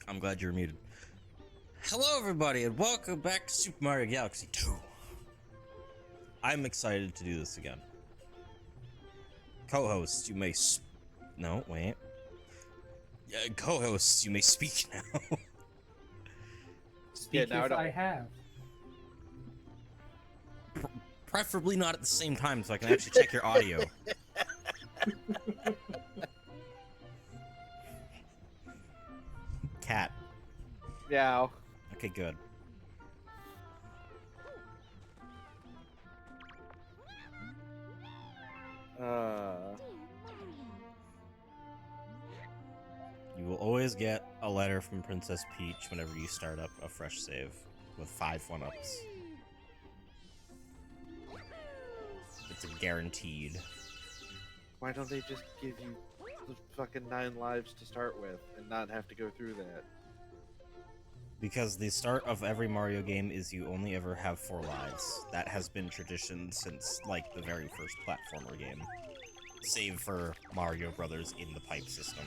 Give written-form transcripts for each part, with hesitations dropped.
I'm glad you're muted. Hello everybody and welcome back to Super Mario Galaxy 2. I'm excited to do this again. Co-hosts, you may no, wait. Co-hosts, you may speak now. Speak if I have. Preferably not at the same time so I can actually check your audio. Cat. Meow. Okay, good. You will always get a letter from Princess Peach whenever you start up a fresh save with 5 1-ups. It's a guaranteed. Why don't they just give you the fucking 9 lives to start with and not have to go through that? Because the start of every Mario game is you only ever have 4 lives. That has been tradition since, like, the very first platformer game. Save for Mario Brothers in the pipe system.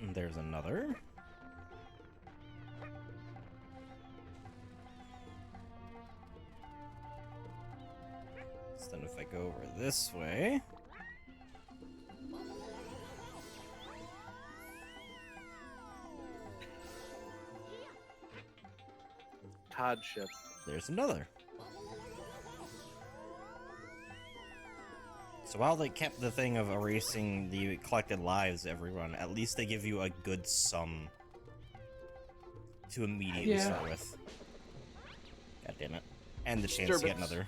And there's another. So then if I go over this way... Todd ship. There's another. So while they kept the thing of erasing the collected lives, everyone, at least they give you a good sum to immediately start with. God damn it. And the chance to get another.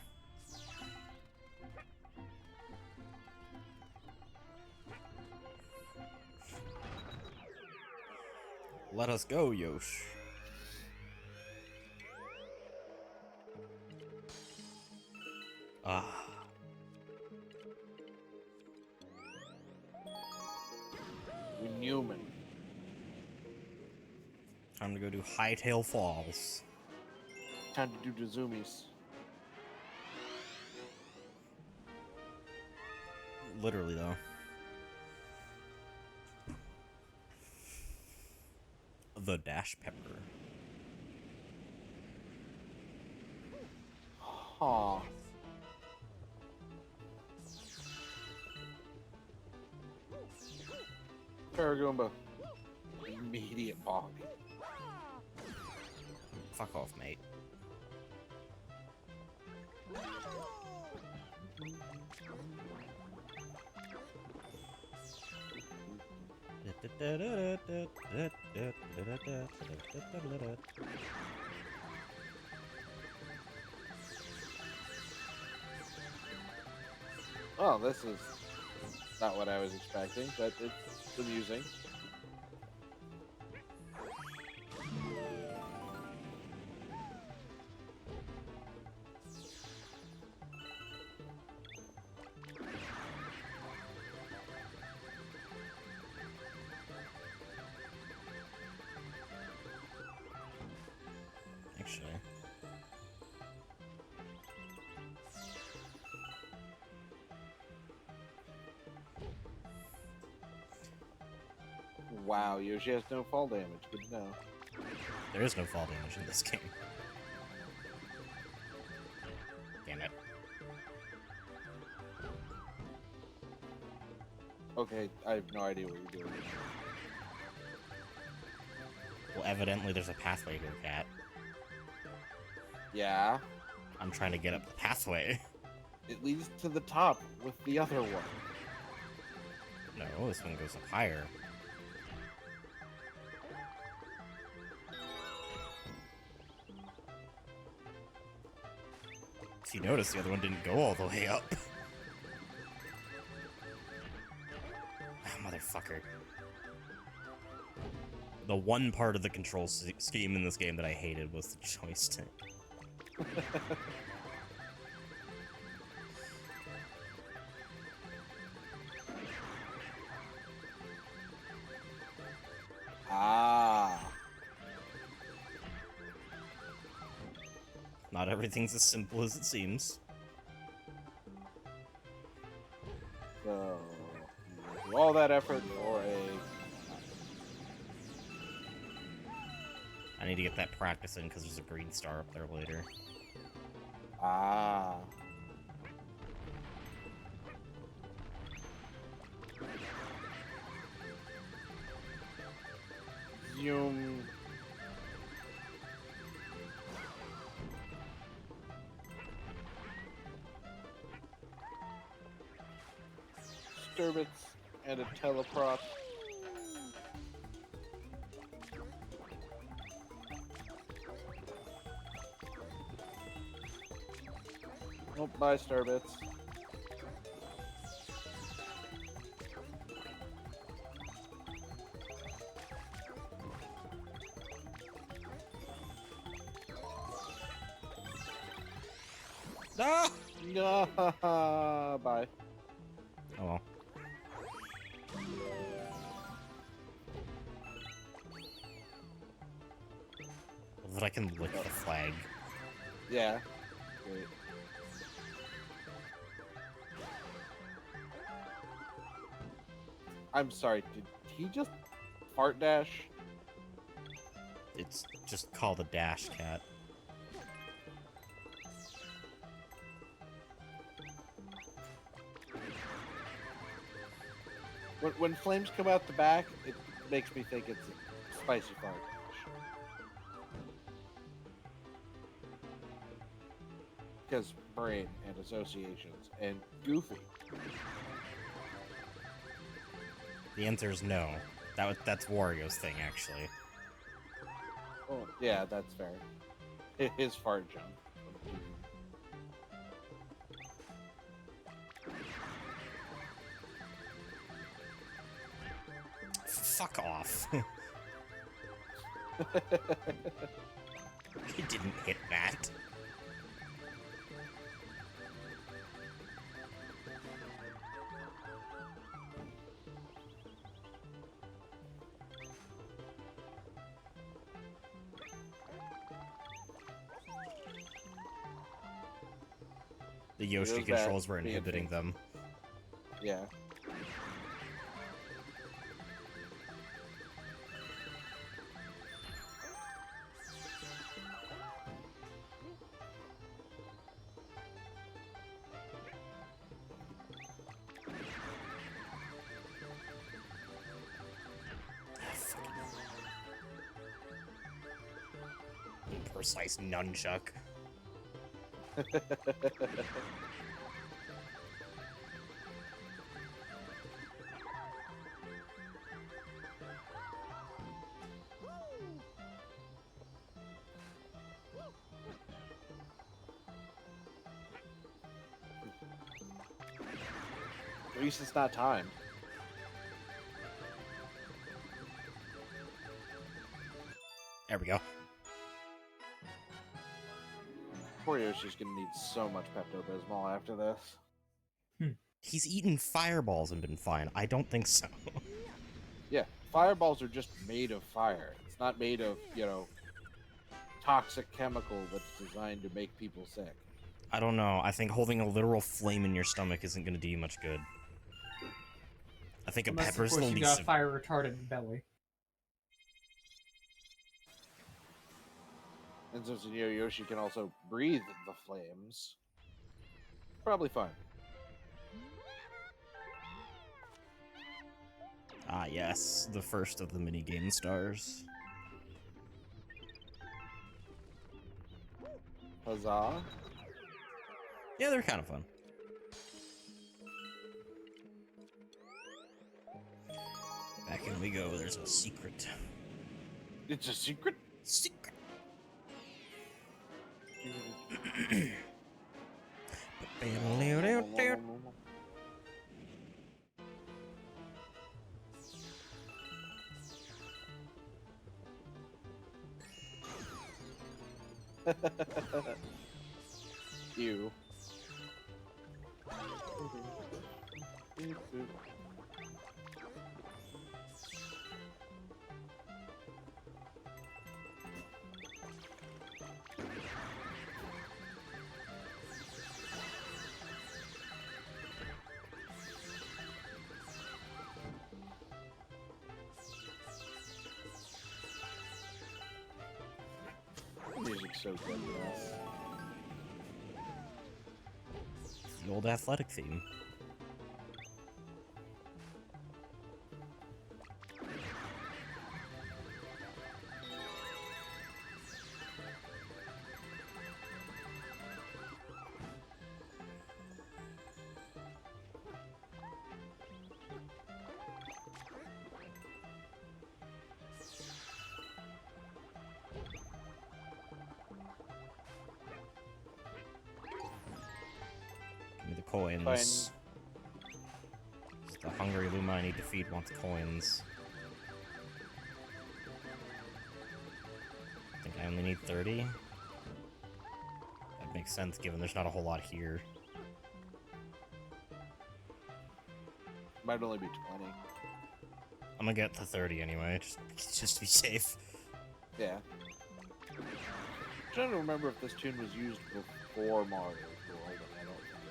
Let us go, Yosh. Ah. Newman. Time to go do Hightail Falls. Time to do Dazumis. Literally, though. The Dash Pepper. Huh. Paragoomba. Immediate bonk. Fuck off, mate. Oh, this is not what I was expecting, but it's amusing. Actually. Wow, Yoshi has no fall damage. Good to know. There is no fall damage in this game. Damn it. Okay, I have no idea what you're doing. Well, evidently there's a pathway here, Cat. Yeah, I'm trying to get up the pathway. it leads to the top with the other one. No, this one goes up higher. If you notice, the other one didn't go all the way up. Ah, motherfucker. The one part of the control scheme in this game that I hated was the joystick. Ah. Not everything's as simple as it seems. So, do all that effort for a... I need to get that practice in because there's a green star up there later. Ah. Zoom. Disturbance and a teleprop. Oh, bye, Starbits. Ah! Yeah, bye. Oh well. That I can lick the flag. Yeah. Great. I'm sorry, did he just fart dash? It's just called a dash cat. When flames come out the back, it makes me think it's a spicy fart dash. Because brain and associations and goofy. The answer is no. That's Wario's thing, actually. Oh, yeah, that's fair. His fart jump. Fuck off. He didn't hit that. The Yoshi controls were inhibiting them. Yeah. Precise nunchuck. At least it's not timed. There we go. Poor Yoshi's gonna need so much Pepto-Bismol after this. He's eaten fireballs and been fine. I don't think so. Yeah, fireballs are just made of fire. It's not made of, you know, toxic chemical that's designed to make people sick. I don't know. I think holding a literal flame in your stomach isn't going to do you much good. I think Unless, a pepper's of the course, you least... got fire retardant belly. And since you know Yoshi can also breathe the flames, probably fine. Ah, yes. The first of the minigame stars. Huzzah! Yeah, they're kind of fun. Back in we go. There's a secret. It's a secret? Secret. Ew. Music's so good in this. The old athletic theme. Give me the coins. The hungry Luma I need to feed wants coins. I think I only need 30. That makes sense given there's not a whole lot here. Might only be 20. I'm gonna get to 30 anyway, just to be safe. Yeah. I'm trying to remember if this tune was used before Mario World, and I don't think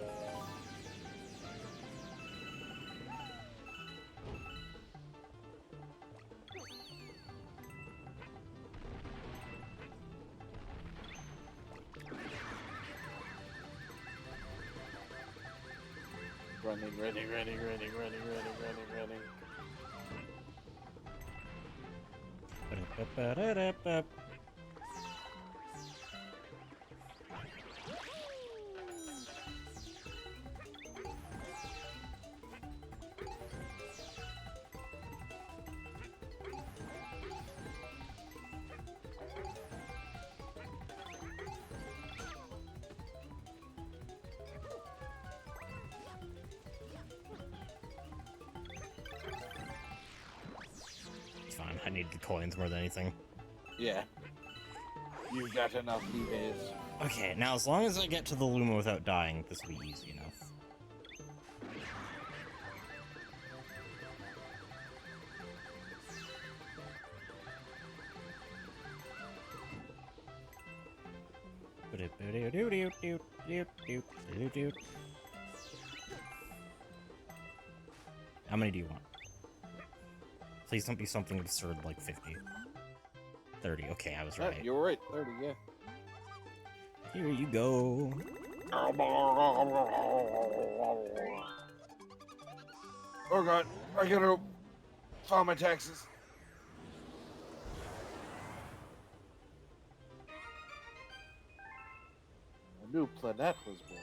it Running, running, running, running, running, running, running, running. Ba-da-ba-ba-da-da-ba. It's fine. I need the coins more than anything. Yeah. You got enough leeways. Okay, now as long as I get to the Luma without dying, this will be easy enough. How many do you want? Please don't be something absurd like 50. 30, okay, I was right. You were right, 30, yeah. Here you go. Oh god, I gotta file my taxes. A new planet was born.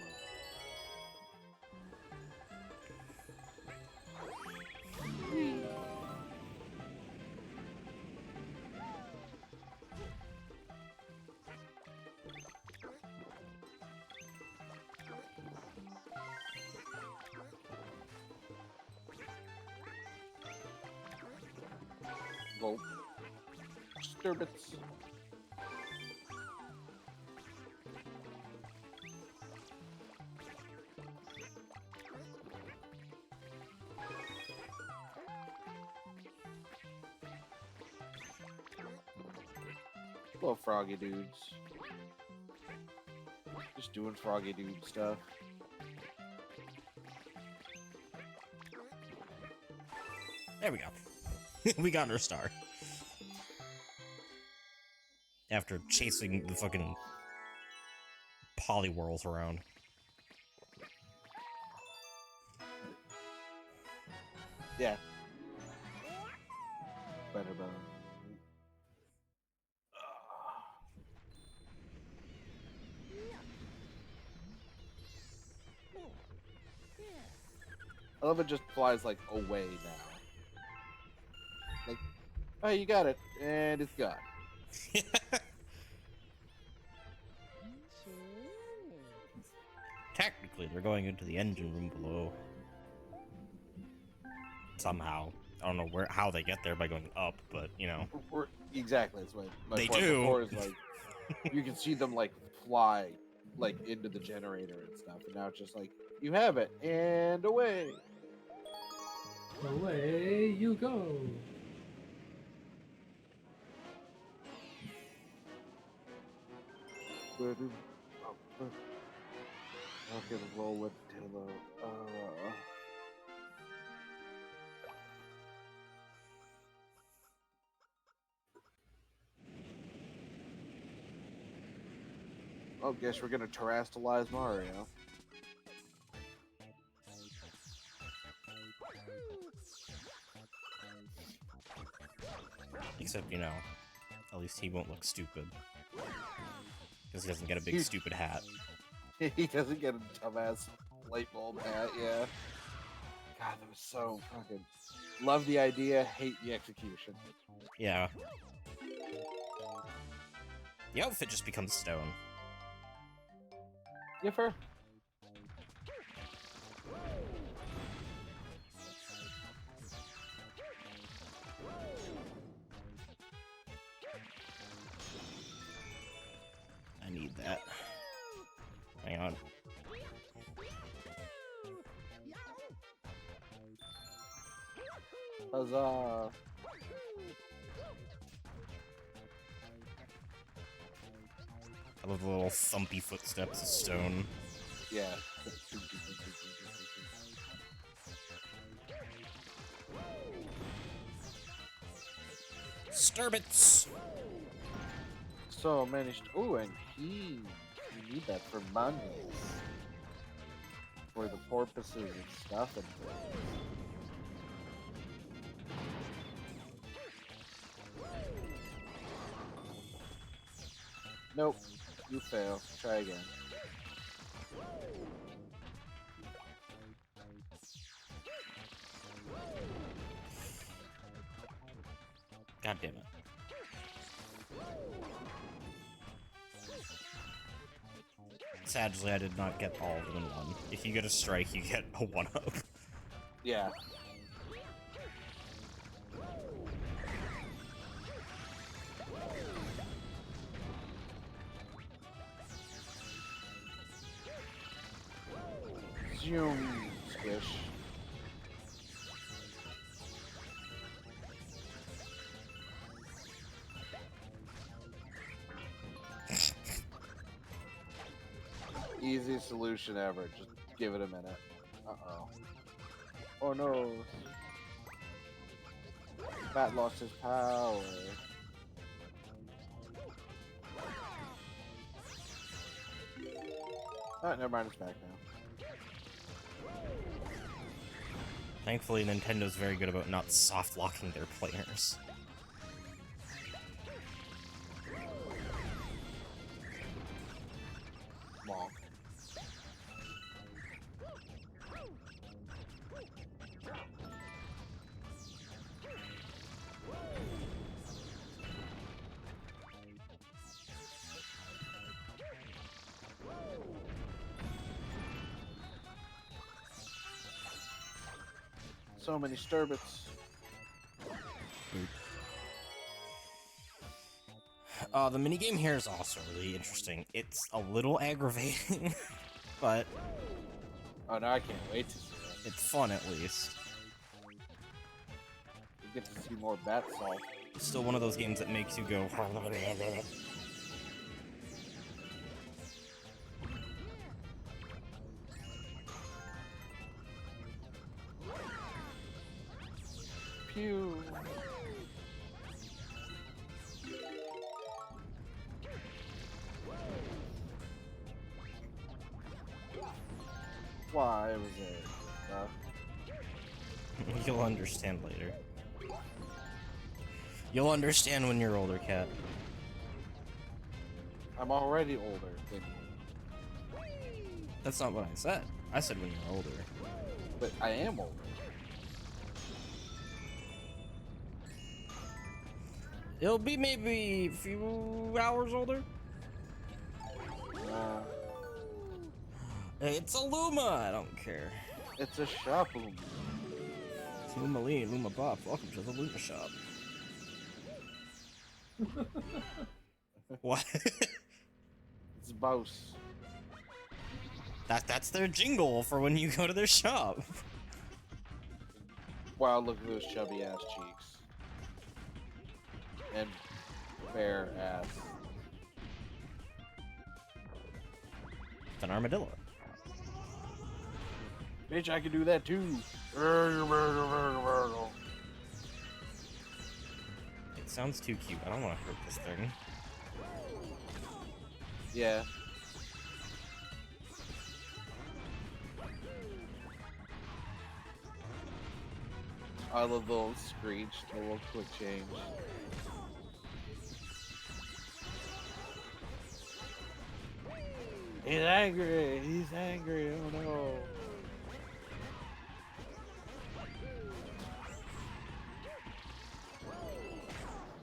Well, disturbance. Little froggy dudes. Just doing froggy dude stuff. There we go. We got our star. After chasing the fucking polywhirls around. Yeah. Better. I love it just flies like away now. Like, oh, you got it, and it's gone. Technically, they're going into the engine room below. Somehow. I don't know how they get there by going up, but, you know. Exactly, that's what my They point do. before is like, you can see them like fly like into the generator and stuff, and now it's just like, you have it, and away. Away you go. Okay, roll with Tillo. Oh, guess we're gonna terrestrialize Mario. Except, you know, at least he won't look stupid. Because he doesn't get a big stupid hat. He doesn't get a dumbass light bulb hat, yeah. God, that was so fucking... Love the idea, hate the execution. Yeah. The outfit just becomes stone. Yipper. I need that. Hang on. Huzzah. I love the little thumpy footsteps of stone. Yeah. Sturbits! So many. Oh, and he. You need that for money. for the porpoises and stuff and things. Nope, you fail. Try again. God damn it. Sadly, I did not get all of them in one. If you get a strike, you get a 1-up. Yeah. Zoom, squish. Easiest solution ever. Just give it a minute. Uh-oh. Oh no. Bat lost his power. Oh, never mind. It's back now. Thankfully, Nintendo's very good about not soft-locking their players. Bonk. So many Sturbits. The minigame here is also really interesting. It's a little aggravating, but Oh, now I can't wait to see it. it's fun at least. You get to see more bat salt. It's still one of those games that makes you go. Pew. Why was it? You'll understand later. You'll understand when you're older, Cat. I'm already older than you, That's not what I said. I said when you're older. but I am older. It'll be maybe a few hours older. It's a Luma! I don't care. It's a shop room. It's Luma Lee, Luma Bob. Welcome to the Luma shop. What? It's Bouse. That's their jingle for when you go to their shop. Wow, look at those chubby ass cheeks. And bare ass. It's an armadillo. Bitch, I can do that too. It sounds too cute. I don't want to hurt this thing. Yeah. I love the little screech, the little quick change. He's angry! He's angry! Oh no!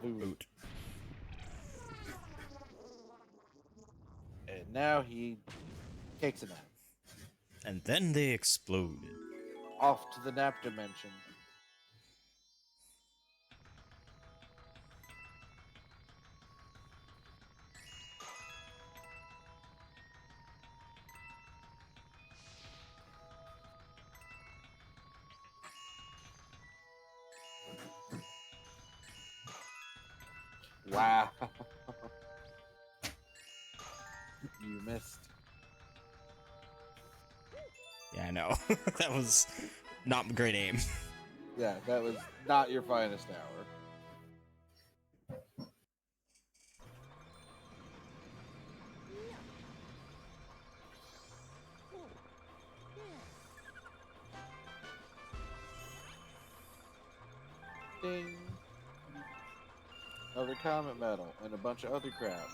Boot. And now he takes a nap. And then they exploded. Off to the nap dimension. Wow. You missed. Yeah, I know. That was not great aim. Yeah, that was not your finest hour. Ding. Another comet medal and a bunch of other crap.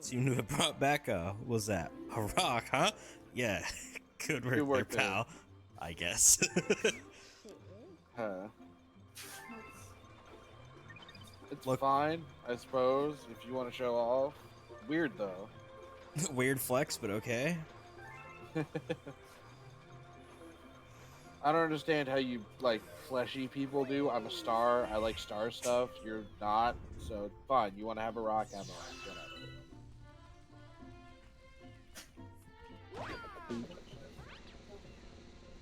Seem to have brought back was that a rock, huh? Yeah, good work, Good work there, pal. I guess. Huh. It's Look. fine, I suppose, if you want to show off. Weird though. Weird flex, but okay. I don't understand how you like fleshy people do. I'm a star. I like star stuff. You're not, so fine. You want to have a rock? Have a rock. Whatever.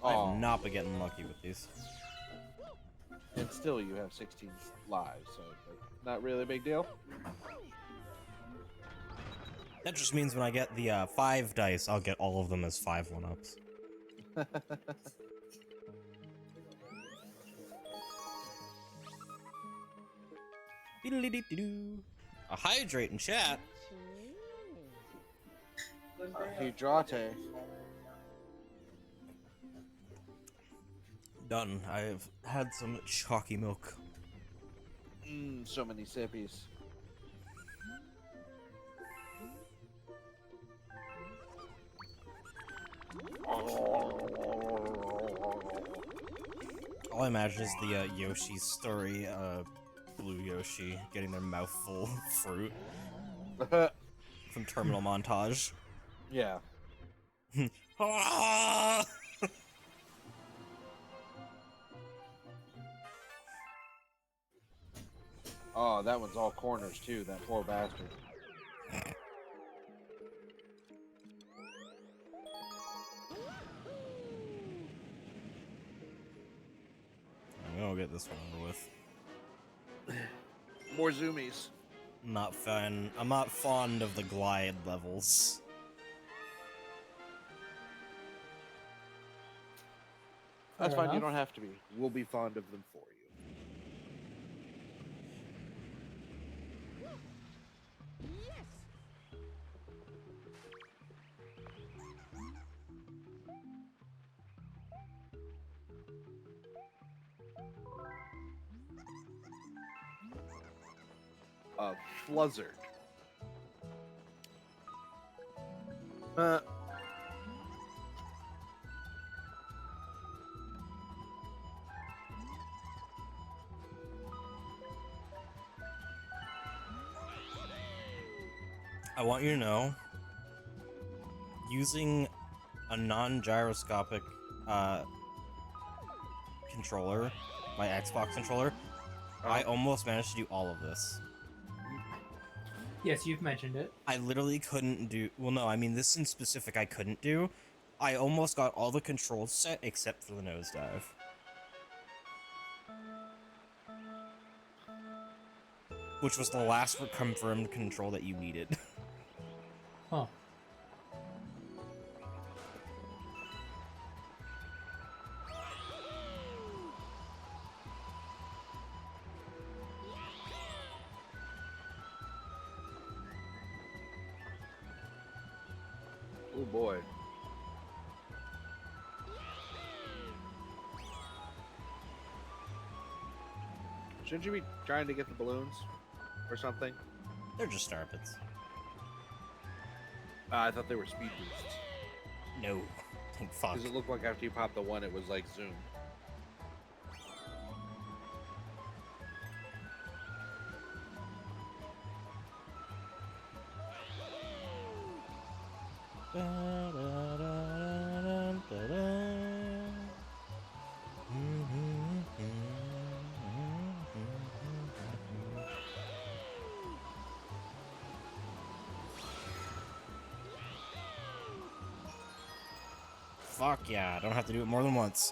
I've not been getting lucky with these. And still, you have 16 lives, so not really a big deal. That just means when I get the 5 dice, I'll get all of them as 5 1-ups. A hydrate in chat. Hydrate. Done. I've had some chalky milk. So many sippies. All I imagine is the Yoshi story, Blue Yoshi getting their mouth full of fruit from Terminal Montage. Yeah. Ah! Oh, that one's all corners too, that poor bastard. I'm gonna get this one over with. More zoomies. Not fun. I'm not fond of the glide levels. That's Fair fine, you enough. don't have to be. We'll be fond of them for you. Fluzzard. I want you to know, using a non-gyroscopic controller, my Xbox controller, I almost managed to do all of this. Yes, you've mentioned it. I literally couldn't do... Well, no, I mean, this in specific I couldn't do. I almost got all the controls set except for the nosedive. Which was the last confirmed control that you needed. Huh. Oh boy. Shouldn't you be trying to get the balloons or something? They're just star pits. I thought they were speed boosts. No. Thank fuck. Because it looked like after you popped the one, it was like zoom. Fuck yeah, I don't have to do it more than once.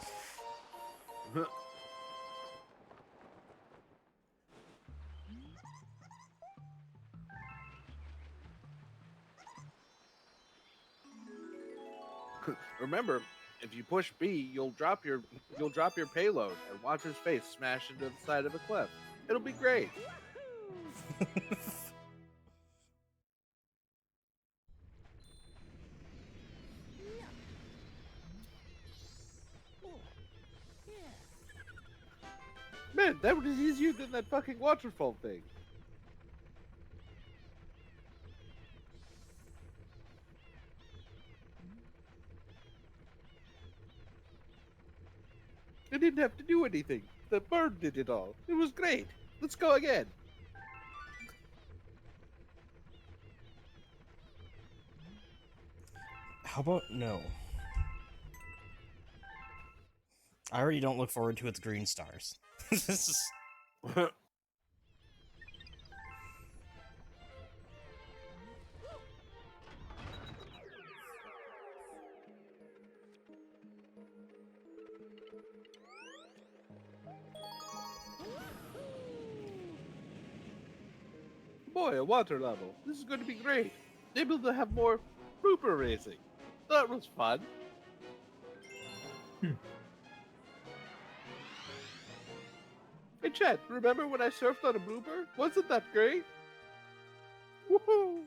Remember, if you push B, you'll drop your payload and watch his face smash into the side of a cliff. It'll be great. Man, that was easier than that fucking waterfall thing. I didn't have to do anything. The bird did it all. It was great. Let's go again. How about no? I already don't look forward to its green stars. This is... Boy, a water level. This is going to be great. Able to have more blooper racing. That was fun. Hey, Chet, remember when I surfed on a blooper? Wasn't that great? Woohoo!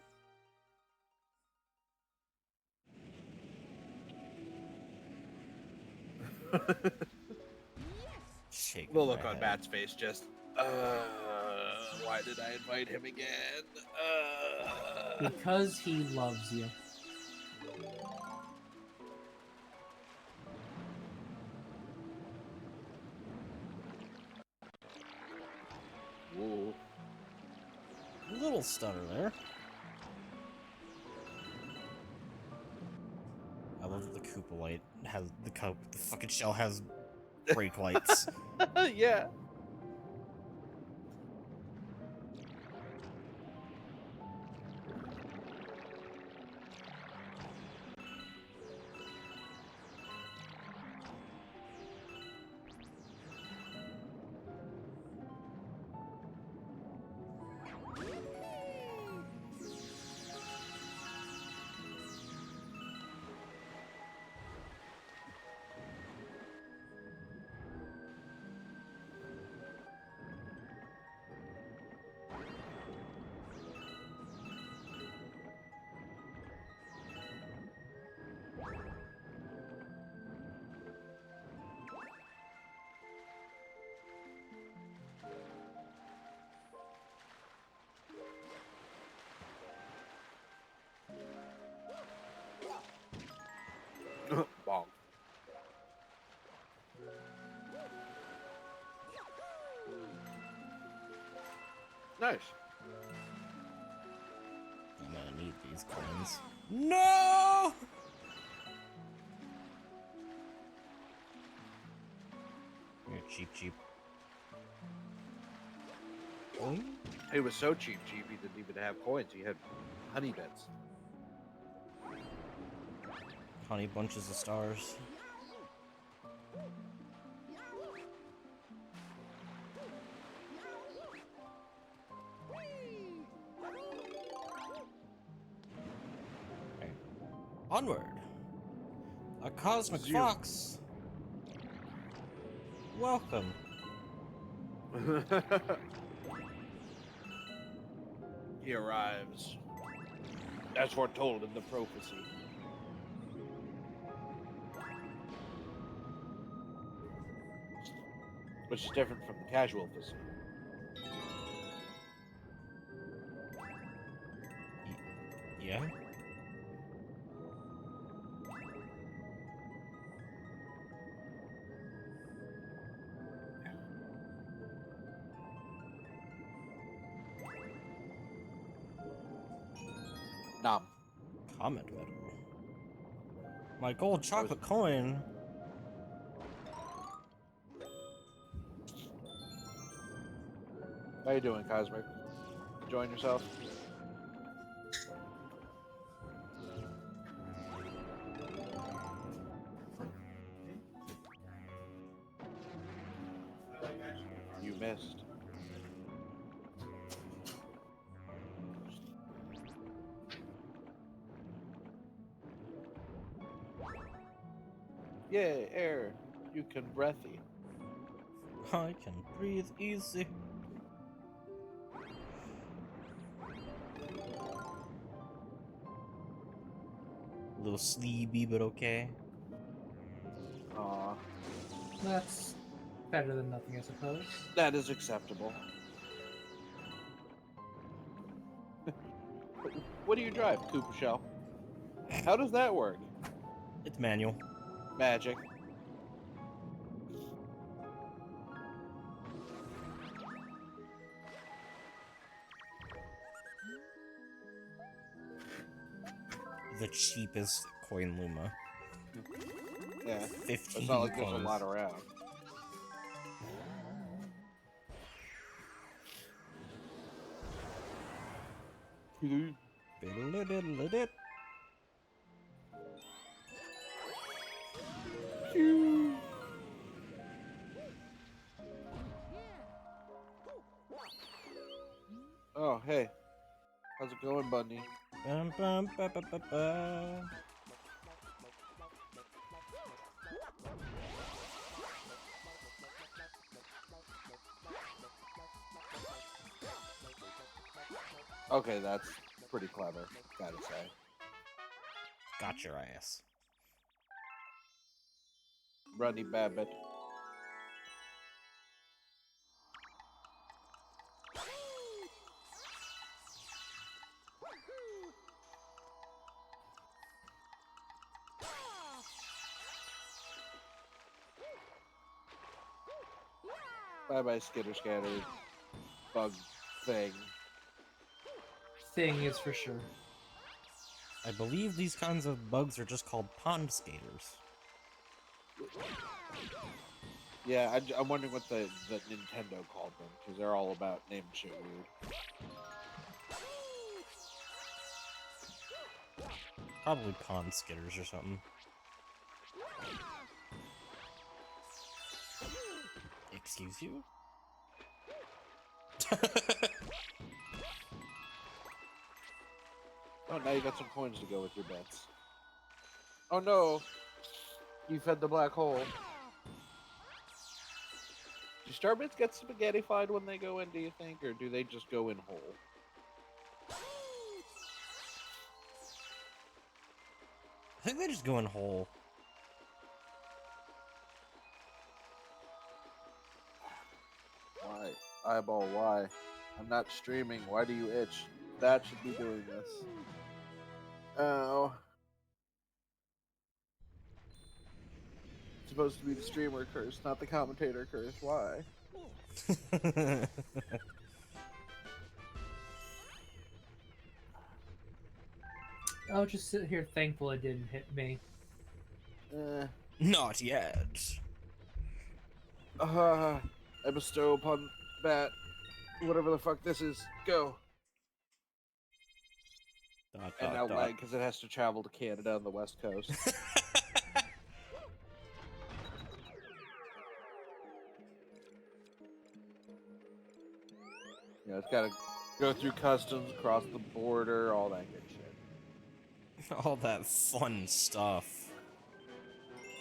Shake The my look on head. Matt's face just, why did I invite him again? Because he loves you. Whoa. A little stutter there. I love that the Koopa light has the fucking shell has brake lights. Yeah. Bonk. Nice. I'm gonna need these coins. No! You're cheap. Boing. He was so cheap, he didn't even have coins. He had honey bits. Honey bunches of stars. Okay. Onward! A cosmic Zoom. fox! Welcome! He arrives, as foretold in the prophecy. Which is different from the casual visit. Yeah? Nom. Comet medal. My gold chocolate coin. How you doing, Cosmic? Enjoying yourself? You missed. Yay, air. You can breathy. I can breathe easy. A little sleepy, but okay. Aw. That's Better than nothing, I suppose. That is acceptable. What do you drive, Koopa Shell? How does that work? It's manual. Magic. The cheapest coin Luma. Yeah. 15 It's not like there's a coins. lot around. Diddle-diddle-diddle-dit. Oh, hey. How's it going, Bundy? Bum, bum, ba, ba, ba, ba. Okay, that's pretty clever, gotta say. Got your ass. Runny Babbit. Bye-bye, Skitter Scatter. Bug thing. Thing is for sure. I believe these kinds of bugs are just called pond skaters. Yeah, I'm wondering what the Nintendo called them, because they're all about naming shit weird. Probably pond skitters or something. Excuse you? Oh, now you got some coins to go with your bets. Oh no! You fed the black hole. Do starbits get spaghettified when they go in, do you think? Or do they just go in whole? I think they just go in whole. Why? Eyeball, why? I'm not streaming. Why do you itch? That should be doing this. Oh. It's supposed to be the streamer curse, not the commentator curse. Why? I'll just sit here thankful it didn't hit me. Not yet. I bestow upon that whatever the fuck this is. Go. Dot, And dot, now dot. lag because it has to travel to Canada on the west coast. Yeah, it's gotta go through customs, cross the border, all that good shit. All that fun stuff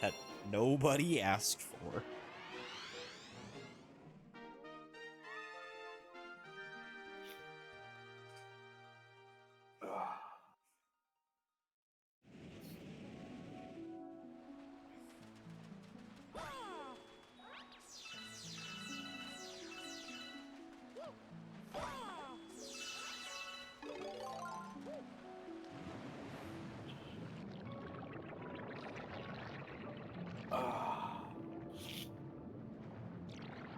that nobody asked for.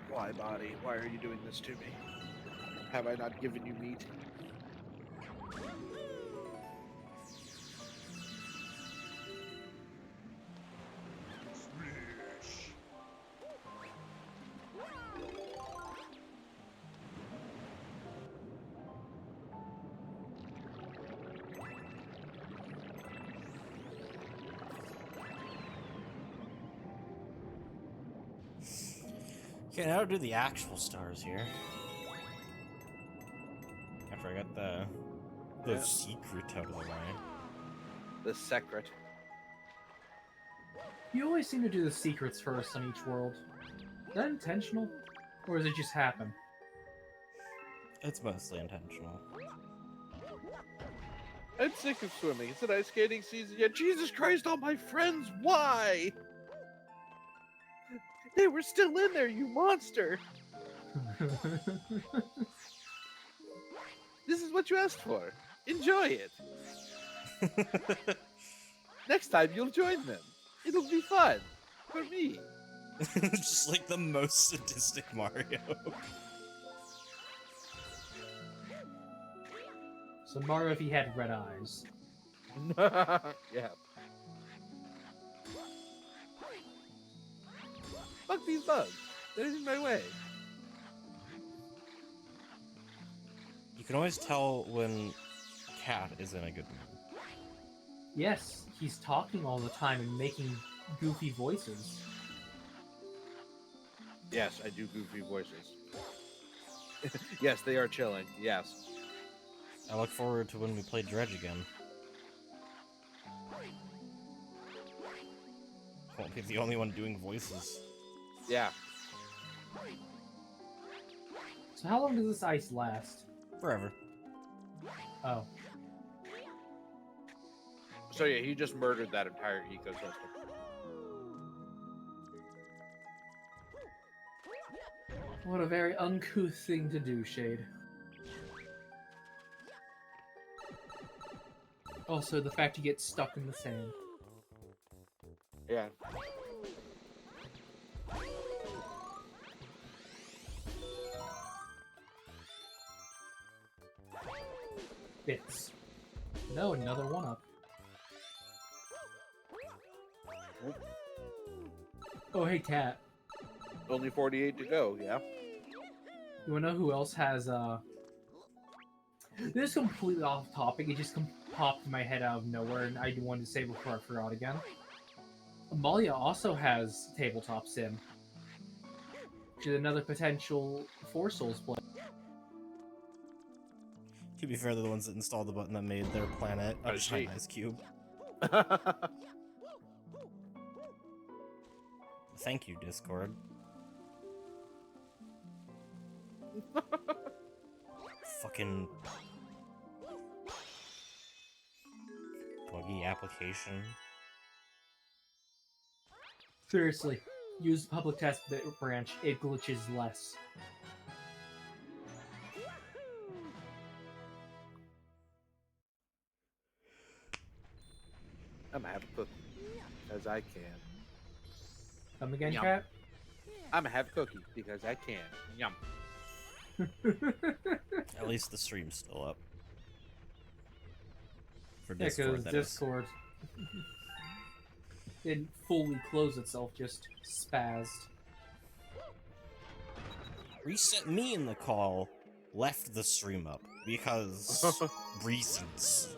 Why, body? Why are you doing this to me? Have I not given you meat? Okay, now do the actual stars here. After I got the Yeah. secret out of the way. The secret. You always seem to do the secrets first on each world. Is that intentional? Or does it just happen? It's mostly intentional. I'm sick of swimming. It's an ice skating season yet. Jesus Christ, all my friends, why? They were still in there, you monster! This is what you asked for. Enjoy it. Next time you'll join them. It'll be fun. For me. Just like the most sadistic Mario. So Mario, if he had red eyes. Yeah. Fuck these bugs. They're in my way. You can always tell when Cat is in a good mood. Yes, he's talking all the time and making goofy voices. Yes, I do goofy voices. Yes, they are chilling. Yes. I look forward to when we play Dredge again. Won't be the only one doing voices. Yeah. So how long does this ice last? Forever. Oh. So yeah, he just murdered that entire ecosystem. What a very uncouth thing to do, Shade. Also, the fact you get stuck in the sand. Yeah. Bits. No, another one-up. Oh, hey, Cat. Only 48 to go, yeah? You wanna know who else has, This is completely off topic, it just popped in my head out of nowhere, and I wanted to say before I forgot again. Amalia also has Tabletop Sim. Which is another potential 4 Souls play. To be fair, they're the ones that installed the button that made their planet a giant ice cube. Thank you, Discord. Fucking buggy application. Seriously, use the public test branch, it glitches less. I'm gonna have a cookie. Because I can. Come again, Yum. Cat? I'm gonna have a cookie because I can. Yum. At least the stream's still up. For Yeah, Discord, because that is. Discord didn't fully close itself, just spazzed. Reset me in the call left the stream up because reasons.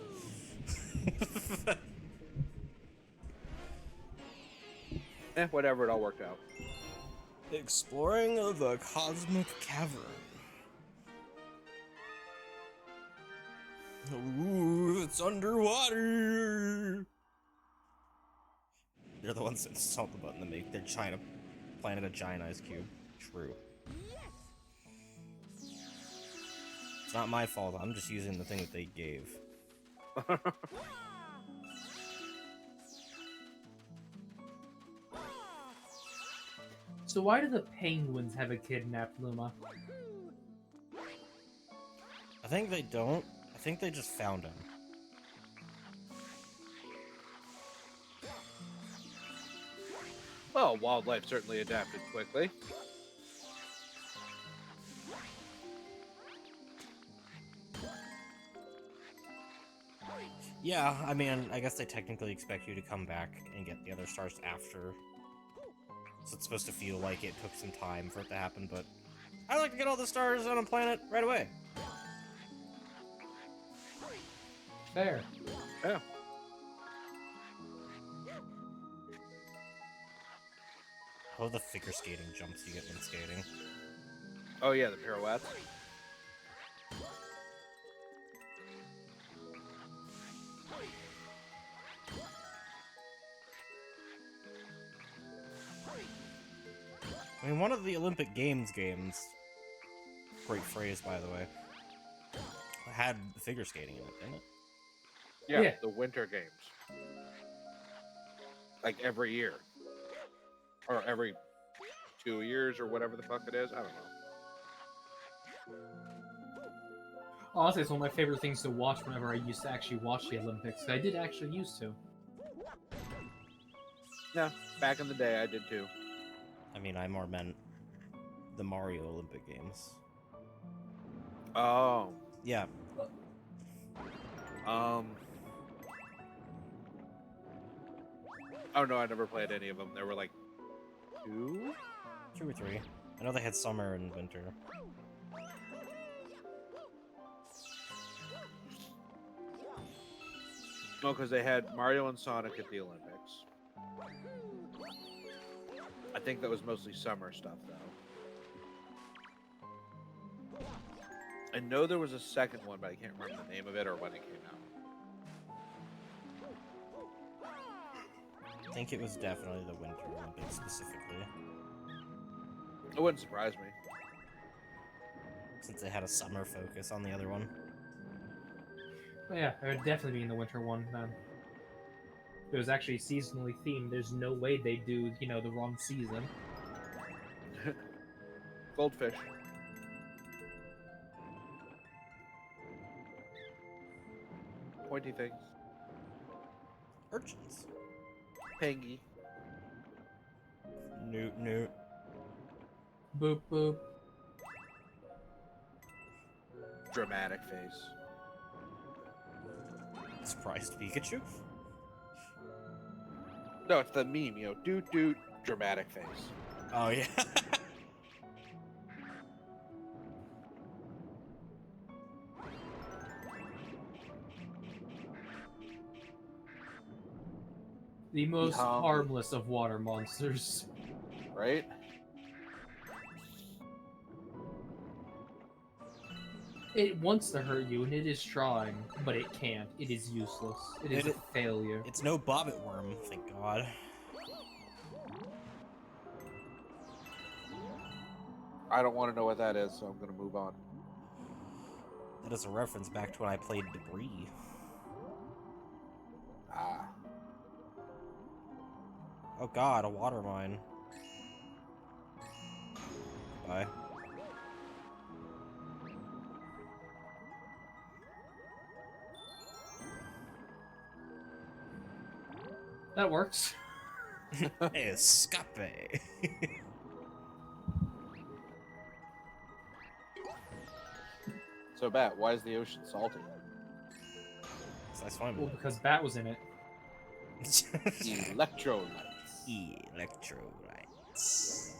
Whatever, it all worked out. Exploring the cosmic cavern. Ooh, it's underwater. They're the ones that installed the button to make their China planet a giant ice cube. True. It's not my fault. I'm just using the thing that they gave. So why do the penguins have a kidnapped Luma? I think they don't. I think they just found him. Well, wildlife certainly adapted quickly. Yeah, I mean, I guess they technically expect you to come back and get the other stars after. So it's supposed to feel like it took some time for it to happen, but I like to get all the stars on a planet right away. Fair. Yeah. I love the figure skating jumps you get when skating. Oh yeah, the pirouettes. I mean, one of the Olympic Games, great phrase by the way, had figure skating in it, didn't it? Yeah, the Winter Games. Like every year. Or every 2 years or whatever the fuck it is. I don't know. Honestly, it's one of my favorite things to watch whenever I used to actually watch the Olympics. I did actually used to. Yeah, back in the day, I did too. I mean, I more meant the Mario Olympic Games. Oh, Yeah. oh no, I never played any of them. There were like 2. 2 or 3. I know they had summer and winter. No, because they had Mario and Sonic at the Olympics. I think that was mostly summer stuff, though. I know there was a second one, but I can't remember the name of it or when it came out. I think it was definitely the Winter Olympics specifically, It wouldn't surprise me. since they had a summer focus on the other one. But yeah, it would definitely be in the winter one then. If it was actually seasonally themed, there's no way they'd do, you know, the wrong season. Goldfish. Pointy things. Urchins. Pangy. Newt, newt. Boop boop. Dramatic face. Surprised Pikachu? No, it's the meme, you know, doot doot, dramatic face. Oh, yeah. The most Yeehaw. harmless of water monsters. Right? It wants to hurt you, and it is trying, but it can't. It is useless. It is a failure. It's no Bobbit worm, thank God. I don't want to know what that is, so I'm going to move on. That is a reference back to when I played Debris. Ah. Oh God, a water mine. Bye. That works. Escape. So, Bat, why is the ocean salty? That's fine. Well, because Bat was in it. Electrolytes. Electrolytes.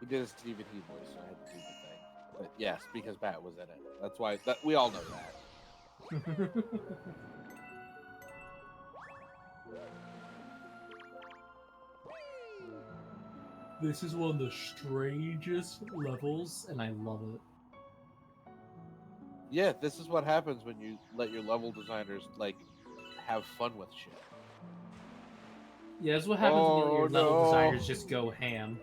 He did a Stephen Heath voice, so I had to do the thing. But yes, because Bat was in it. That's why, we all know that. This is one of the strangest levels, and I love it. Yeah, this is what happens when you let your level designers, like, have fun with shit. Yeah, that's what happens when you let your Oh, level no. designers just go ham.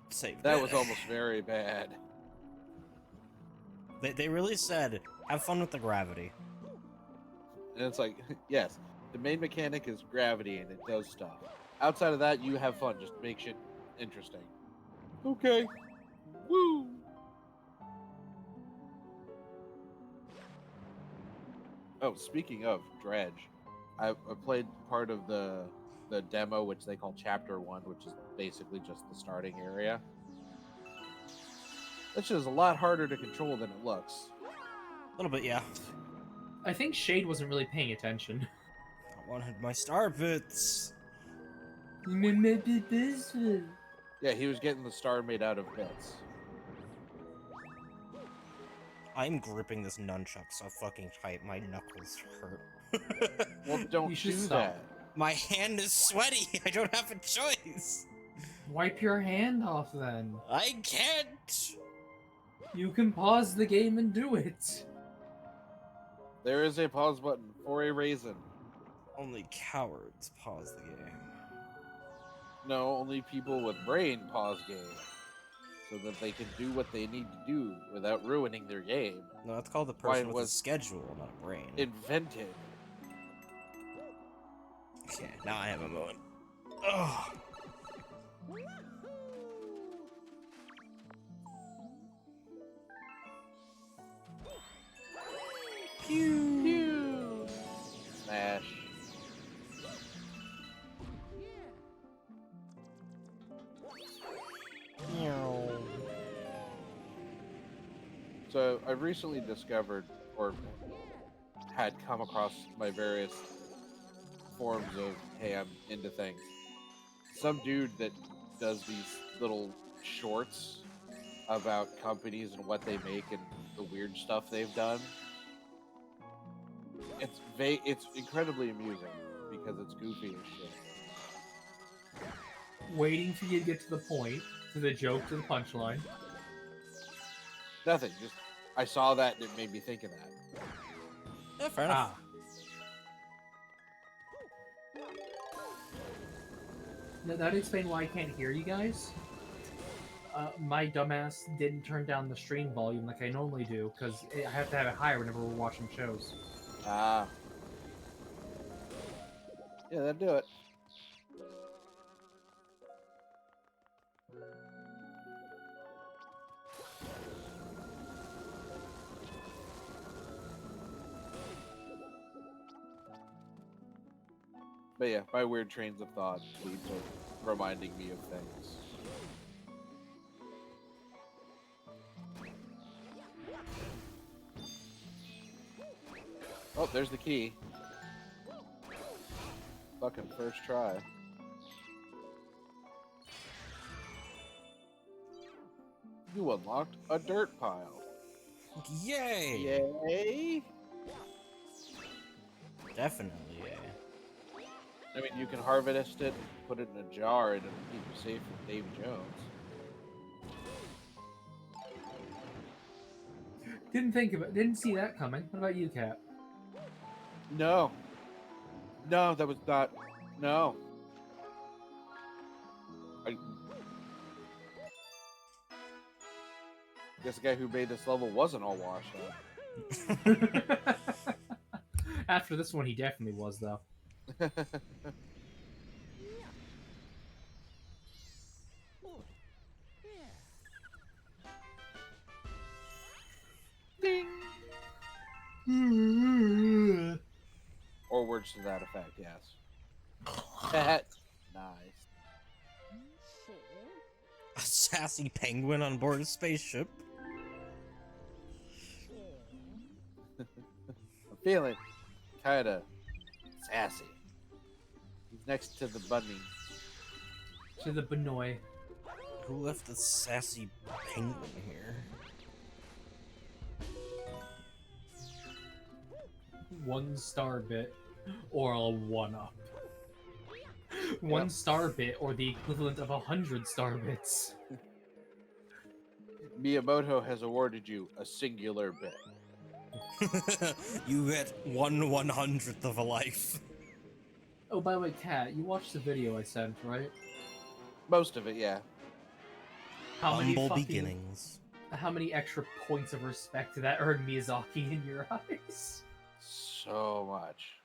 Save That was almost very bad. They really said, have fun with the gravity. And it's like, yes, the main mechanic is gravity and it does stuff. Outside of that, you have fun. Just make shit interesting. Okay. Woo! Oh, speaking of Dredge, I played part of the demo, which they call Chapter 1, which is basically just the starting area. That shit is a lot harder to control than it looks. A little bit, yeah. I think Shade wasn't really paying attention. I wanted my star bits. Yeah, he was getting the star made out of bits. I'm gripping this nunchuck so fucking tight, my knuckles hurt. Well, don't You should do stop. that. My hand is sweaty, I don't have a choice. Wipe your hand off then. I can't. You can pause the game and do it. There is a pause button for a reason. Only cowards pause the game. No, only people with brain pause game. So that they can do what they need to do without ruining their game. No, that's called the Why person with a was schedule, not a brain. Invented. Okay, now I have a moment. Ugh. Pew! Pew! Smash. So I've recently discovered, or had come across my various forms of, hey, I'm into things. Some dude that does these little shorts about companies and what they make and the weird stuff they've done. It's incredibly amusing because it's goofy as shit. Waiting for you to get to the point, to the joke, to the punchline. Nothing, just I saw that and it made me think of that. Yeah, fair enough. Ah. Now, that'd explain why I can't hear you guys. My dumbass didn't turn down the stream volume like I normally do, because I have to have it higher whenever we're watching shows. Ah. Yeah, that'd do it. But yeah, my weird trains of thought lead to reminding me of things. Oh, there's the key. Fucking first try. You unlocked a dirt pile. Yay! Yay! Definitely yay. I mean, you can harvest it, put it in a jar, and it'll keep you safe from Dave Jones. Didn't see that coming. What about you, Kat? No. No, that was not. No. I guess the guy who made this level wasn't all washed up. After this one, he definitely was, though. Ding. Or words to that effect, yes. Nice. A sassy penguin on board a spaceship. I'm feeling kinda sassy. He's next to the bunny. To the Benoy. Who left the sassy penguin here? 1 star bit, or a 1-up. 1 star bit, or the equivalent of 100 star bits. Miyamoto has awarded you a singular bit. You get 1/100th of a life. Oh, by the way, Kat, you watched the video I sent, right? Most of it, yeah. Humble beginnings. How many extra points of respect that earned Miyazaki in your eyes? So much.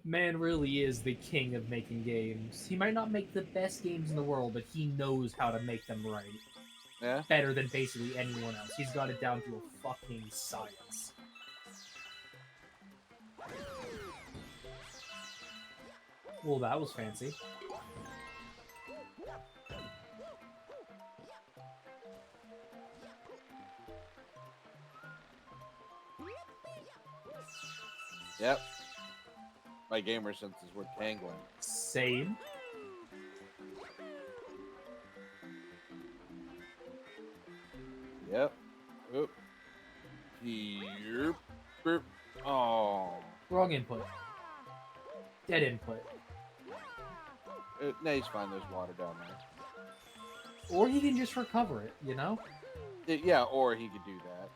Man really is the king of making games. He might not make the best games in the world, but he knows how to make them right. Yeah? Better than basically anyone else. He's got it down to a fucking science. Well, that was fancy. Yep. My gamer senses were tingling. Same. Yep. Oop. Yep. Burp. Oh. Wrong input. Dead input. Now he's fine. There's water down there. Or he can just recover it, you know? Yeah, or he could do that.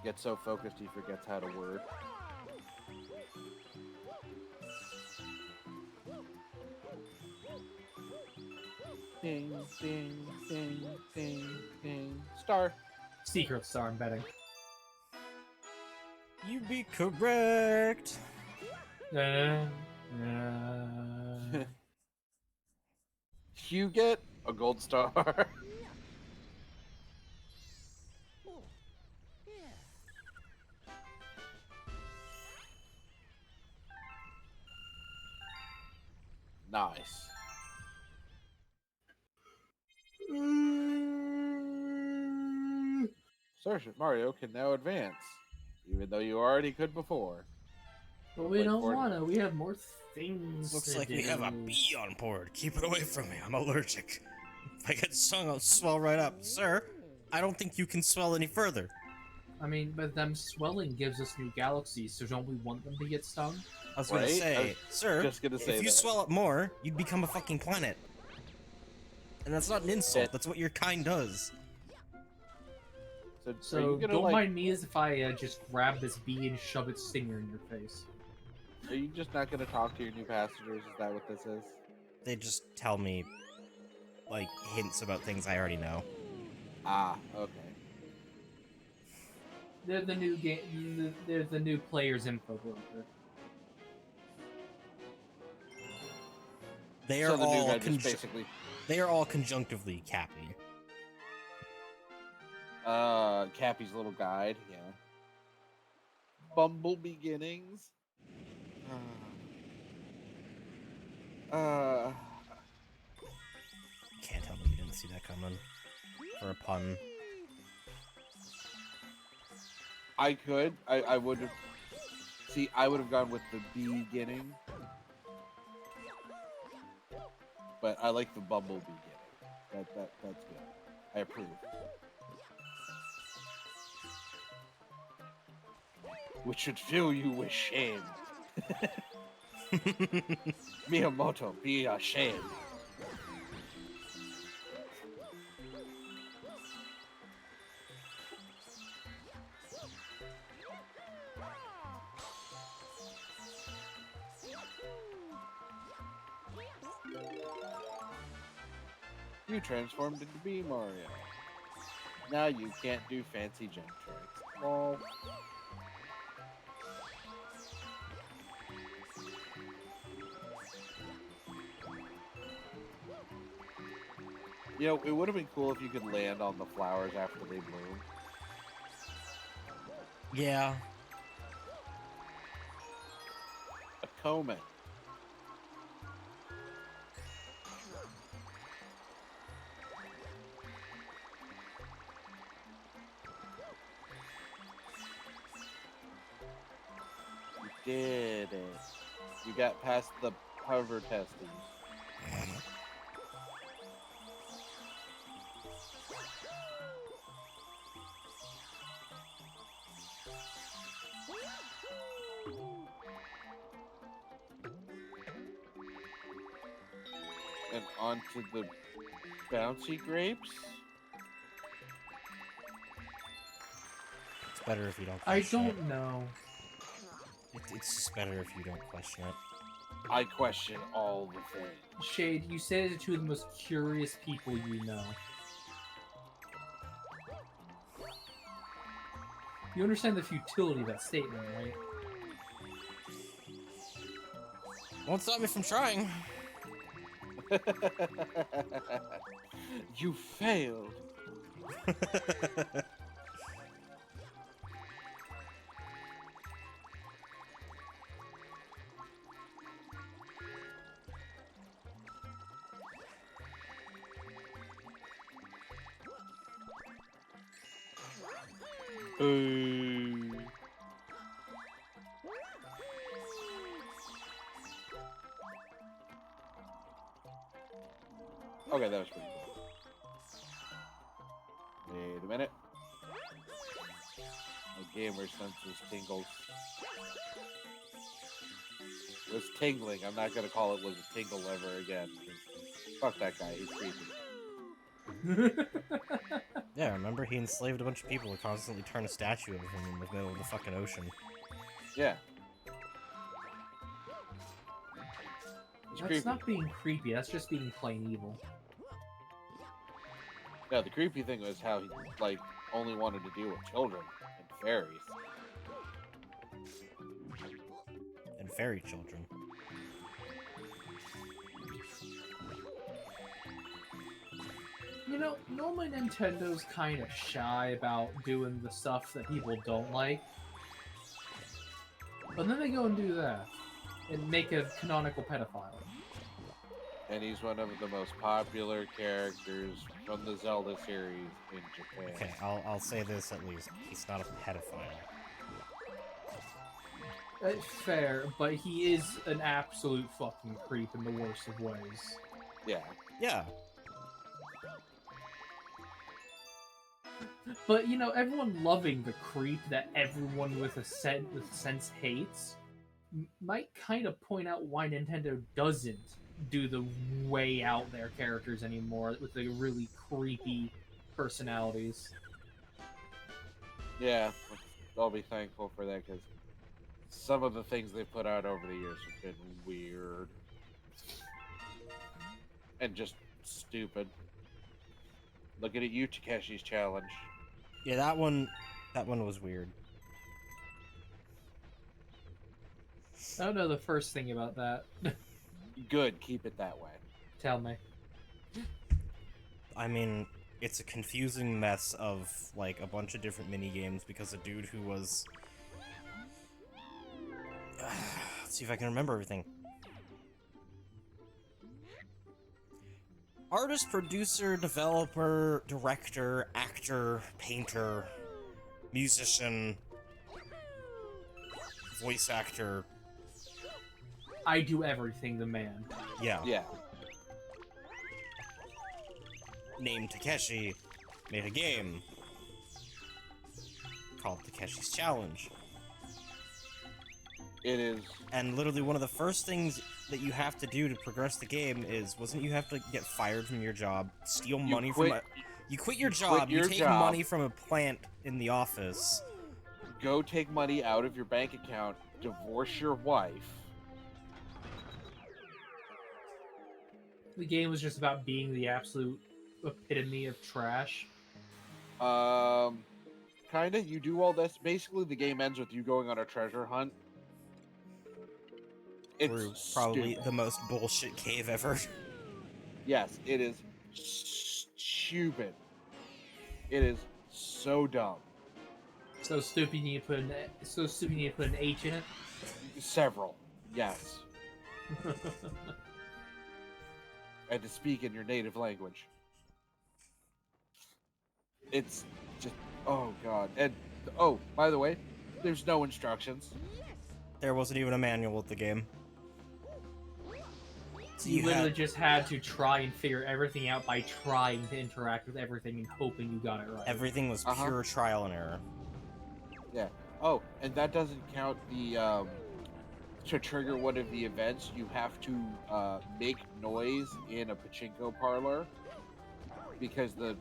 Gets so focused he forgets how to word. Ding, ding, ding, ding, ding. Star. Secret star, I'm betting. You be correct. You get a gold star. Nice. Sergeant Mario can now advance, even though you already could before. But we don't want to. We have more things. Looks to like we do. have a bee on board. Keep it away from me. I'm allergic. If I get stung, I'll swell right up. Sir, I don't think you can swell any further. I mean, but them swelling gives us new galaxies, so don't we want them to get stung? I was gonna Right? I say, was sir, just gonna say if you that. swell up more, you'd become a fucking planet. And that's not an insult, that's what your kind does. So, are So you gonna, don't like, mind me as if I just grab this bee and shove its stinger in your face. Are you just not gonna talk to your new passengers? Is that what this is? They just tell me, like, hints about things I already know. Ah, okay. They're the new game. They're the new player's info broker. They So are the new all guy just basically, they are all conjunctively Cappy. Cappy's little guide, yeah. Bumble beginnings. Can't tell me you didn't see that coming. For a pun. I could. I would have. See, I would have gone with the beginning, but I like the bumble beginning. That's good. I approve. Which should fill you with shame. Miyamoto, be ashamed. You transformed into Bee Mario. Now you can't do fancy jump tricks. Lol. You know, it would have been cool if you could land on the flowers after they bloom. Yeah. A comet. You did it. You got past the hover testing. And onto the bouncy grapes. It's better if you don't I question don't know. It's just better if you don't question it. I question all the things. Shade, you say they're two of the most curious people you know. You understand the futility of that statement, right? Won't stop me from trying. You failed. Boo. Okay, that was pretty cool. Wait a minute. My gamer senses tingles. Was tingling. I'm not gonna call it was a tingle ever again. Fuck that guy. He's creepy. Yeah, remember he enslaved a bunch of people to constantly turn a statue of him in the middle of the fucking ocean. Yeah. He's That's creepy. not being creepy, that's just being plain evil. No, the creepy thing was how he, like, only wanted to deal with children and fairies. And fairy children. You know, normally Nintendo's kind of shy about doing the stuff that people don't like. But then they go and do that. And make a canonical pedophile. And he's one of the most popular characters from the Zelda series in Japan. Okay, I'll say this at least. He's not a pedophile. Fair, but he is an absolute fucking creep in the worst of ways. Yeah. Yeah. But, you know, everyone loving the creep that everyone with a sense hates might kind of point out why Nintendo doesn't do the way out there characters anymore with the really creepy personalities. Yeah. I'll be thankful for that because some of the things they put out over the years have been weird. And just stupid. Looking at you, Takeshi's Challenge. Yeah, that one was weird. I don't know the first thing about that. Good, keep it that way. Tell me. I mean, it's a confusing mess of, like, a bunch of different mini-games because a dude who was... let's see if I can remember everything. Artist, producer, developer, director, actor, painter, musician, voice actor. I do everything, the man. Yeah. Yeah. Named Takeshi made a game called Takeshi's Challenge. It is. And literally one of the first things that you have to do to progress the game is, wasn't you have to get fired from your job, steal money from a... You quit your job, you take money from a plant in the office. Go take money out of your bank account, divorce your wife. The game was just about being the absolute epitome of trash. Kinda. You do all this. Basically, the game ends with you going on a treasure hunt. It's probably stupid. the most bullshit cave ever. Yes, it is stupid. It is so dumb. So stupid you need to put an H in it. Several. Yes. And to speak in your native language. It's just, oh god. And, oh, by the way, there's no instructions. There wasn't even a manual with the game. So You literally just had to try and figure everything out by trying to interact with everything and hoping you got it right. Everything was pure trial and error. Yeah. Oh, and that doesn't count the, to trigger one of the events, you have to make noise in a pachinko parlor because the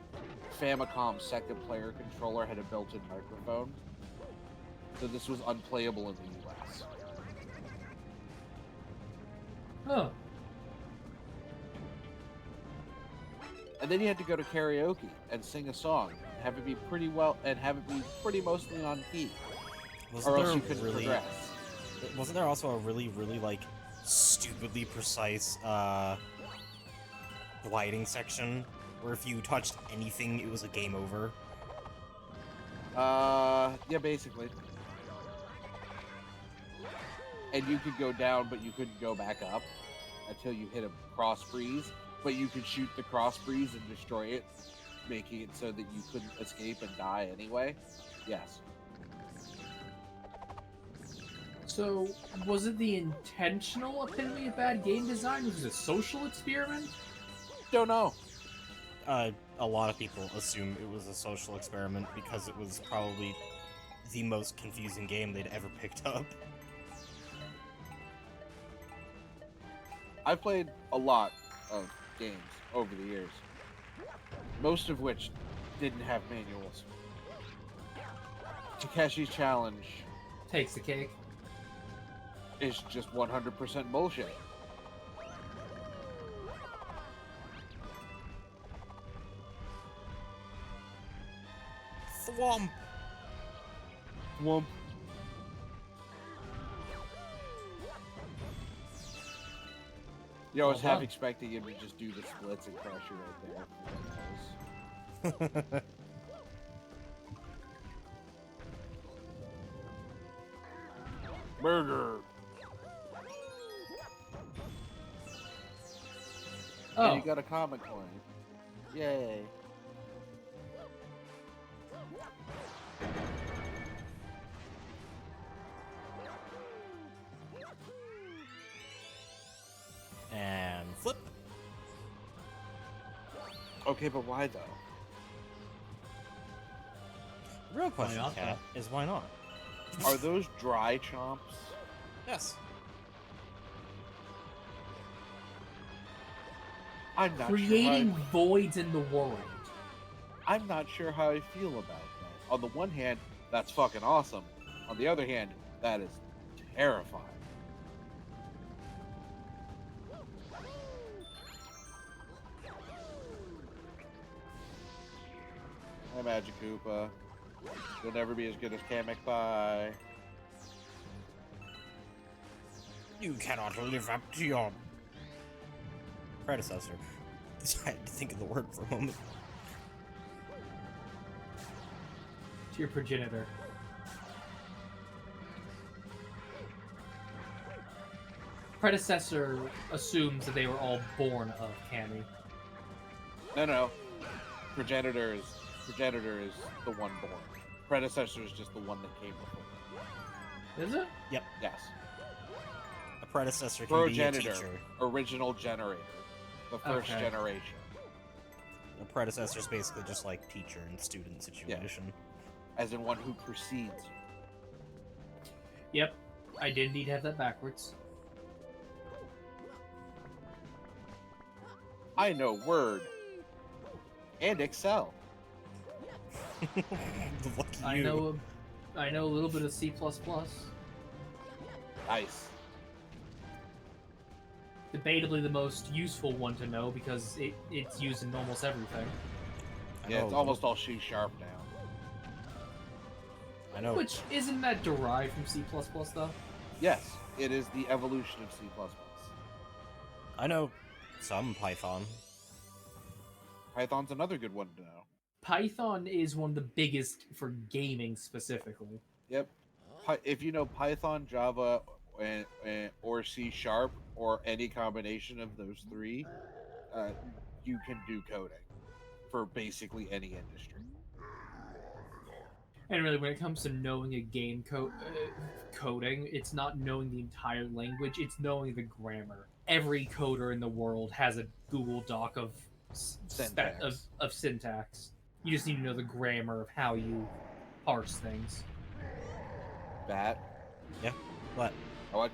Famicom second player controller had a built-in microphone. So this was unplayable in the US. Huh. And then you had to go to karaoke and sing a song, and have it be pretty mostly on key, or else you couldn't progress. Wasn't there also a really, like, stupidly precise, gliding section, where if you touched anything, it was a game over? Yeah, basically. And you could go down, but you couldn't go back up until you hit a cross breeze, but you could shoot the cross breeze and destroy it, making it so that you couldn't escape and die anyway. Yes. So, was it the intentional epitome of bad game design? Was it a social experiment? Don't know. A lot of people assume it was a social experiment because it was probably the most confusing game they'd ever picked up. I've played a lot of games over the years, most of which didn't have manuals. Takeshi's Challenge Takes the cake. is just 100% bullshit. Thwomp! Whoop. You know, I was half expecting him to just do the splits and crash you right there. Burger. Oh, And you got a comic coin. Yay. And flip. Okay, but why though? The real question, not, Cat, is why not? Are those dry chomps? Yes. I'm not creating sure voids in the world. I'm not sure how I feel about that. On the one hand, that's fucking awesome. On the other hand, that is terrifying. Hi, Magic Koopa. You'll never be as good as Kamek Pie. You cannot live up to your predecessor. I had to think of the word for a moment. To your progenitor. Predecessor assumes that they were all born of Cammy. No. Progenitor is the one born. Predecessor is just the one that came before. Is it? Yep. Yes. A predecessor can be a Progenitor, teacher. original generator, the first Okay. generation. A predecessor is basically just like teacher and student situation. As in one who precedes. Yep. I did indeed have that backwards. I know Word and Excel. Lucky I you. know a little bit of C++. Nice. Debatably the most useful one to know because it's used in almost everything. I Yeah, know it's a almost little- all C# now. I know. Which isn't that derived from C++ though? Yes, it is the evolution of C++. I know some Python. Python's another good one to know. Python is one of the biggest for gaming specifically. Yep. If you know Python, Java, or C# or any combination of those three, you can do coding for basically any industry. And really, when it comes to knowing a game coding, it's not knowing the entire language; it's knowing the grammar. Every coder in the world has a Google Doc of Syntax. of syntax. You just need to know the grammar of how you parse things. That. Yeah. What? I like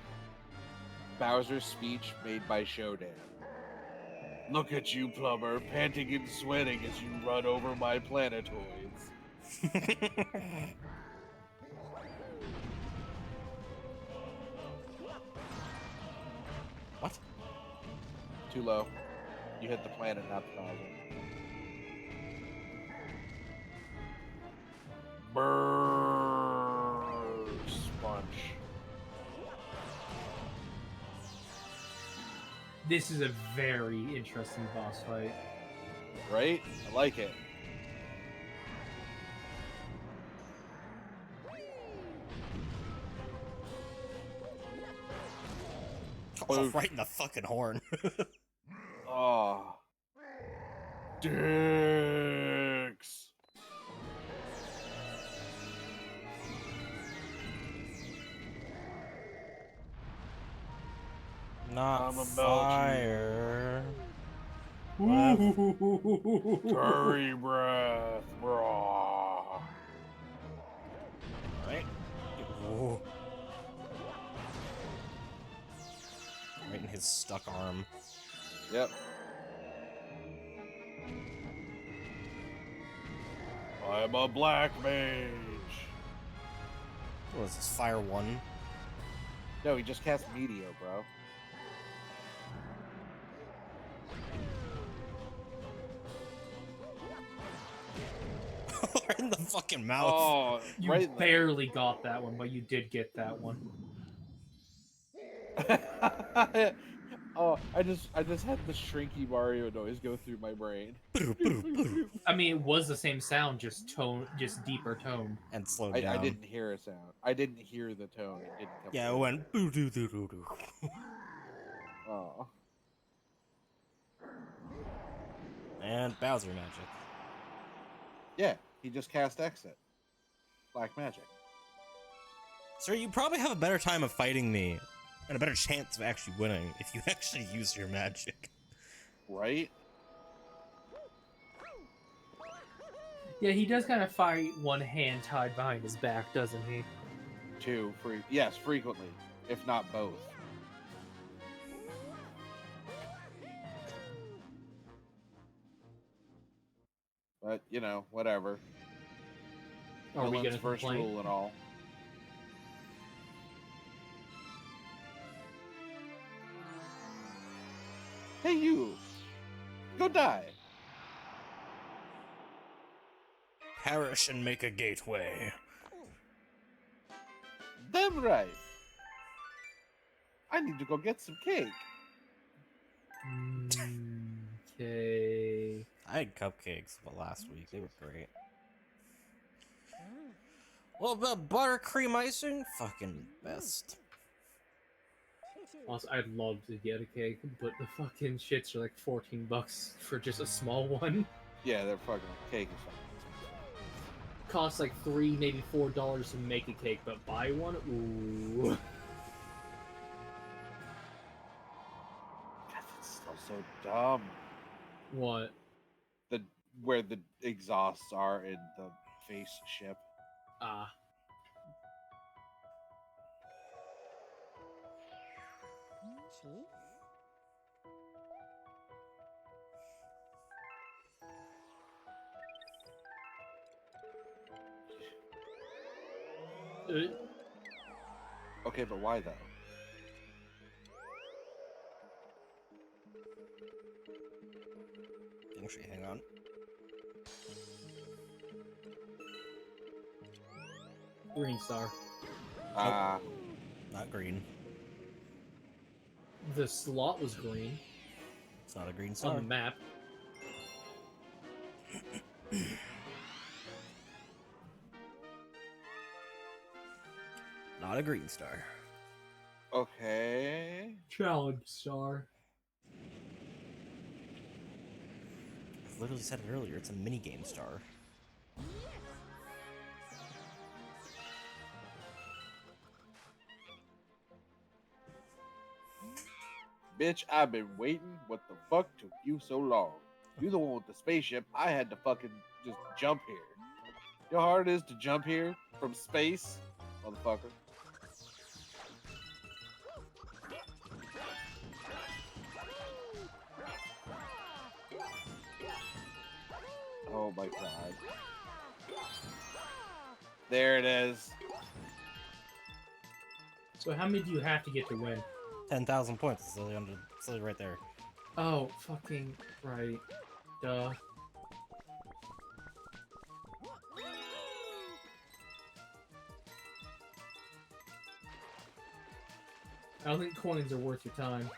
Bowser's speech made by Shodan. Look at you, plumber, panting and sweating as you run over my planetoids. What? Too low. You hit the planet, not the Bowser. Brrrr, sponge. This is a very interesting boss fight. Right? I like it. Oh, Oof. right in the fucking horn. Oh. Dicks. Not I'm a melt you. fire. Curry breath, brah. Right? Ooh. Right in his stuck arm. Yep. I'm a black mage. What was this? Fire 1? No, he just cast Meteor, bro. Right in the fucking mouth. Oh, You right in the... barely got that one, but you did get that one. Oh, I just had the shrinky Mario noise go through my brain. I mean, it was the same sound, just deeper tone. And slowed down. I didn't hear a sound. I didn't hear the tone. It didn't come. Yeah, it through. went boo doo doo doo doo. Oh. And Bowser magic. Yeah, he just cast exit. Black magic. Sir, you probably have a better time of fighting me and a better chance of actually winning if you actually use your magic. Right? Yeah, he does kind of fight one hand tied behind his back, doesn't he? Yes, frequently, if not both. But you know, whatever. Are we Villain's gonna first complain? rule and all. Hey, you! Go die! Perish and make a gateway. Damn right! I need to go get some cake. Okay. I had cupcakes last week. They were great. A little bit of buttercream icing, fucking best. Also, I'd love to get a cake, but the fucking shits are like $14 for just a small one. Yeah, they're fucking cake is fucking expensive. Costs like $3, maybe $4 to make a cake, but buy one? Ooh. God, that's still so dumb. What? Where the exhausts are in the face ship. Ah. Okay, but why though? Actually, hang on. Green star. Not green. The slot was green It's not a green on star. the map. Not a green star. Okay. Challenge star. I literally said it earlier. It's a minigame star. Bitch, I've been waiting. What the fuck took you so long? You the one with the spaceship. I had to fucking just jump here. You know how hard it is to jump here from space? Motherfucker. Oh my god. There it is. So how many do you have to get to win? 10,000 points. It's literally right there. Oh, fucking right. Duh. I don't think coins are worth your time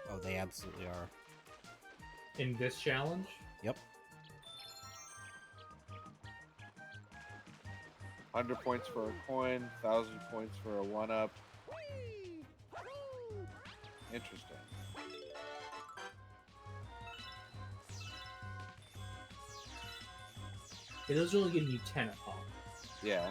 Oh, they absolutely are. in this challenge. Yep. 100 points for a coin, 1,000 points for a 1-up. Interesting. Yeah, those are only giving you 10 a pop. Yeah.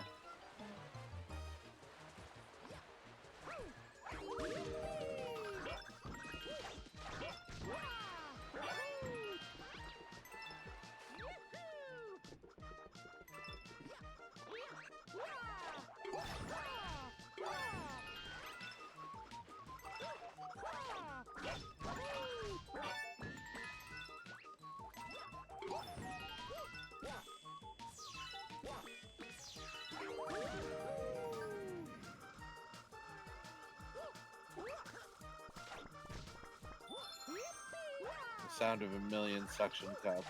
The sound of a million suction cups.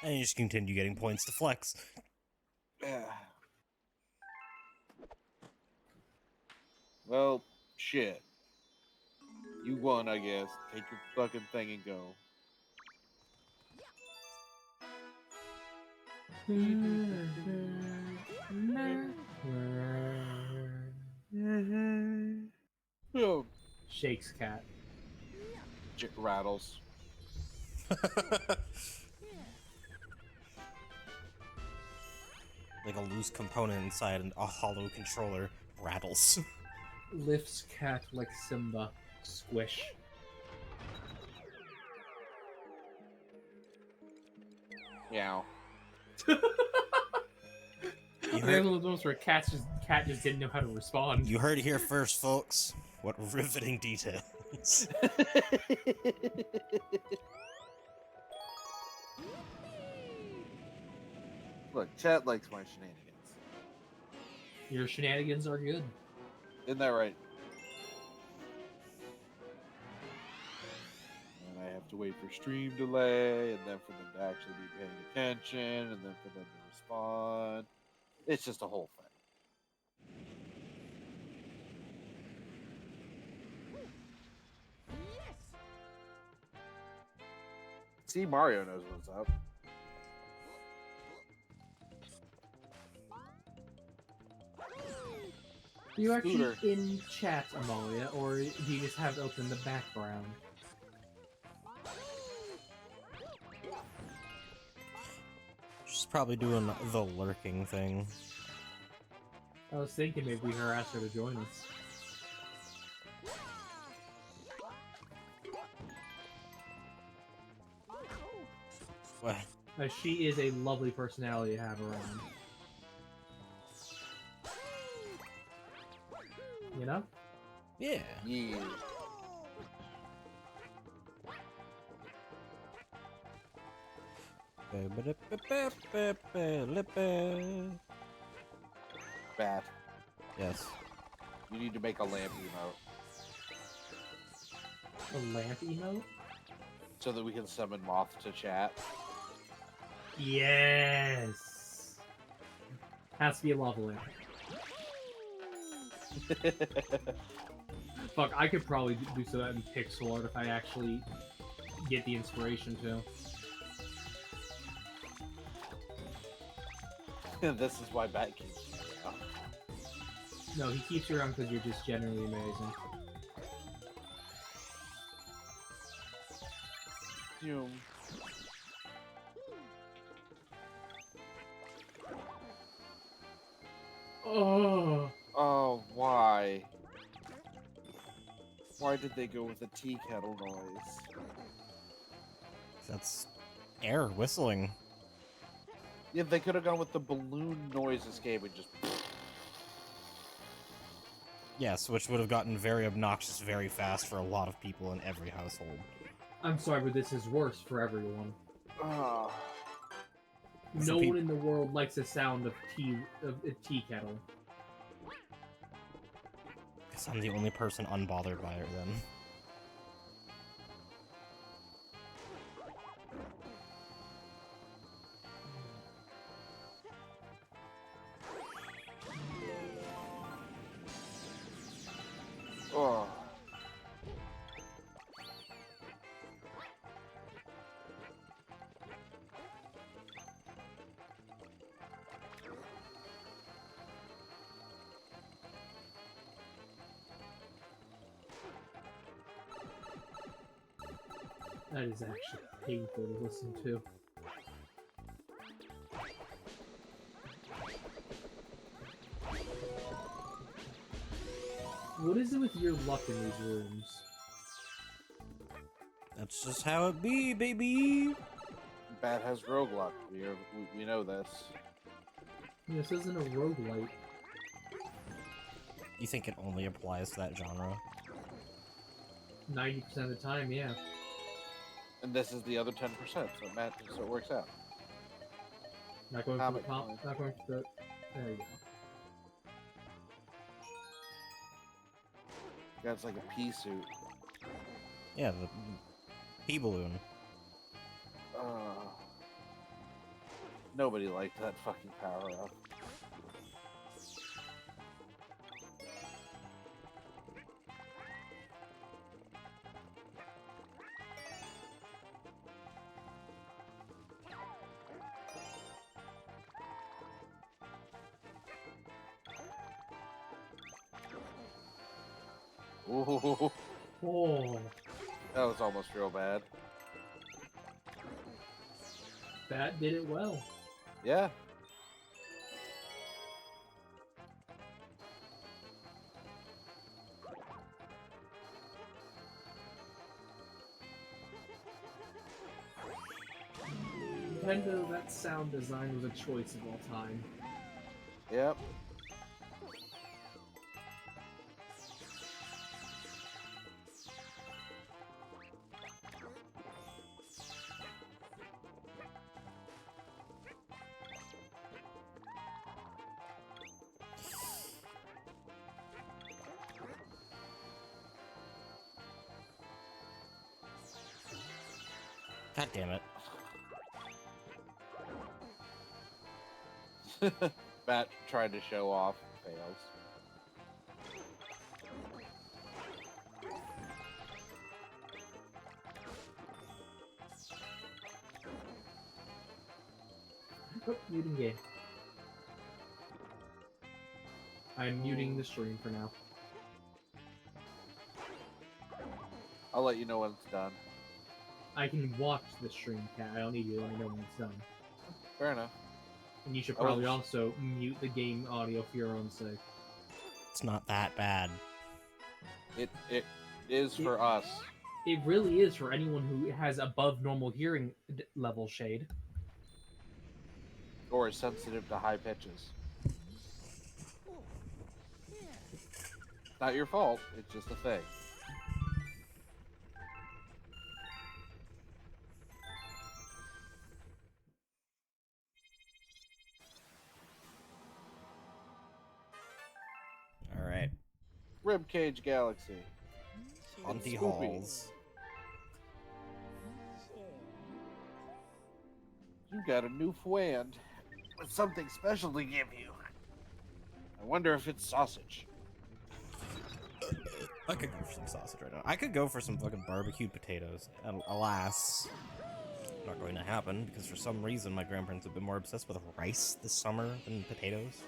And you just continue getting points to flex. Yeah. Well, shit. You won, I guess. Take your fucking thing and go. Oh, Shakes cat. rattles. Like a loose component inside a hollow controller rattles. Lifts cat like Simba. Squish. Meow. You One heard, of those where cat just didn't know how to respond. you heard it here first, folks. What riveting details. Look, chat likes my shenanigans. Your shenanigans are good. Isn't that right? And I have to wait for stream delay, and then for them to actually be paying attention, and then for them to respond. It's just a whole thing. See, Mario knows what's up. Do you actually Scooter. in chat, Amalia, or do you just have it open in the background? She's probably doing the lurking thing. I was thinking maybe we harass her to join us. What? She is a lovely personality to have around. You know? Yeah. Yeah. Bat. Yes. You need to make a lamp emote A lamp emote? so that we can summon Moth to chat. Yes! Has to be a lava lamp. Fuck, I could probably do so that in pixel art if I actually get the inspiration to. This is why Bat keeps me around. No, he keeps you around because you're just generally amazing. You. Oh, Oh, why? Why did they go with a tea kettle noise? That's air whistling. Yeah, they could have gone with the balloon noise escape and just. Yes, which would have gotten very obnoxious very fast for a lot of people in every household. I'm sorry, but this is worse for everyone. Ah. No one in the world likes the sound of a tea kettle. Guess I'm the only person unbothered by it then. Oh. That is actually painful to listen to. What is it with your luck in these rooms? That's just how it be, baby! Bat has rogueluck. We know this. This isn't a roguelite. You think it only applies to that genre? 90% of the time, yeah. And this is the other 10%, so it works out. Not going for the Comic top, point. not going for the... There you go. Yeah, it's like a pea suit. Yeah, the pea balloon. Nobody liked that fucking power up. Ooh, Oh, that was almost real bad. that did it well. Yeah. Nintendo, that sound design was a choice of all time. Yep. God damn it. Matt tried to show off, fails. Oh, muting game. I'm muting the stream for now. I'll let you know when it's done. I can watch the stream, Cat. I don't need you to let me know when it's done. Fair enough. And you should I will- probably also mute the game audio for your own sake. It's not that bad. It is for us. It really is for anyone who has above normal hearing level shade. Or is sensitive to high pitches. Not your fault, it's just a thing. Alright. Ribcage Galaxy. Haunty Spoopy. Halls. You got a new friend with something special to give you. I wonder if it's sausage. I could go for some sausage right now. I could go for some fucking barbecued potatoes. And alas, not going to happen because for some reason my grandparents have been more obsessed with rice this summer than potatoes.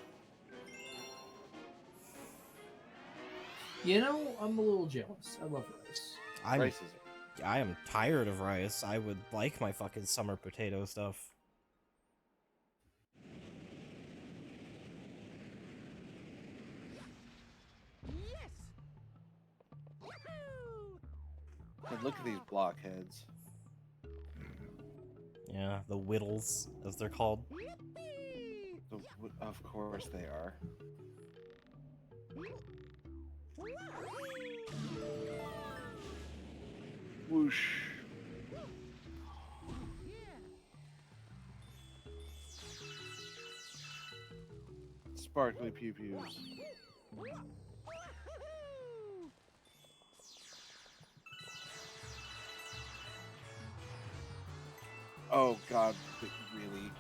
You know, I'm a little jealous. I love rice. Rice is I am tired of rice. I would like my fucking summer potato stuff. And look at these blockheads. Yeah, the whittles, as they're called. Of course they are. Whoosh. Sparkly pew-pews. Oh god, really?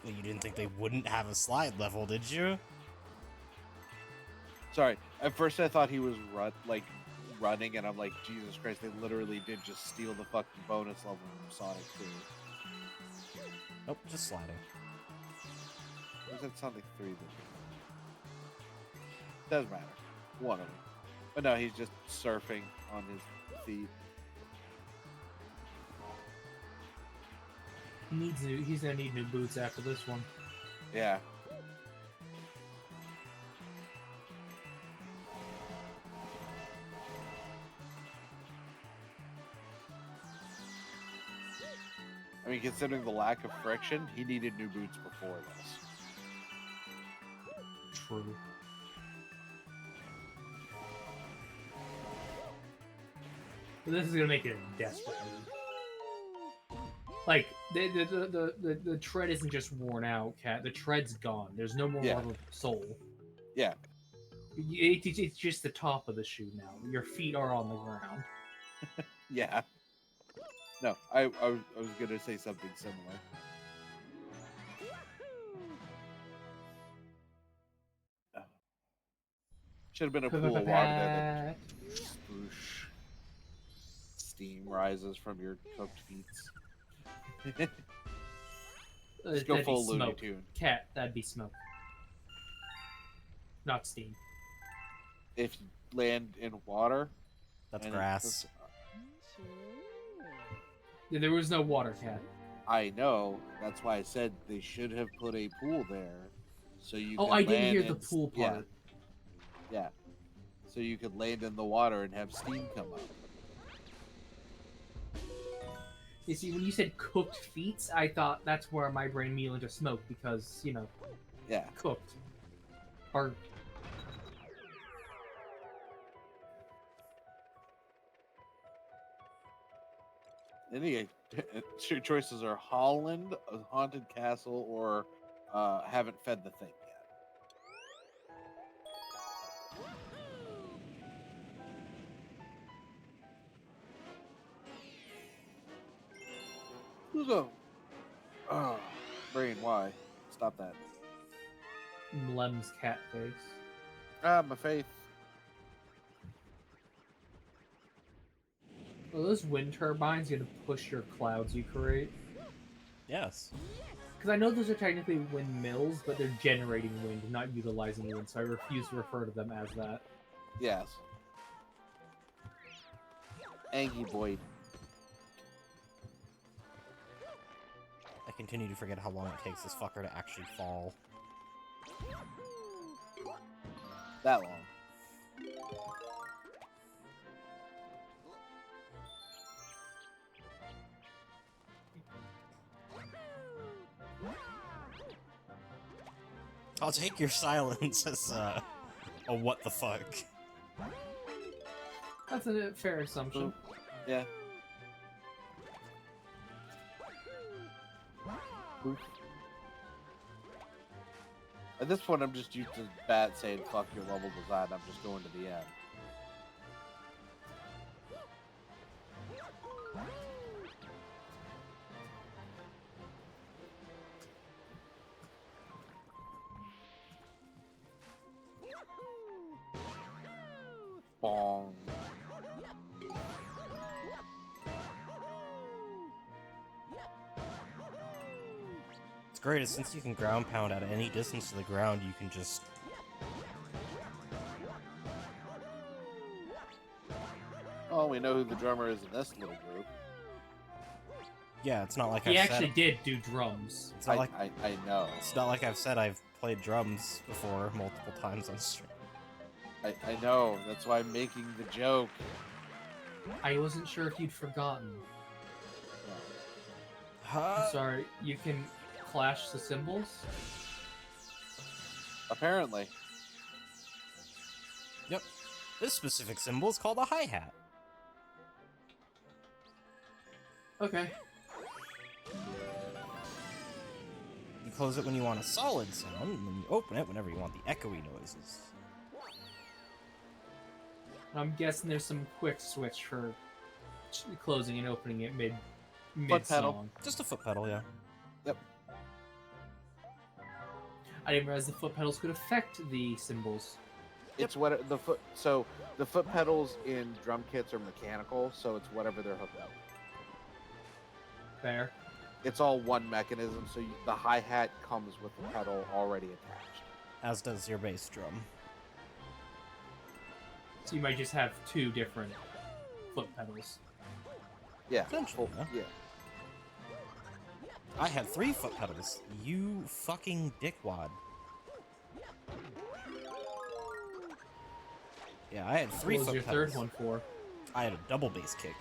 Well, you didn't think they wouldn't have a slide level, did you? Sorry, at first I thought he was running, and I'm like, Jesus Christ, they literally did just steal the fucking bonus level from Sonic 2. Nope, just sliding. Or was that Sonic 3? Doesn't matter. One of them. But no, he's just surfing on his feet. He's gonna need new boots after this one. Yeah. I mean, considering the lack of friction, he needed new boots before this. True. But this is gonna make it a desperate move. Like the tread isn't just worn out, Cat. The tread's gone. There's no more Yeah. of a sole. Yeah. It's just the top of the shoe now. Your feet are on the ground. Yeah. No, I was gonna say something similar. Should have been a pool of water there that swoosh. Steam rises from your cooked meats. Just go That'd be full Looney smoke. Tune. Cat, that'd be smoke. Not steam. If you land in water, That's and grass. Yeah, there was no water, Cat. I know. That's why I said they should have put a pool there, so you. Oh, could I didn't land hear the in- pool part. Yeah. So you could land in the water and have steam come up. You see, when you said cooked feet, I thought that's where my brain meal into smoke because, you know, Yeah. cooked. Or Any two choices are Holland, a haunted castle, or haven't fed the thing yet. Who's a? Oh, brain. Why? Stop that. Lem's cat face. Ah, my faith. Are those wind turbines going to push your clouds you create? Yes. Because I know those are technically windmills, but they're generating wind, not utilizing wind, so I refuse to refer to them as that. Yes. Angie Boyd. I continue to forget how long it takes this fucker to actually fall. That long. I'll take your silence as a what the fuck. That's a fair assumption. Yeah. At this point, I'm just used to Bat saying, fuck your level design, I'm just going to the end. Bong. It's great, is since you can ground pound at any distance to the ground, you can just... Oh, we know who the drummer is in this little group. Yeah, it's not like He I've actually said... did do drums. It's not like I know. It's not like I've said I've played drums before multiple times on stream. I know. That's why I'm making the joke. I wasn't sure if you'd forgotten. Huh? I'm sorry, you can clash the cymbals? Apparently. Yep. This specific symbol is called a hi-hat. Okay. You close it when you want a solid sound, and then you open it whenever you want the echoey noises. I'm guessing there's some quick switch for closing and opening it mid pedal. song. Just a foot pedal, yeah. Yep. I didn't realize the foot pedals could affect the cymbals. It's what the foot. So the foot pedals in drum kits are mechanical, so it's whatever they're hooked up. Fair. It's all one mechanism, so the hi-hat comes with the pedal already attached. As does your bass drum. So you might just have two different foot pedals. Yeah. Essentially, yeah. Yeah. I had 3 foot pedals. You fucking dickwad. Yeah, I had 3 What was foot your pedals. third one for? I had a double bass kick.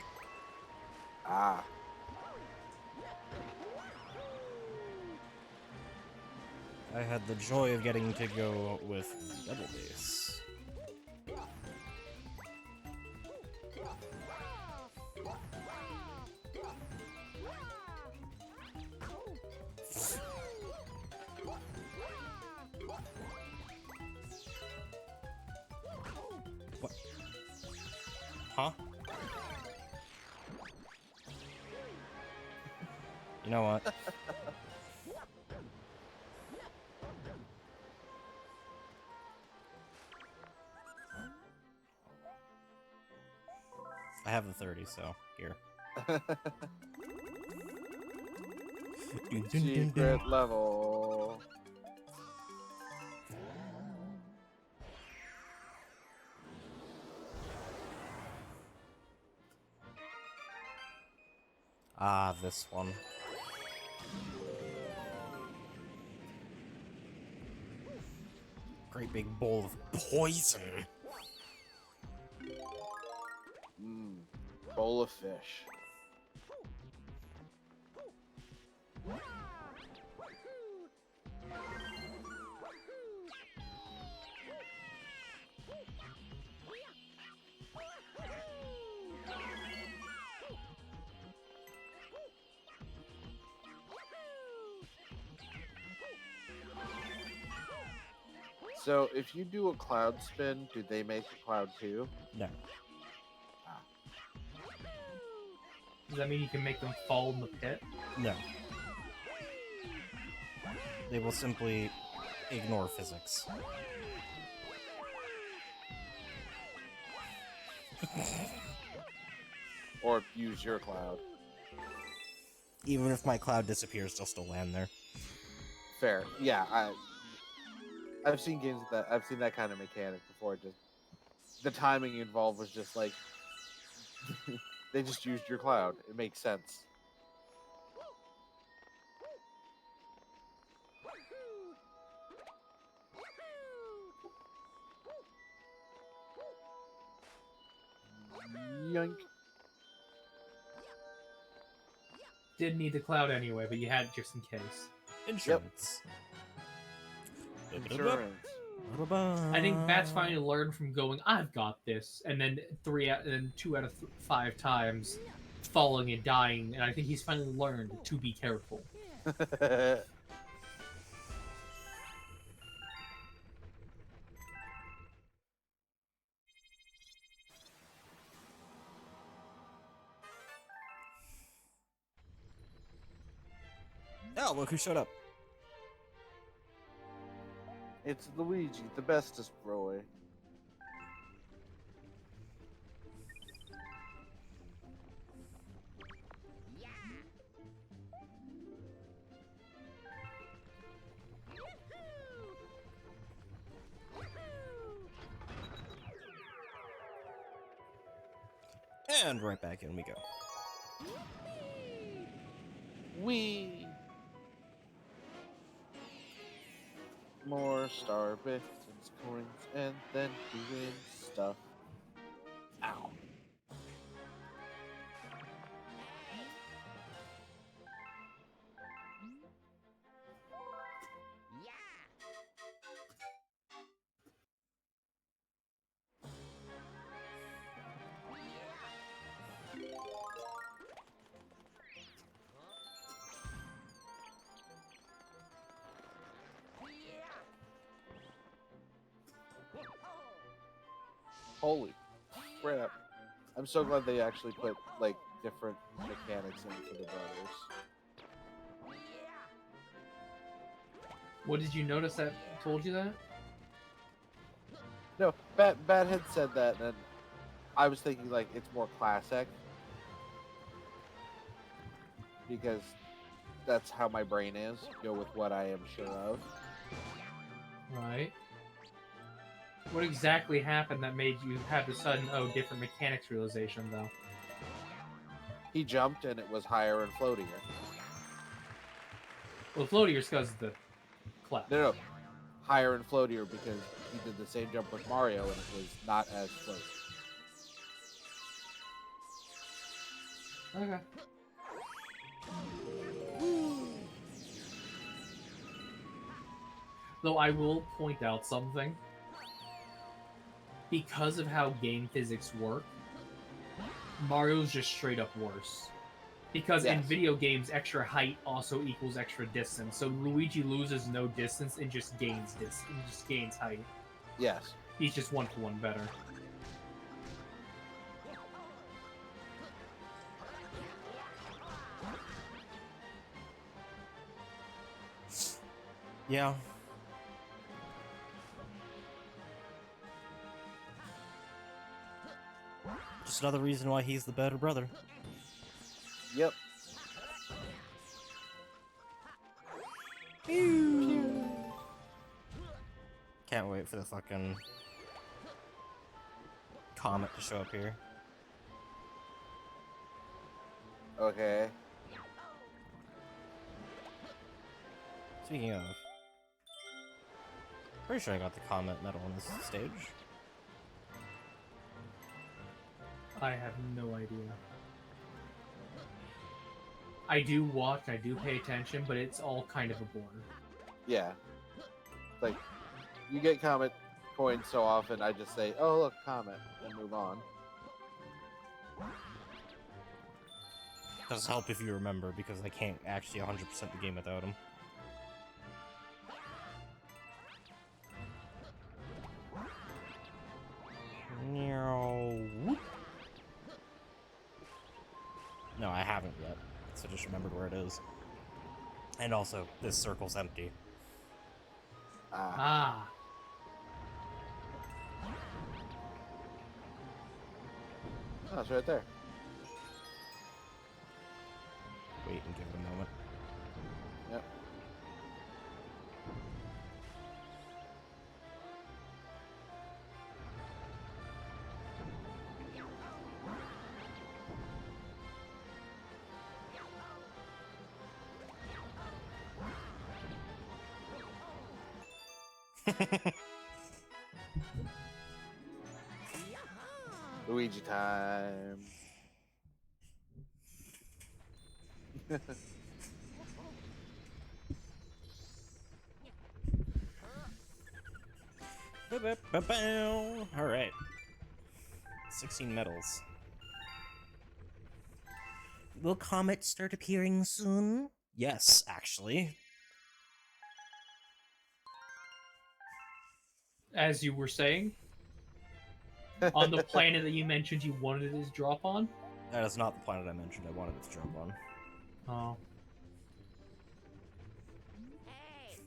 Ah. I had the joy of getting to go with the double bass. What? Huh? You know what? I have the 30, so here. Secret level. Ah, this one. Great big bowl of poison. Bowl of fish. So, if you do a cloud spin, do they make a cloud too? No. Does that mean you can make them fall in the pit? No. They will simply ignore physics. Or use your cloud? Even if my cloud disappears, they'll still land there. Fair. Yeah, I've seen games with that. I've seen that kind of mechanic before. Just the timing involved was just like they just used your cloud. It makes sense. Yoink. Didn't need the cloud anyway, but you had it just in case. Insurance. Insurance. I think Bat's finally learned from going, "I've got this," and then 2 out of 5 times falling and dying, and I think he's finally learned to be careful. Oh, look who showed up. It's Luigi, the bestest boy. And right back in we go. Wee. More star bits and coins, and then doing stuff. Ow. Holy crap. I'm so glad they actually put, like, different mechanics in for the brothers. What did you notice that told you that? No, Bat had said that, and I was thinking, like, it's more classic. Because that's how my brain is. Go with what I am sure of. Right. What exactly happened that made you have the sudden, different mechanics realization, though? He jumped, and it was higher and floatier. Well, floatier's because of the clef. No. Higher and floatier because he did the same jump with Mario, and it was not as floaty. Okay. Though I will point out something. Because of how game physics work, Mario's just straight up worse. Because in video games, extra height also equals extra distance. So Luigi loses no distance and just gains height. Yes. He's just 1-for-1 better. Yeah. Just another reason why he's the better brother. Yep. Pew. Can't wait for the fucking comet to show up here. Okay. Speaking of, pretty sure I got the comet medal on this stage. I have no idea. I do watch, I do pay attention, but it's all kind of a blur. Yeah. Like, you get comet coins so often, I just say, oh, look, comet, and move on. Does help if you remember, because I can't actually 100% the game without him. No, I haven't yet, so just remembered where it is. And also, this circle's empty. Ah. Oh, it's right there. Wait and give it a moment. Yep. Luigi time. Alright. 16 medals. Will comets start appearing soon? Yes, actually. As you were saying, on the planet that you mentioned you wanted it to drop on? That is not the planet I mentioned I wanted it to drop on. Oh.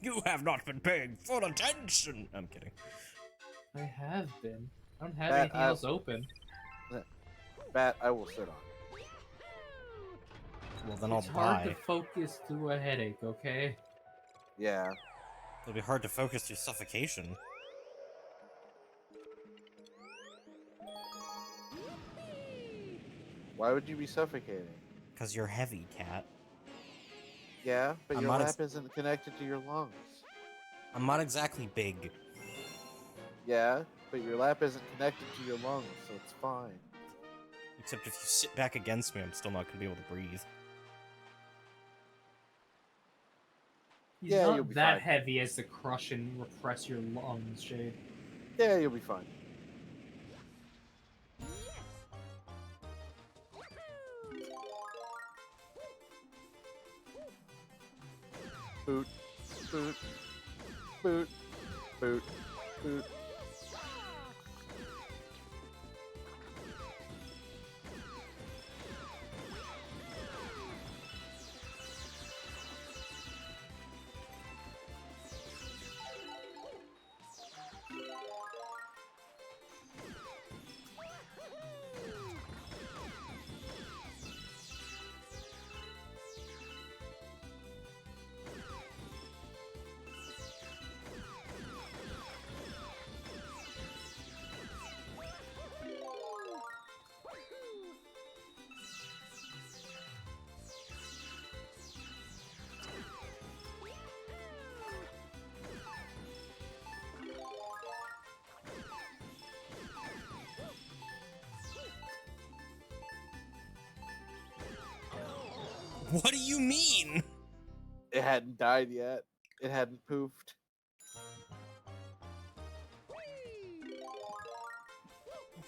You have not been paying full attention! I'm kidding. I have been. I don't have That, anything else open. Bat, I will sit on. Well, then It's I'll hard buy. to focus through a headache, okay? Yeah. It'll be hard to focus through suffocation. Why would you be suffocating? Because you're heavy, cat. Yeah, but I'm your not lap isn't connected to your lungs. I'm not exactly big. Yeah, but your lap isn't connected to your lungs, so it's fine. Except if you sit back against me, I'm still not going to be able to breathe. He's Yeah, you'll not be that fine. heavy as to crush and repress your lungs, Shade. Yeah, you'll be fine. Boot, boot, boot, boot, boot. What do you mean? It hadn't died yet. It hadn't poofed.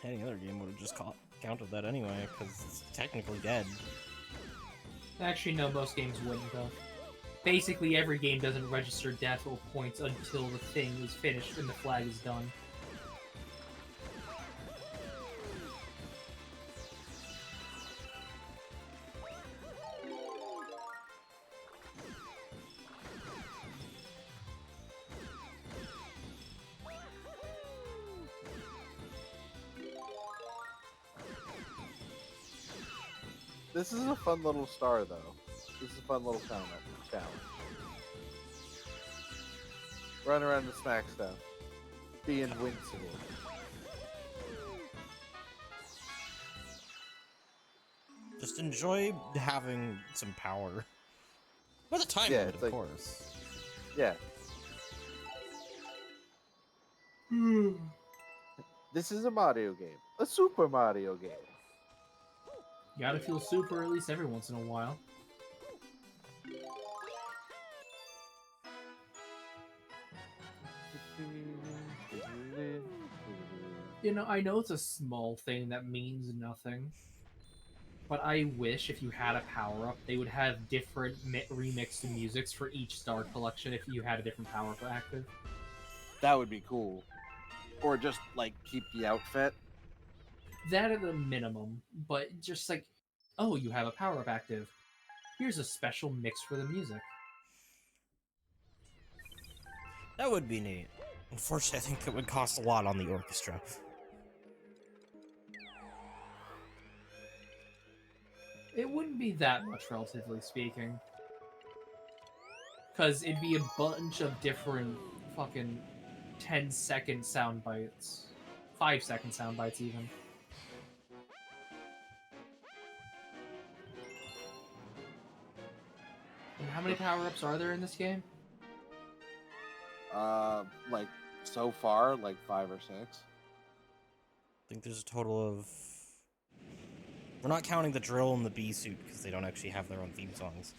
Any other game would have just counted that anyway, because it's technically dead. Actually, no, most games wouldn't, though. Basically, every game doesn't register death or points until the thing is finished and the flag is done. This is a fun little star, though. This is a fun little challenge. Run around the smack stuff. Be invincible. Just enjoy having some power. With a time Yeah, limit, it's of like- course. Yeah. This is a Mario game. A Super Mario game. You gotta feel super at least every once in a while. You know, I know it's a small thing that means nothing, but I wish if you had a power-up, they would have different remixed musics for each star collection if you had a different power-up active. That would be cool. Or just, like, keep the outfit. That at the minimum, but just like, oh, you have a power-up active. Here's a special mix for the music. That would be neat. Unfortunately, I think it would cost a lot on the orchestra. It wouldn't be that much, relatively speaking. Because it'd be a bunch of different fucking 10-second sound bites. 5-second sound bites, even. And how many power-ups are there in this game? Like, so far, like 5 or 6. I think there's a total of... We're not counting the drill and the bee suit, because they don't actually have their own theme songs.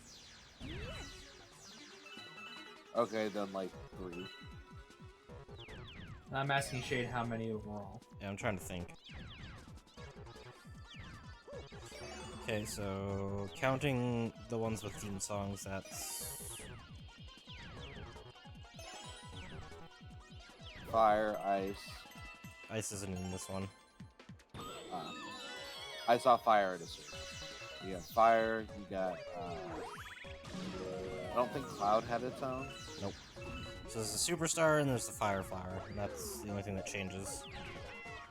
Okay, then, like, 3. And I'm asking Shade how many overall. Yeah, I'm trying to think. Okay, so... Counting the ones with theme songs, that's... Fire, ice. Ice isn't in this one. I saw fire at a certain. You got fire, you got, I don't think Cloud had its own. Nope. So there's the Superstar and there's the Fire Flower. And that's the only thing that changes.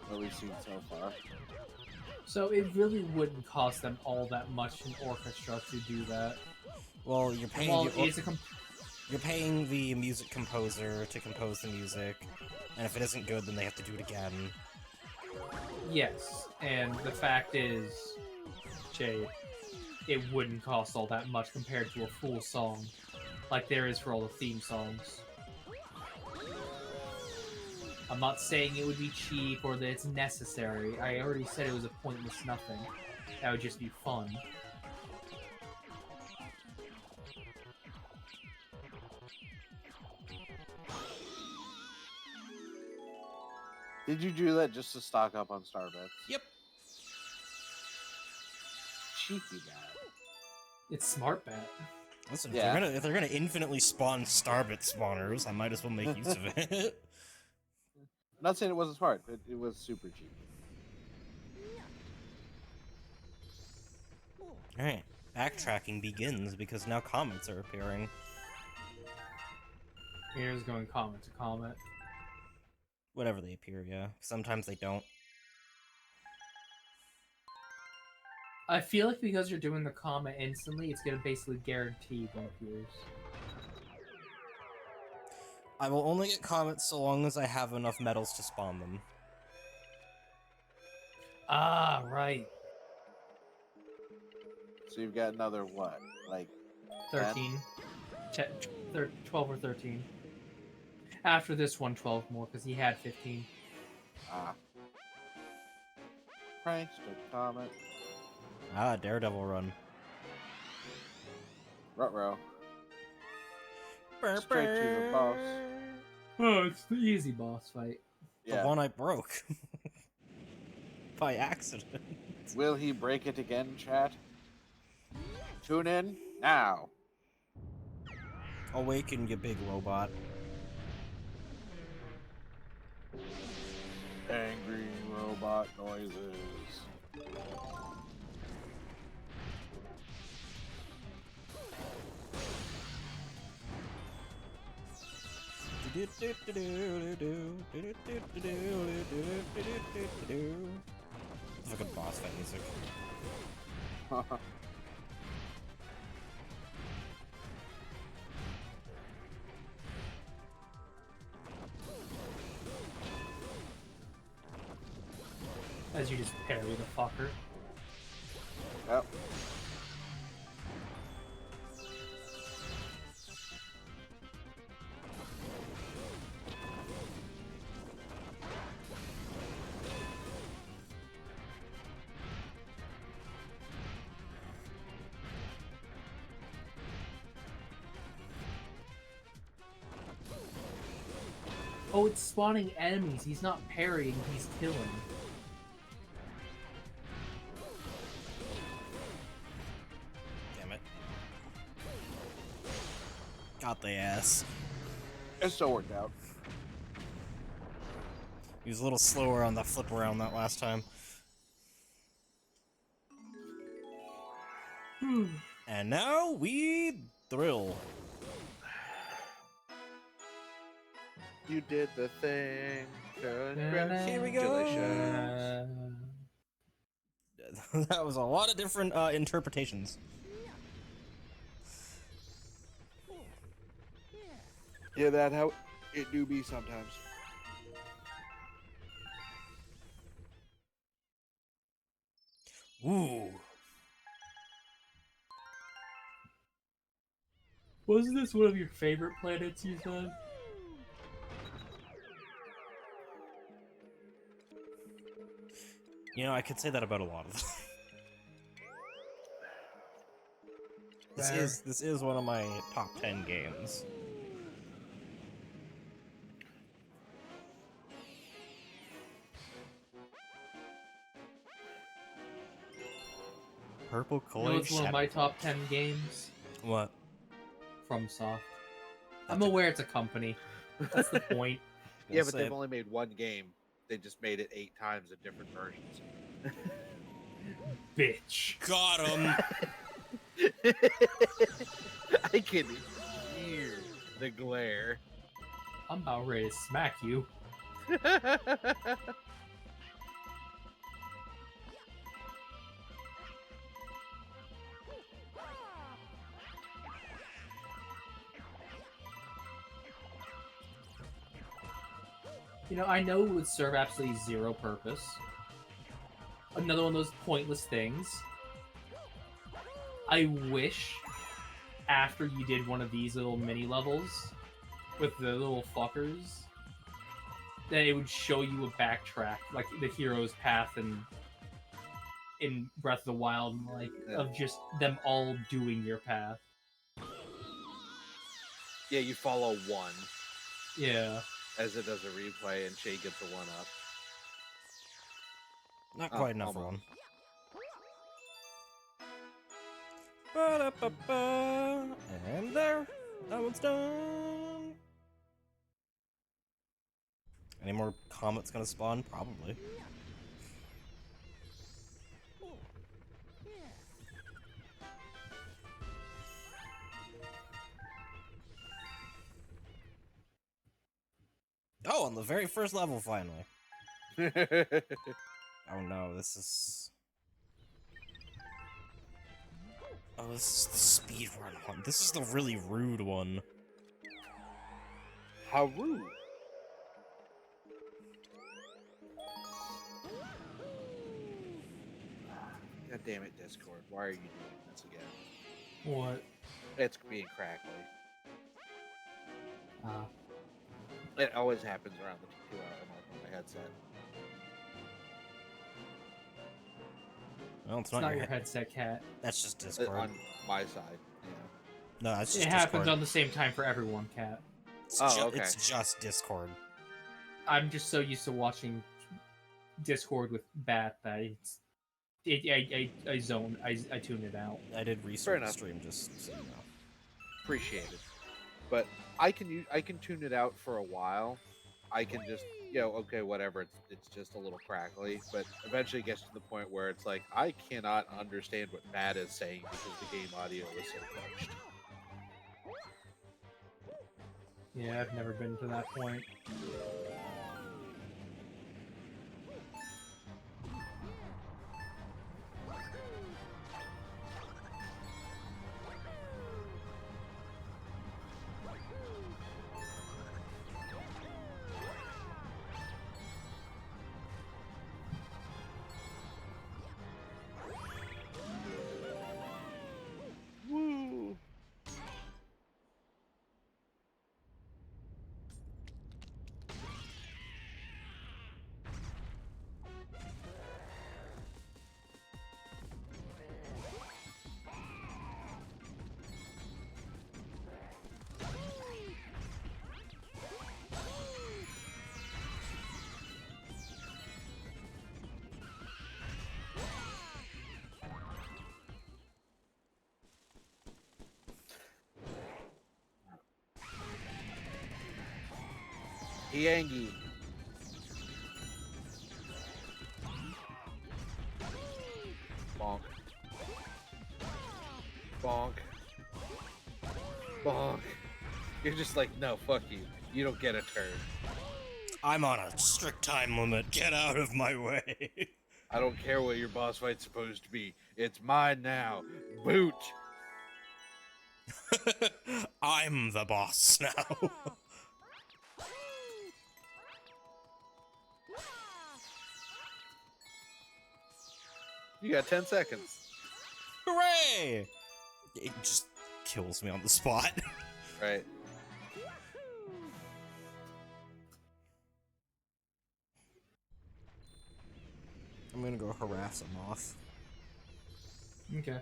What we've seen so far. So it really wouldn't cost them all that much in orchestra to do that. Well, you're paying Well, the, it's a you're paying the music composer to compose the music, and if it isn't good, then they have to do it again. Yes, and the fact is, Jade, it wouldn't cost all that much compared to a full song, like there is for all the theme songs. I'm not saying it would be cheap or that it's necessary. I already said it was a pointless nothing. That would just be fun. Did you do that just to stock up on Starbits? Yep. Cheeky guy. It's smart bet. Listen, Yeah. if they're gonna infinitely spawn Starbit spawners, I might as well make use of it. I'm not saying it wasn't smart, but it was super cheap. Alright, backtracking begins because now comments are appearing. Here's going comment to comment. Whenever they appear, yeah. Sometimes they don't. I feel like because you're doing the comment instantly, it's gonna basically guarantee one appears. I will only get comments so long as I have enough medals to spawn them. Ah, right. So you've got another what? Like 13. 12 or 13. After this one, 12 more, because he had 15. Prankster comment. Ah, Daredevil run. Ruh-roh. Straight to the boss. Oh, it's the easy boss fight. The Yeah. one I broke. By accident. Will he break it again, chat? Tune in now. Awaken, you big robot. Angry robot noises. It's like a boss fight music. As you just parry the fucker. Yep. Oh, it's spawning enemies. He's not parrying, he's killing. Damn it. Got the ass. It still worked out. He was a little slower on the flip around that last time. And now we thrill. You did the thing. Here we go. That was a lot of different interpretations. Yeah, that how it do be sometimes. Ooh. Wasn't this one of your favorite planets, you said? You know, I could say that about a lot of them. Fair. This is one of my top 10 games. Purple You know Kool-Aid what's one of my top 10 games? What? FromSoft. I'm aware it's a company. That's the point. Yeah, but they've only made one game. They just made it 8 times in different versions. Bitch. Got him! I can hear the glare. I'm about ready to smack you. You know, I know it would serve absolutely zero purpose. Another one of those pointless things. I wish after you did one of these little mini levels with the little fuckers, that it would show you a backtrack, like the hero's path in Breath of the Wild, like of just them all doing your path. Yeah, you follow one Yeah. as it does a replay, and Shay gets a 1-up. Not quite enough for almost. one. Ba-da-ba-ba. And there, that one's done. Any more comets gonna spawn? Probably. Oh, on the very first level, finally. Oh no, this is... Oh, this is the speedrun one. This is the really rude one. How rude. God damn it, Discord. Why are you doing this again? What? It's being crackly. Ah. It always happens around the 2-hour mark on my headset. Well, it's It's not your your headset, Cat. That's just Discord. On my side, yeah. No, that's just It Discord. happens on the same time for everyone, Cat. Okay. It's just Discord. I'm just so used to watching Discord with Bat that I zone, I tune it out. I did Fair restart the enough. stream just so you know. Appreciate it. But I can tune it out for a while. I can just, okay, whatever. It's just a little crackly, but eventually it gets to the point where it's like I cannot understand what Matt is saying because the game audio is so crunched. Yeah, I've never been to that point. Hiangi. Bonk. Bonk. Bonk. You're just like, no, fuck you. You don't get a turn. I'm on a strict time limit. Get out of my way. I don't care what your boss fight's supposed to be. It's mine now. Boot. I'm the boss now. You got 10 seconds. Hooray! It just kills me on the spot. Right. I'm gonna go harass a moth. Okay.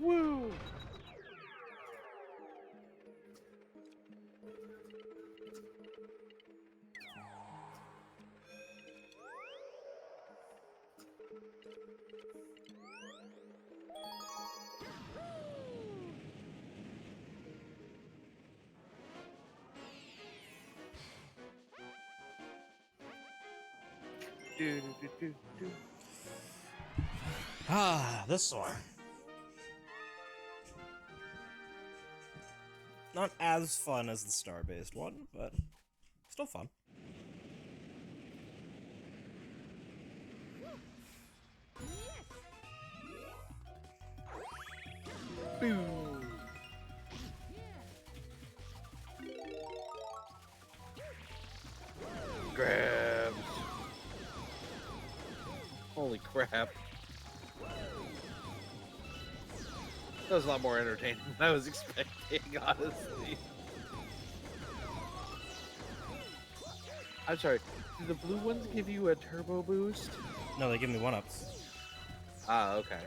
Woo! Do, do, do, do, do. Ah, this one. Not as fun as the star-based one, but still fun. Boom. Grabs. Holy crap. That was a lot more entertaining than I was expecting, honestly. I'm sorry, do the blue ones give you a turbo boost? No, they give me 1-ups. Ah, okay.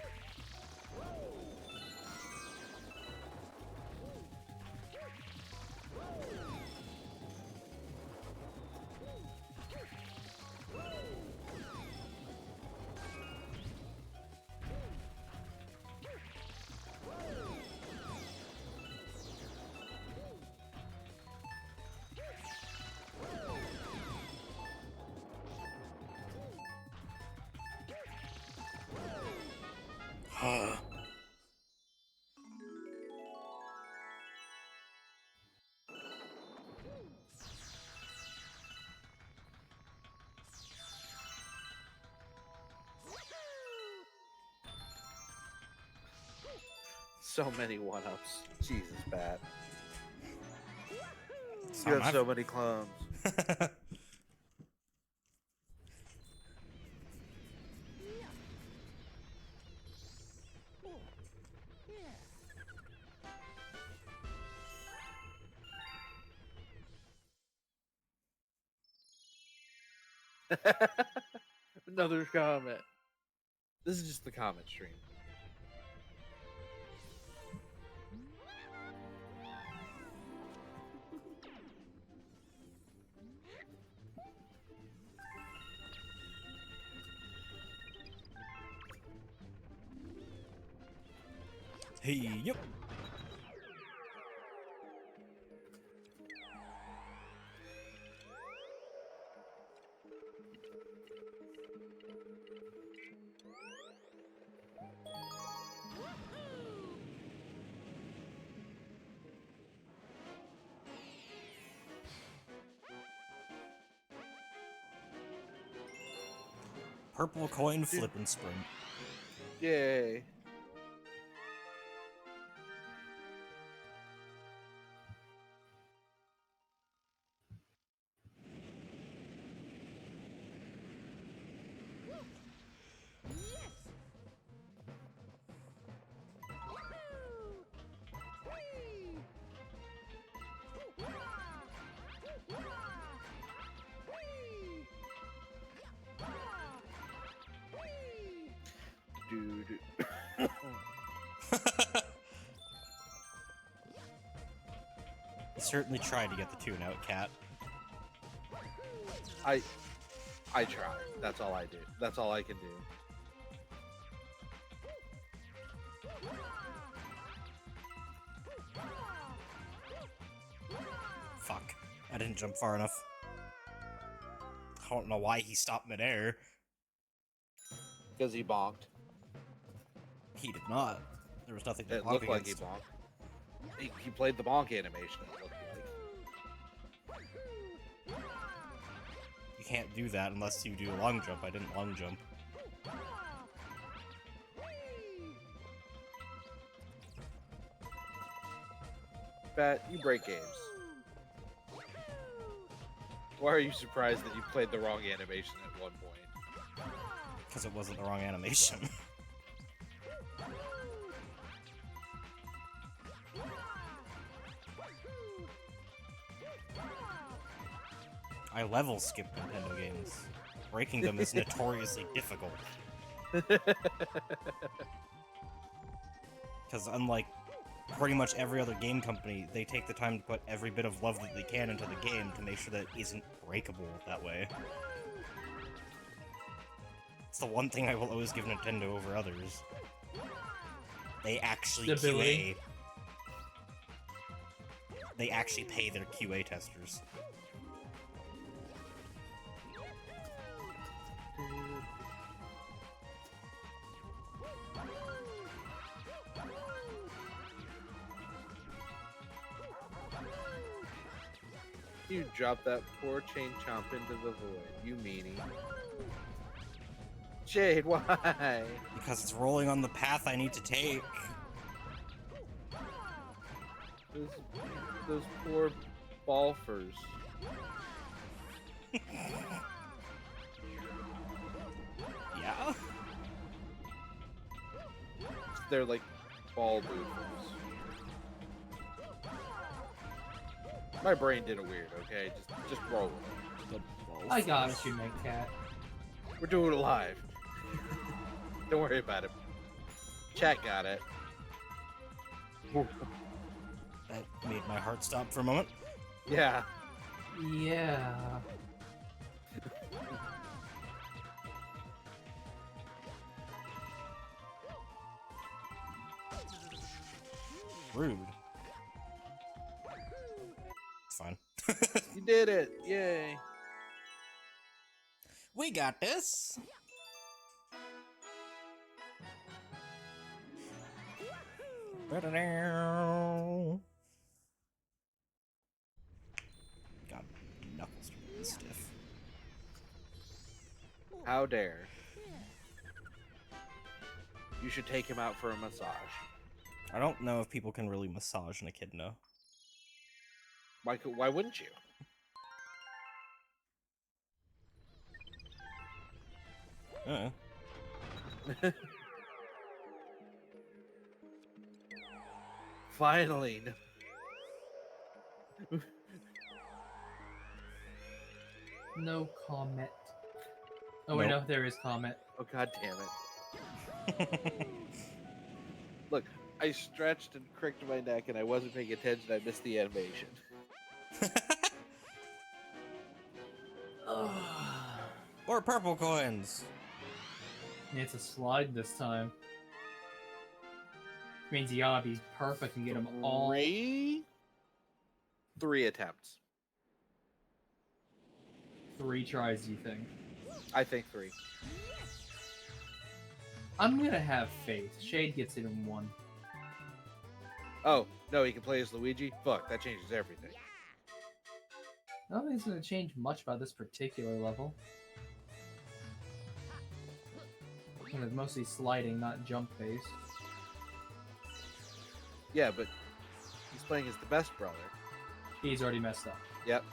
So many one-ups. Jesus, Bat. You have so many clones. Another comment. This is just the comment stream. Hey, yep. Purple coin flip and sprint. Yay. Dude. certainly tried to get the tune out, Cat. I try. That's all I do. That's all I can do. Fuck. I didn't jump far enough. I don't know why he stopped midair. Because he bonked. He did not. There was nothing to It bonk looked like he against. bonked. He played the bonk animation, it looked like. You can't do that unless you do a long jump. I didn't long jump. Bat, you break games. Why are you surprised that you played the wrong animation at one point? Because it wasn't the wrong animation. I level skip Nintendo games. Breaking them is notoriously difficult. Because unlike pretty much every other game company, they take the time to put every bit of love that they can into the game to make sure that it isn't breakable that way. It's the one thing I will always give Nintendo over others. They actually Stability. They actually pay their QA testers. You dropped that poor chain chomp into the void, you meanie. Jade, why? Because it's rolling on the path I need to take. Those poor balfers. Yeah? They're like ball boofers. My brain did a weird, okay? Just roll with it. I got it, you make cat. We're doing it live. Don't worry about it. Chat got it. That made my heart stop for a moment. Yeah. Yeah. Rude. It's fine. You did it! Yay! We got this! God, knuckles are really stiff. How dare. You should take him out for a massage. I don't know if people can really massage an echidna. Why wouldn't you? Finally. No comment. Oh wait, Nope. no, there is comment. Oh god damn it. Look, I stretched and cricked my neck and I wasn't paying attention. I missed the animation. Or purple coins! It's a slide this time. Means you gotta be perfect and get them all. Three attempts. 3 tries, you think? I think 3. I'm gonna have faith. Shade gets it in 1. Oh, no, he can play as Luigi? Fuck, that changes everything. I don't think it's gonna change much about this particular level. And it's mostly sliding, not jump based. Yeah, but he's playing as the best brother. He's already messed up. Yep.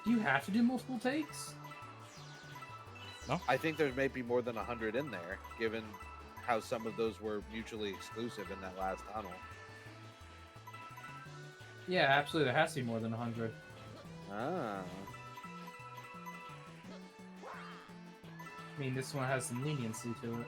Do you have to do multiple takes? I think there's maybe more than 100 in there, given how some of those were mutually exclusive in that last tunnel. Yeah, absolutely. There has to be more than 100. Ah. I mean, this one has some leniency to it.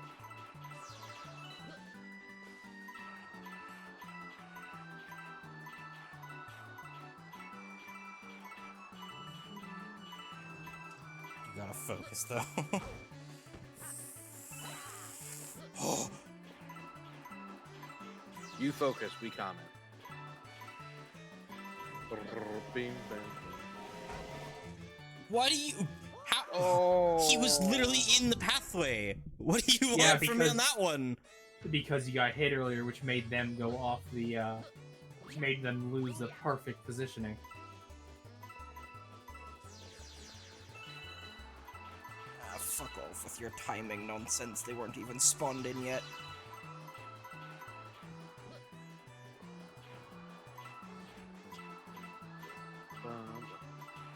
You gotta focus, though. You focus, we comment. Bing, bang. Why do you... How... Oh. He was literally in the pathway! What do you Yeah, want from me on that one? Because you got hit earlier, which made them go off the, which made them lose the perfect positioning. Ah, fuck off with your timing nonsense. They weren't even spawned in yet.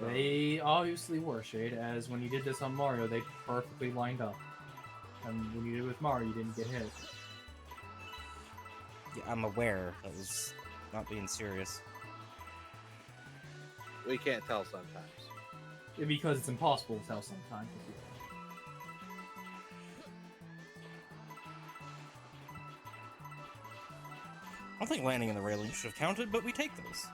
They obviously were, Shade, as when you did this on Mario, they perfectly lined up. And when you did it with Mario, you didn't get hit. Yeah, I'm aware. That was not being serious. We can't tell sometimes. Because it's impossible to tell sometimes. I don't think landing in the railing should have counted, but we take those.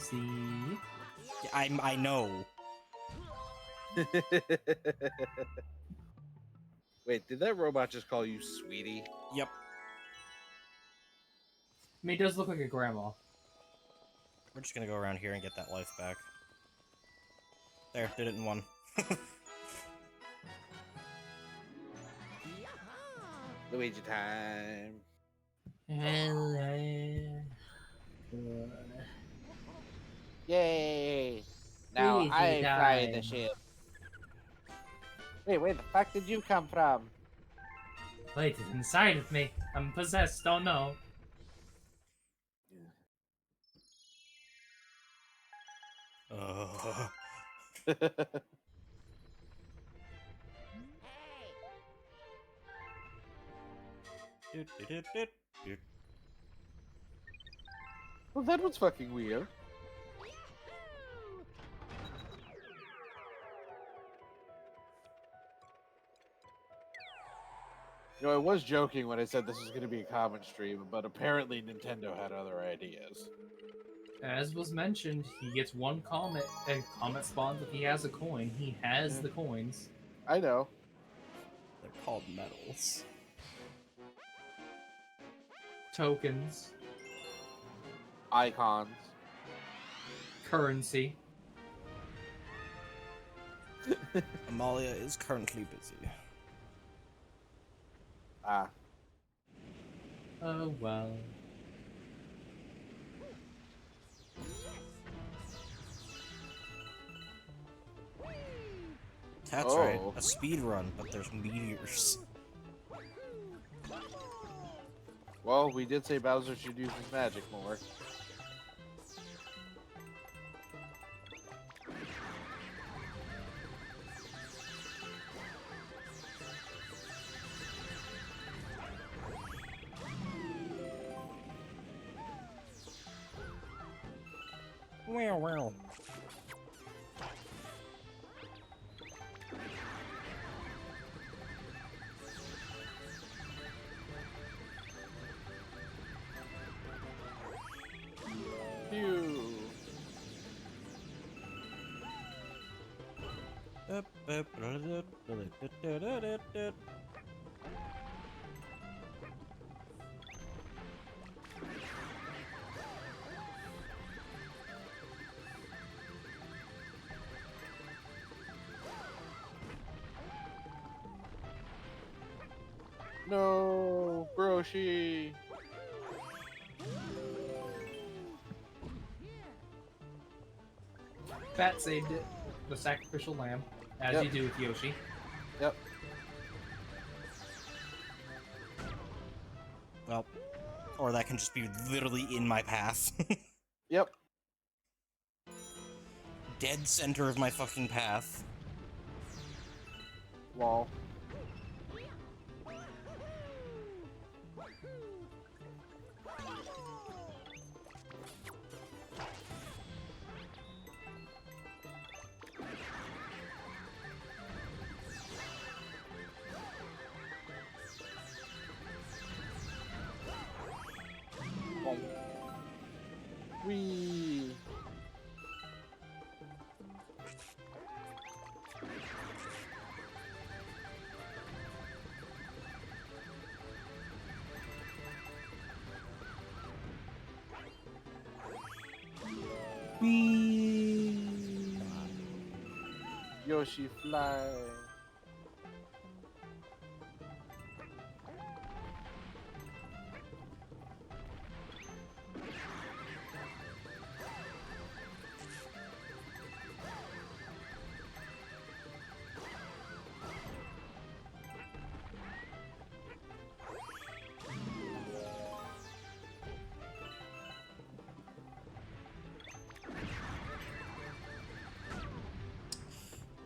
See? Yeah, I know. Wait, did that robot just call you sweetie? Yep. I mean, it does look like a grandma. We're just gonna go around here and get that life back. There, did it in one. Luigi time. Yay! Now Luigi I fly the time. ship. Wait, where the fuck did you come from? Wait, it's inside of me. I'm possessed, don't know. Well, that was fucking weird. You know, I was joking when I said this was going to be a comment stream, but apparently Nintendo had other ideas. As was mentioned, he gets one comet, and comet spawns if he has a coin. He has the coins. I know. They're called medals. Tokens. Icons. Currency. Amalia is currently busy. Ah. Oh well. That's right, Oh. a speed run, but there's meteors. Well, we did say Bowser should use his magic more. Well. Phew. No, Broshi. Bat saved it. The sacrificial lamb, as Yep. you do with Yoshi. Yep. Well, or that can just be literally in my path. Yep. dead center of my fucking path. Wall. Whee! Yoshi fly.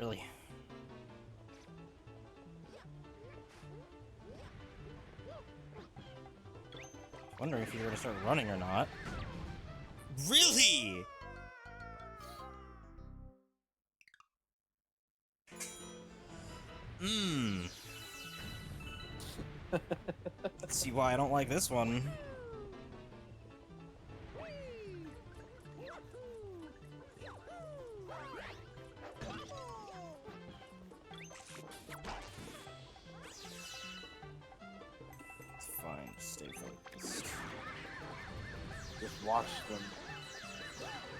Really? Wondering if you were gonna start running or not. Really? Mmm. Let's see why I don't like this one. It's fine, stay focused. Just watch them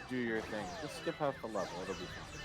do your thing. Just skip half the level, it'll be fine.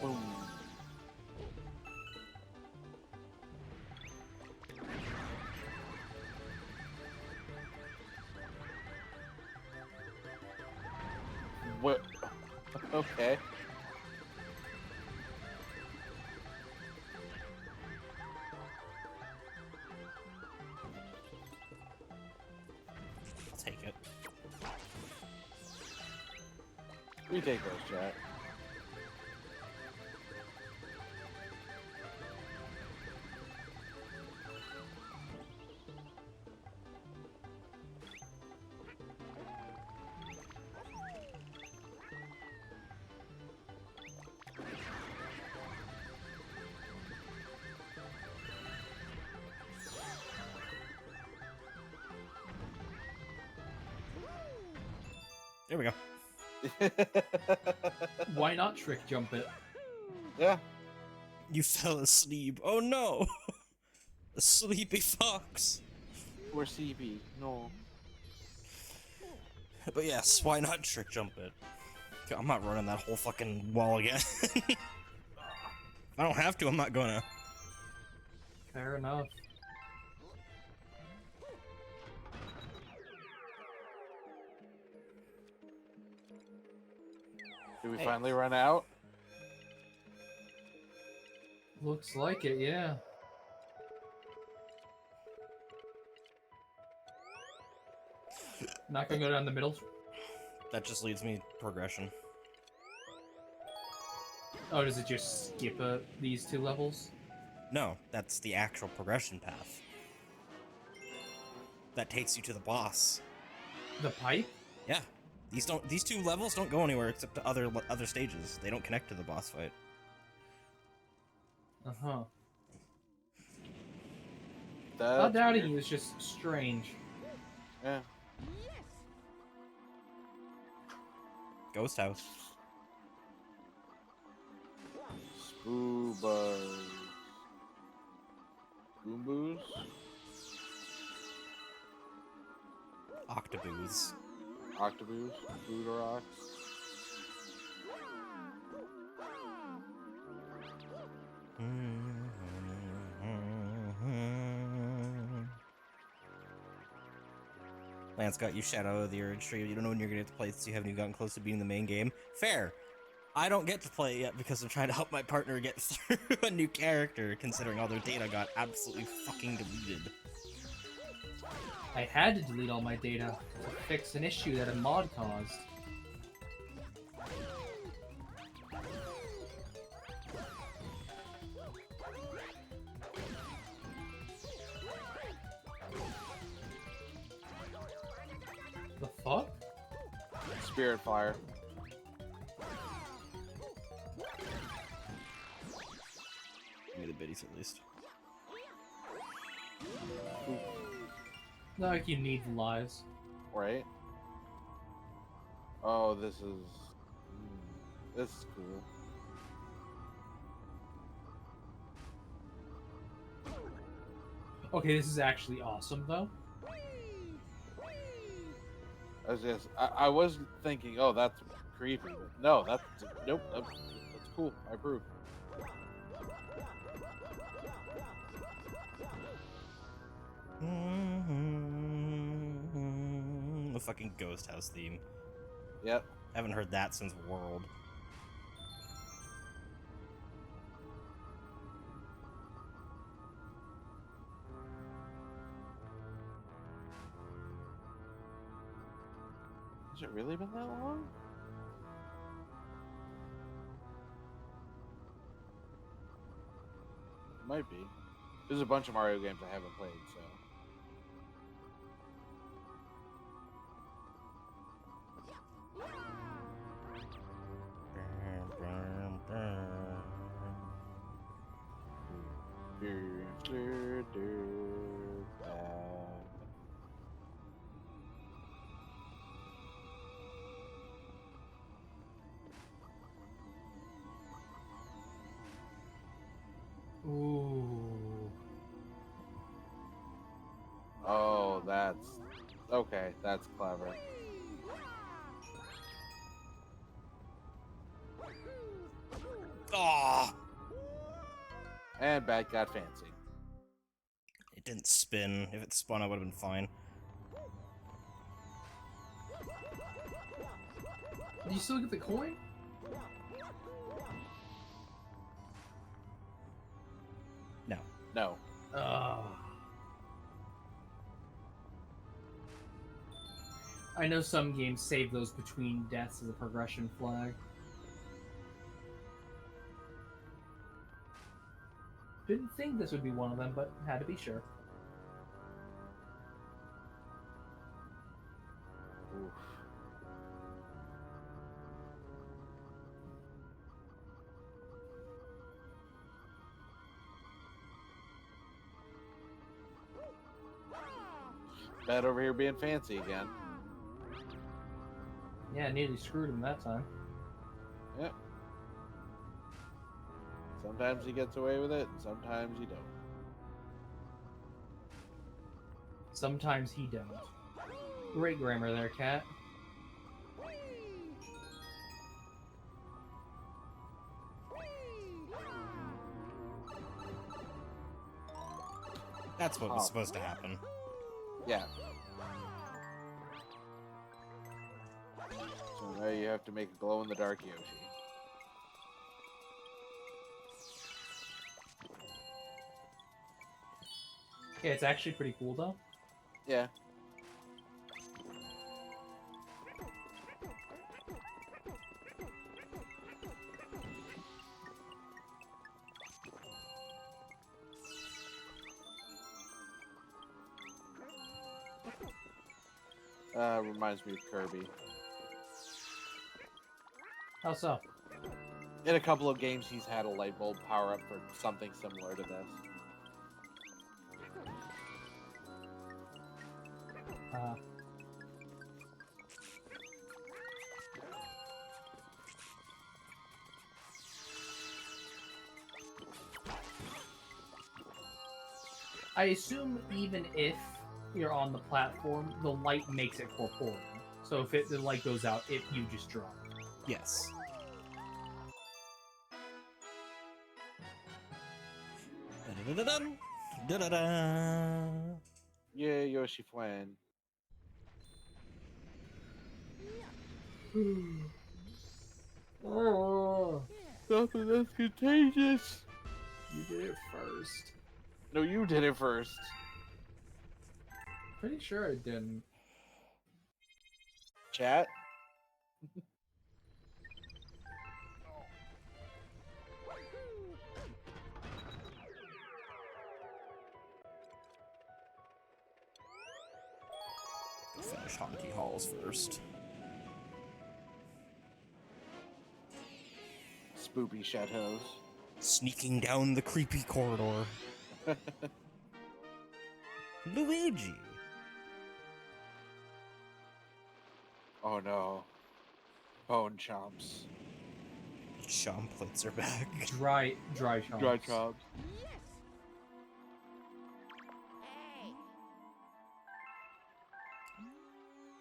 Boom. What? Okay. I'll take it. We take those, chat. There we go. Why not trick jump it? Yeah. You fell asleep. Oh no! A sleepy fox. Or CB. No. But yes, why not trick jump it? I'm not running that whole fucking wall again. If I don't have to, I'm not gonna. Fair enough. Did we Hey. finally run out? Looks like it, yeah. Not gonna go down the middle. That just leads me progression. Oh, does it just skip these two levels? No, that's the actual progression path. That takes you to the boss. The pipe? Yeah. These two levels don't go anywhere except to other stages. They don't connect to the boss fight. Uh-huh. That's Not doubting weird. you, it's just strange. Yeah. Ghost house. Boobas. Boomboos? Octoboos. Octoboos? Boodorox? Lance got you Shadow of the Urge stream. You don't know when you're gonna get to play since you haven't even gotten close to beating the main game. Fair. I don't get to play it yet because I'm trying to help my partner get through a new character, considering all their data got absolutely fucking deleted. I had to delete all my data to fix an issue that a mod caused. The fuck? Spirit Fire. Give me the biddies at least. Not like you need the lives. Right? Oh, this is... This is cool. Okay, this is actually awesome though. I was thinking, oh, that's creepy. But no, that's... Nope, that's cool. I approve. The fucking Ghost House theme. Yep. Haven't heard that since World. Has it really been that long? Might be. There's a bunch of Mario games I haven't played, so... Ooh. Oh, that's... Okay, that's clever. Ah! And Bat got fancy. It didn't spin. If it spun, I would have been fine. Do you still get the coin? No. No. I know some games save those between deaths as a progression flag. Didn't think this would be one of them, but had to be sure. Oof. Bat over here being fancy again. Yeah, nearly screwed him that time. Yep. Sometimes he gets away with it, and sometimes he don't. Sometimes he don't. Great grammar there, cat. That's what was Oh. supposed to happen. Yeah. So now you have to make a glow-in-the-dark Yoshi. Yeah, it's actually pretty cool though. Yeah. Reminds me of Kirby. How so? In a couple of games, he's had a light bulb power up for something similar to this. I assume even if you're on the platform, the light makes it corporeal. So if the light goes out, you just drop. Yes. Da-da-da-dun. Da-da-da. Yeah, Yoshi Flan. Oh, Something that's contagious. you did it first. No, you did it first. Pretty sure I didn't. Chat. Finish Honky Halls first. Spoopy chateaus. Sneaking down the creepy corridor. Luigi. Oh no. Bone chomps. Chomplets are back. Dry chomps. Dry chomps.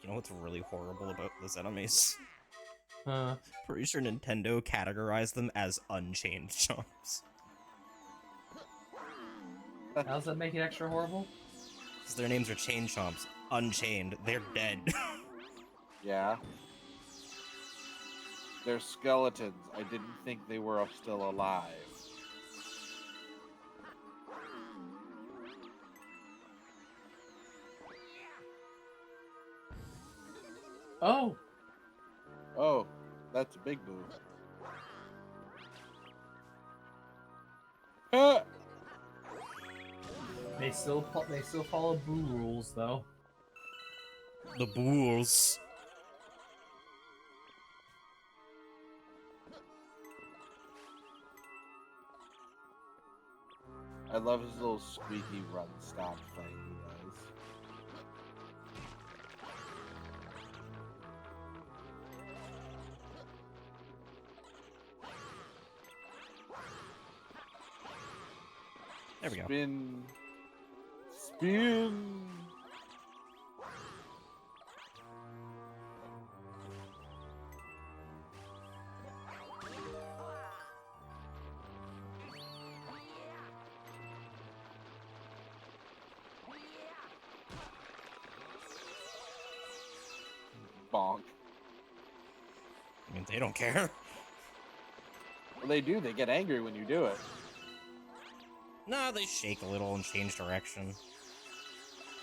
You know what's really horrible about those enemies? Huh. Pretty sure Nintendo categorized them as unchained chomps. How's that make it extra horrible? Because their names are chain chomps. Unchained. They're dead. Yeah. They're skeletons. I didn't think they were still alive. Oh! Oh, that's a big move. Ah! They still follow Boo rules though. The Bulls. I love his little squeaky run stop thing he does. There we go. Spin. Spin. Bonk. I mean, they don't care. Well, they do. They get angry when you do it. Nah, they shake a little and change direction.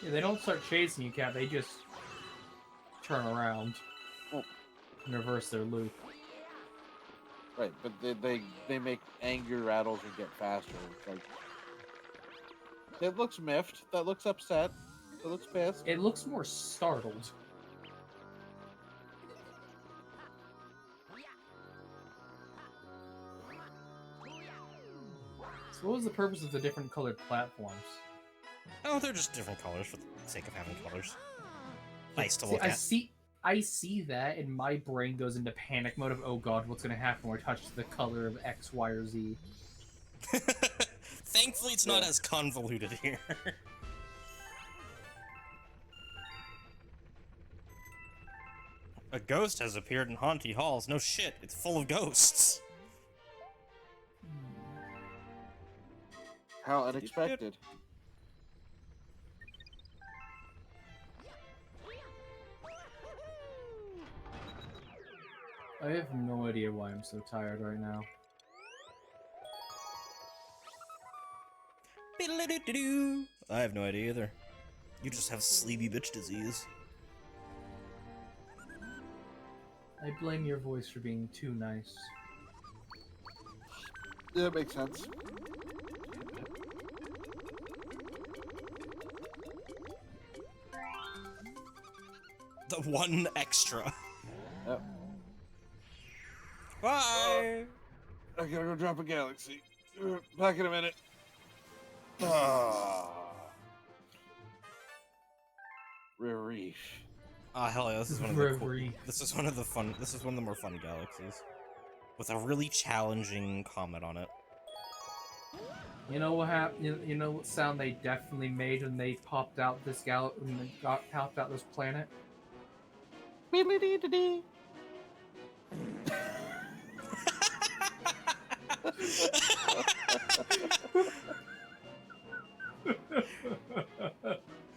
Yeah, they don't start chasing you, Cat. They just turn around Oh. and reverse their loop. Right, but they make anger rattles and get faster. It's like, that looks miffed. That looks upset. That looks pissed. It looks more startled. So what was the purpose of the different colored platforms? Oh, they're just different colors for the sake of having colors. Nice to See, look at. I see that, and my brain goes into panic mode of, oh god, what's going to happen when I touch the color of X, Y, or Z? Thankfully, it's not as convoluted here. A ghost has appeared in Haunty Halls. No shit, it's full of ghosts. How unexpected. I have no idea why I'm so tired right now. I have no idea either. You just have sleepy bitch disease. I blame your voice for being too nice. Yeah, that makes sense. The one extra. Yep. Bye! I gotta go drop a galaxy. Back in a minute. Ah. Rare Reef. Ah, hell yeah, this is one of the cool, Reverie. this is one of the more fun galaxies. With a really challenging comet on it. You know what you know what sound they definitely made when they popped out this when they popped out this planet?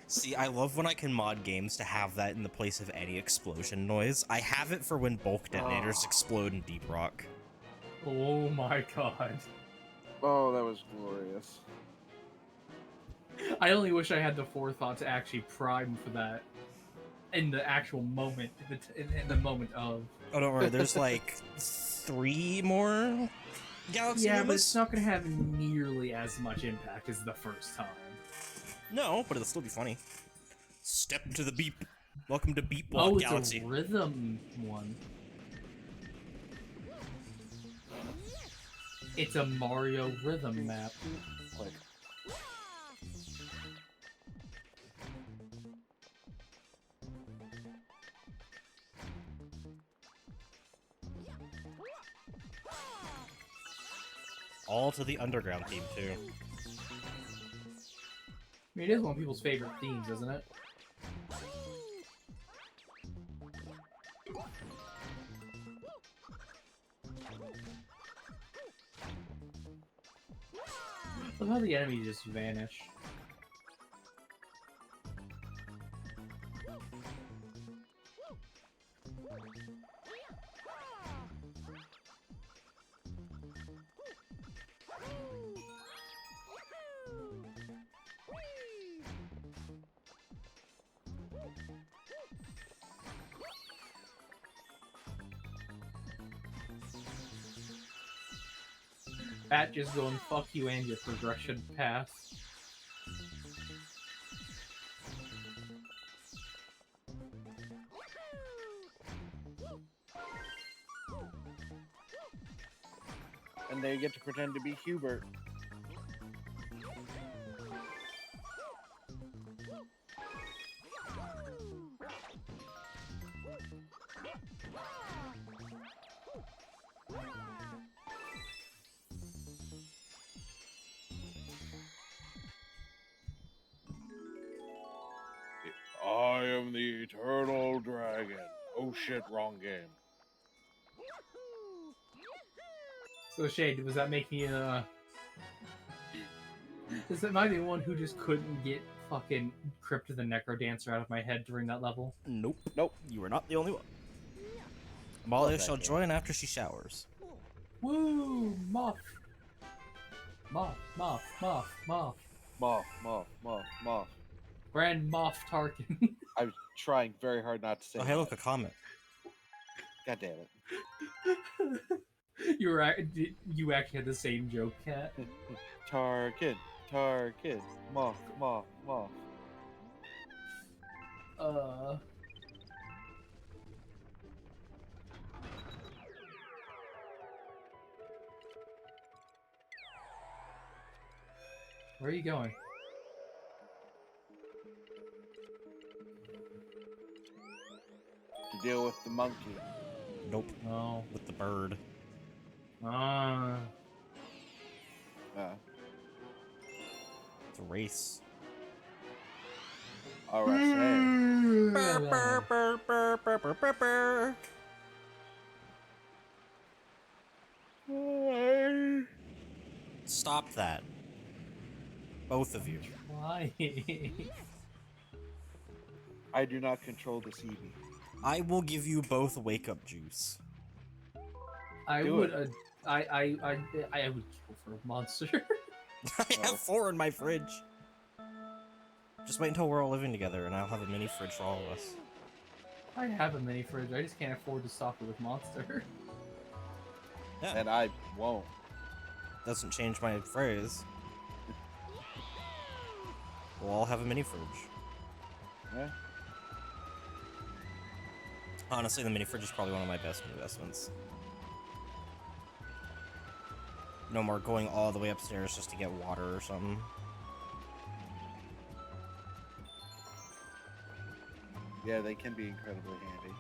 See, I love when I can mod games to have that in the place of any explosion noise. I have it for when bulk detonators explode in Deep Rock. Oh my god. Oh, that was glorious. I only wish I had the forethought to actually prime for that in the actual moment, in the moment of. Oh, don't worry, there's like 3 more Galaxy Yeah, Lumas? but it's not going to have nearly as much impact as the first time. No, but it'll still be funny. Step to the beep. Welcome to Beep Block Oh, it's Galaxy. a rhythm one. It's a Mario rhythm map. Like, All to the underground theme, too. I mean, it is one of people's favorite themes, isn't it? I love how the enemies just vanish. Bat just going, fuck you and your progression path. and they get to pretend to be Hubert. I am the eternal dragon. Oh shit, wrong game. So Shade, was that making you Is it my the one who just couldn't get fucking Crypt of the Necrodancer out of my head during that level? Nope. Nope. You were not the only one. Amalia Love that shall game. join after she showers. Woo! Moth! Moth, Moth, Moth, Moth. Moth. Grand Moff Tarkin. I was trying very hard not to say Oh, hey, look, a comet. God damn it. You actually had the same joke, Cat. Tarkin. Moth. Where are you going? To deal with the monkey. Nope. Oh. With the bird. Ah. It's a race. RSA. Stop that. Both of you. Why? I do not control the CB. I will give you both wake-up juice. I Do would. it. I would kill for a monster. I have 4 in my fridge. Just wait until we're all living together, and I'll have a mini fridge for all of us. I have a mini fridge. I just can't afford to stock it with monster. Yeah, And I won't. doesn't change my phrase. We'll all have a mini fridge. Yeah. Honestly, the mini fridge is probably one of my best investments. No more going all the way upstairs just to get water or something. Yeah, they can be incredibly handy.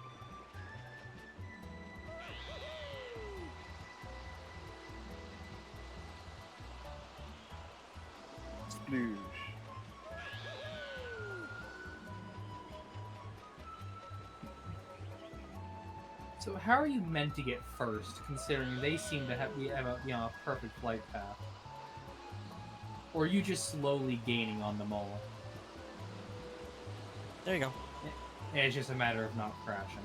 So how are you meant to get first, considering they seem to have a perfect flight path? Or are you just slowly gaining on them all? There you go. And it's just a matter of not crashing.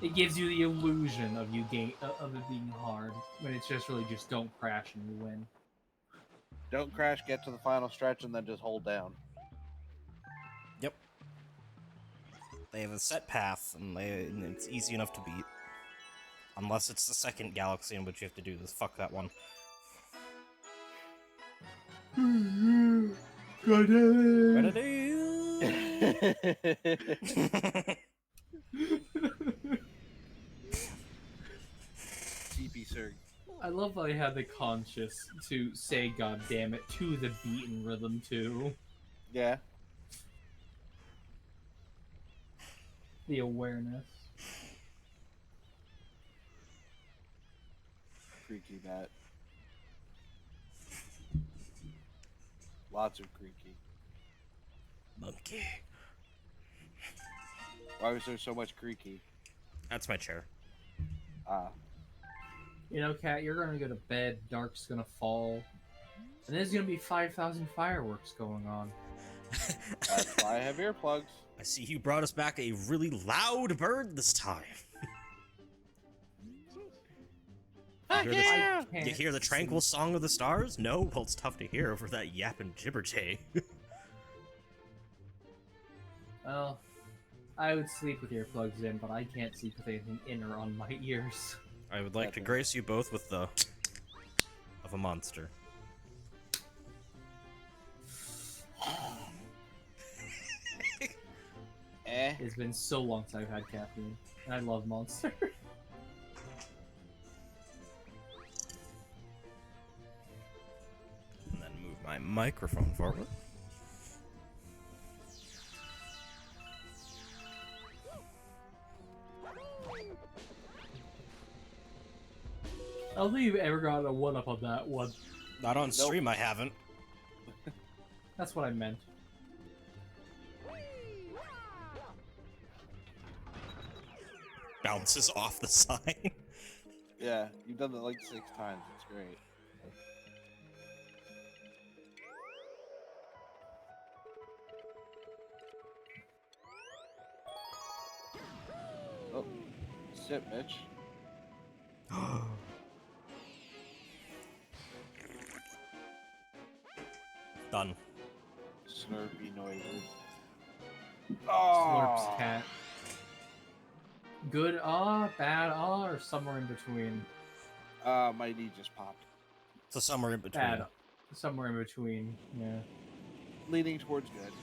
It gives you the illusion of of it being hard, when it's just really just don't crash and you win. Don't crash, get to the final stretch, and then just hold down. Yep. They have a set path, and it's easy enough to beat. Unless it's the second galaxy in which you have to do this. Fuck that one. TP Sir. I love how they had the conscious to say "God damn it" to the beaten rhythm too. Yeah. The awareness. Creaky that. Lots of creaky. Monkey. Why was there so much creaky? That's my chair. Ah. You know, Kat, you're gonna go to bed, dark's gonna fall, and there's gonna be 5,000 fireworks going on. That's why I have earplugs. I see you brought us back a really loud bird this time. You hear the tranquil song of the stars? No? Well, it's tough to hear over that yapping gibberjay. Well, I would sleep with earplugs in, but I can't sleep with anything in or on my ears. I would like to grace you both with the of a monster. It's been so long since I've had caffeine, and I love Monster. And then move my microphone forward. I don't think you've ever gotten a 1-up on that one. Not on stream, I haven't. That's what I meant. Bounces off the side. Yeah, you've done that like 6 times. It's great. Oh, sit, Mitch. Done. Slurpy noises. Slurps cat. Good bad or somewhere in between? My knee just popped. So somewhere in between. Bad. Somewhere in between, yeah. Leaning towards good.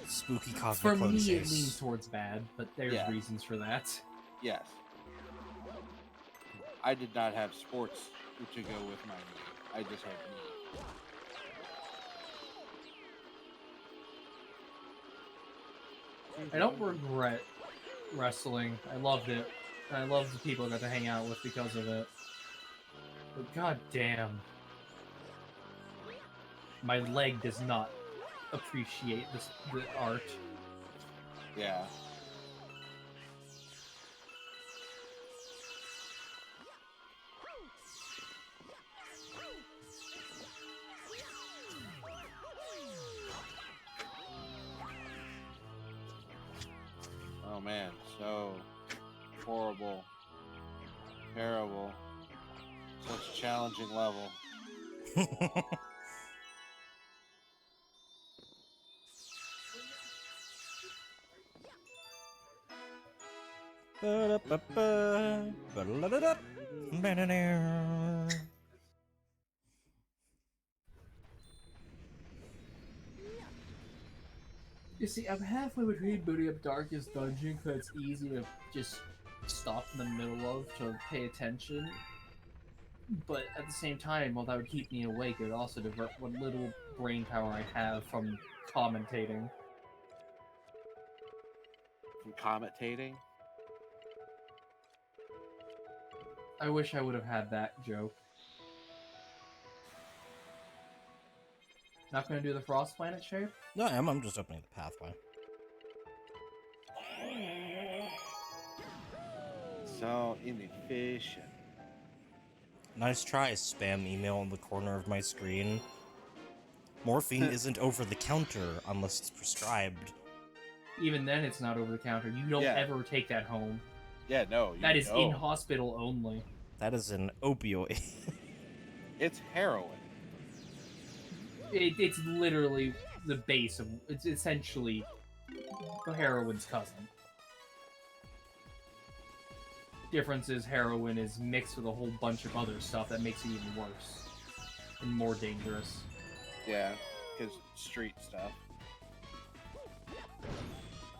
Spooky cosmic For me, clone it chase. leans towards bad, but there's Yeah. reasons for that. Yes. I did not have sports to go with my knee. I just had knee. I don't regret wrestling. I loved it. I loved the people I got to hang out with because of it. But god damn. My leg does not appreciate the art. Yeah. Oh man, so horrible, terrible, such a challenging level. Ba-da-ba-ba, ba-da-da-da-da, ba-da-da. You see, I'm halfway between booting up Darkest Dungeon because it's easy to just stop in the middle of to pay attention. But at the same time, while that would keep me awake, it would also divert what little brain power I have from commentating. From commentating? I wish I would have had that joke. Not gonna do the Frost Planet shape? No, I'm just opening the pathway. So inefficient. Nice try, spam email in the corner of my screen. Morphine isn't over the counter unless it's prescribed. Even then, it's not over the counter. You don't Yeah. ever take that home. Yeah, no. That is in don't. hospital only. That is an opioid. It's heroin. It's literally the base of. It's essentially heroin's cousin. Difference is heroin is mixed with a whole bunch of other stuff that makes it even worse and more dangerous. Yeah, because street stuff.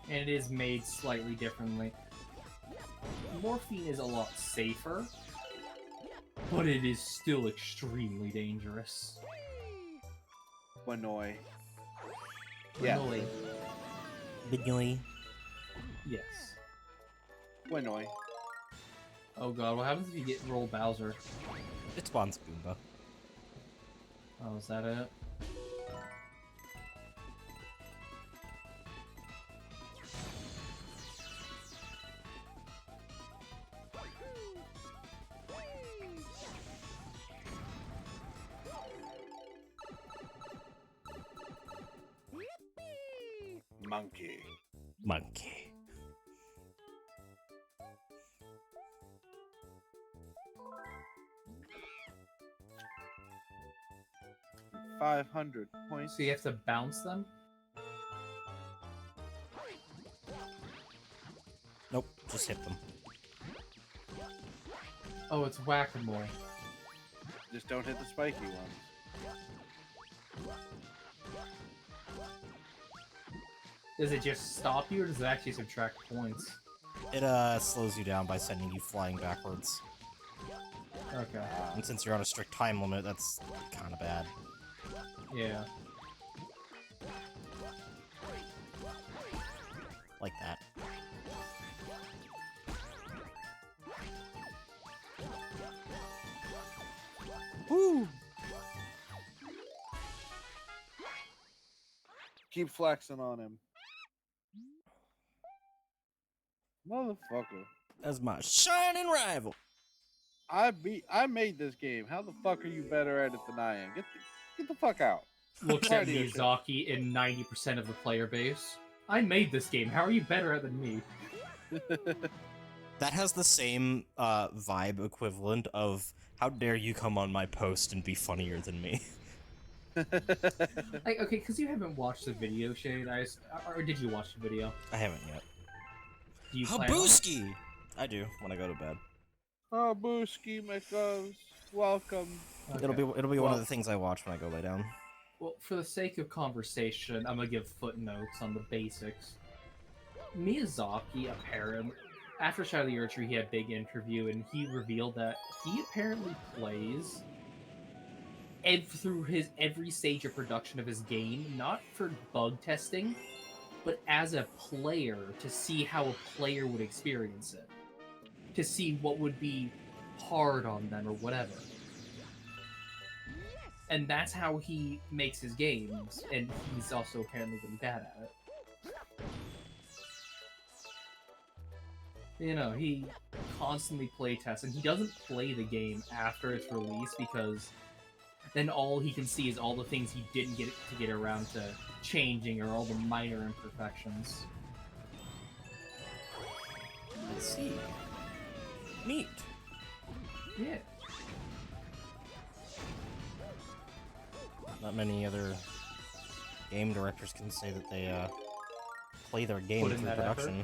And it is made slightly differently. Morphine is a lot safer, but it is still extremely dangerous. Wanoy. Yeah. Annoying. Bigly. Yes. Wanoy. Oh god, what happens if you get roll Bowser? It spawns Goomba. Oh, is that it? Monkey. Monkey. $500 points. So you have to bounce them? Nope, just hit them. Oh, it's whack-a-mole. Just don't hit the spiky ones. Does it just stop you, or does it actually subtract points? It slows you down by sending you flying backwards. Okay. And since you're on a strict time limit, that's kind of bad. Yeah. Like that. Woo! Keep flexing on him. Motherfucker. That's my shining rival. I made this game. How the fuck are you better at it than I am? Get the fuck out. Looks at Party of shit. Miyazaki in 90% of the player base. I made this game. How are you better at it than me? That has the same vibe equivalent of, how dare you come on my post and be funnier than me. Okay, because you haven't watched the video, Shade. Or did you watch the video? I haven't yet. Do you plan on it? Habooski! I do, when I go to bed. Oh, Booski, Mikos. Welcome. Okay. It'll be one Well- of the things I watch when I go lay down. Well, for the sake of conversation, I'm gonna give footnotes on the basics. Miyazaki apparently, after Shadow of the Earth Tree, he had a big interview, and he revealed that he apparently plays through his every stage of production of his game, not for bug testing, but as a player to see how a player would experience it, to see what would be hard on them or whatever. And that's how he makes his games, and he's also apparently really bad at it. You know, he constantly playtests, and he doesn't play the game after its release because then all he can see is all the things he didn't get around to changing or all the minor imperfections. Let's see. Neat. Yeah. Not many other game directors can say that they play their game Put in through that production.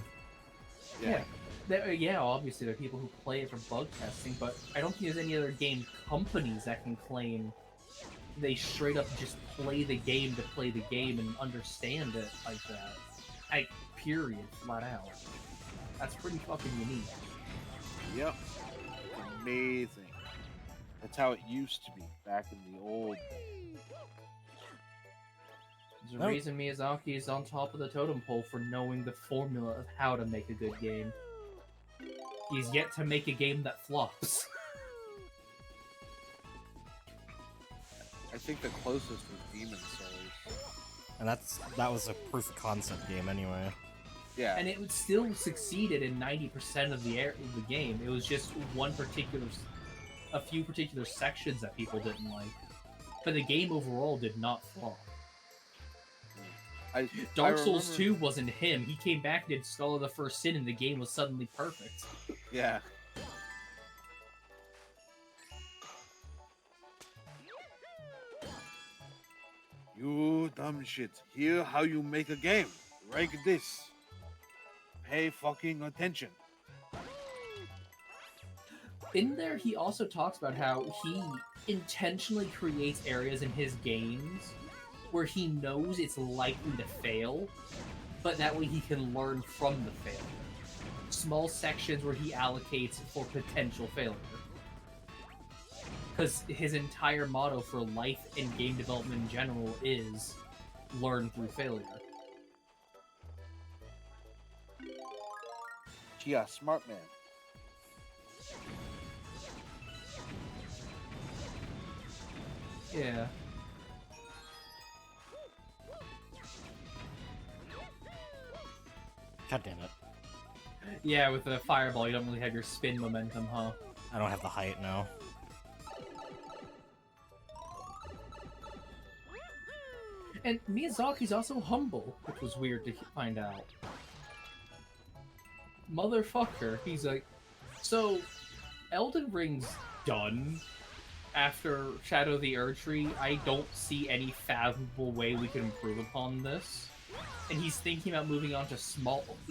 Yeah, obviously there are people who play it for bug testing, but I don't think there's any other game companies that can claim they straight up just play the game to play the game and understand it like that. Like, period, flat out. That's pretty fucking unique. Yep. Amazing. That's how it used to be back in the old days. There's a reason Miyazaki is on top of the totem pole for knowing the formula of how to make a good game. He's yet to make a game that flops. I think the closest was Demon Souls. And that was a proof of concept game anyway. Yeah. And it would still succeeded in 90% of the game. It was just a few particular sections that people didn't like. But the game overall did not flop. Dark Souls 2 wasn't him. He came back and did Skull of the First Sin, and the game was suddenly perfect. Yeah. You dumb shit. Here how you make a game. Like this. Pay fucking attention. In there, he also talks about how he intentionally creates areas in his games where he knows it's likely to fail, but that way he can learn from the failure. Small sections where he allocates for potential failure. Because his entire motto for life and game development in general is learn through failure. Yeah, smart man. Yeah. God damn it. Yeah, with the fireball, you don't really have your spin momentum, huh? I don't have the height now. And Miyazaki's also humble, which was weird to find out. Motherfucker, he's like, so, Elden Ring's done after Shadow of the Erdtree. I don't see any fathomable way we can improve upon this. And he's thinking about moving on to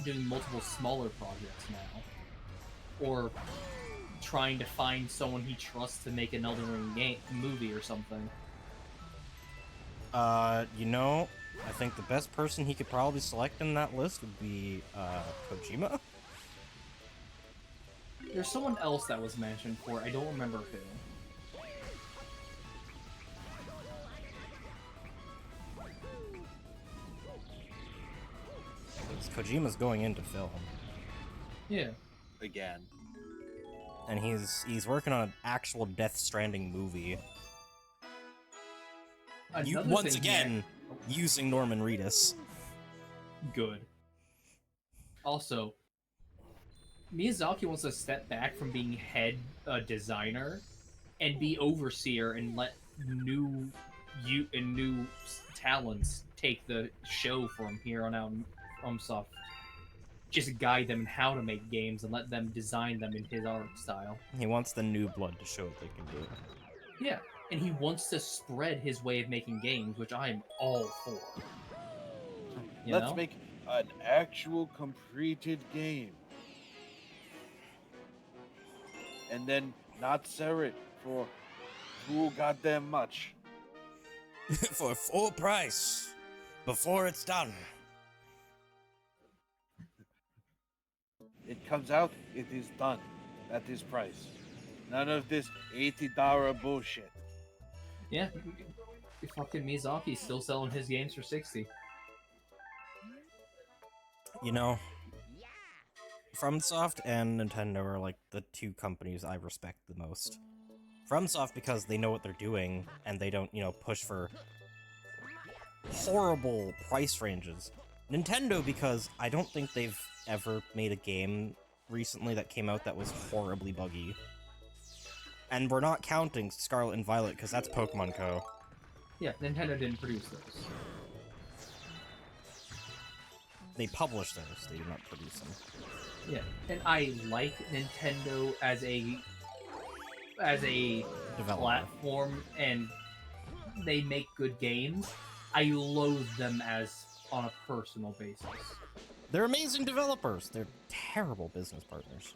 doing multiple smaller projects now. Or trying to find someone he trusts to make an Elden Ring movie or something. You know, I think the best person he could probably select in that list would be, Kojima? There's someone else that was mentioned for it. I don't remember who. Kojima's going into film. Yeah. Again. And he's working on an actual Death Stranding movie. Once again, using Norman Reedus. Good. Also, Miyazaki wants to step back from being head designer and be overseer and let new talents take the show from here on out. FromSoft just guide them in how to make games and let them design them in his art style. He wants the new blood to show what they can do. Yeah, and he wants to spread his way of making games, which I am all for. Let's make an actual completed game. And then not sell it for too goddamn much. For full price. Before it's done. It comes out, it is done. At this price. None of this $80 bullshit. Yeah, fucking Miyazaki's still selling his games for $60. You know, FromSoft and Nintendo are like the two companies I respect the most. FromSoft because they know what they're doing and they don't, push for horrible price ranges. Nintendo because I don't think they've ever made a game recently that came out that was horribly buggy. And we're not counting Scarlet and Violet because that's Pokemon Co. Yeah, Nintendo didn't produce those. They publish those, they do not produce them. Yeah, and I like Nintendo as a Developer. Platform, and they make good games. I loathe them as on a personal basis. They're amazing developers. They're terrible business partners.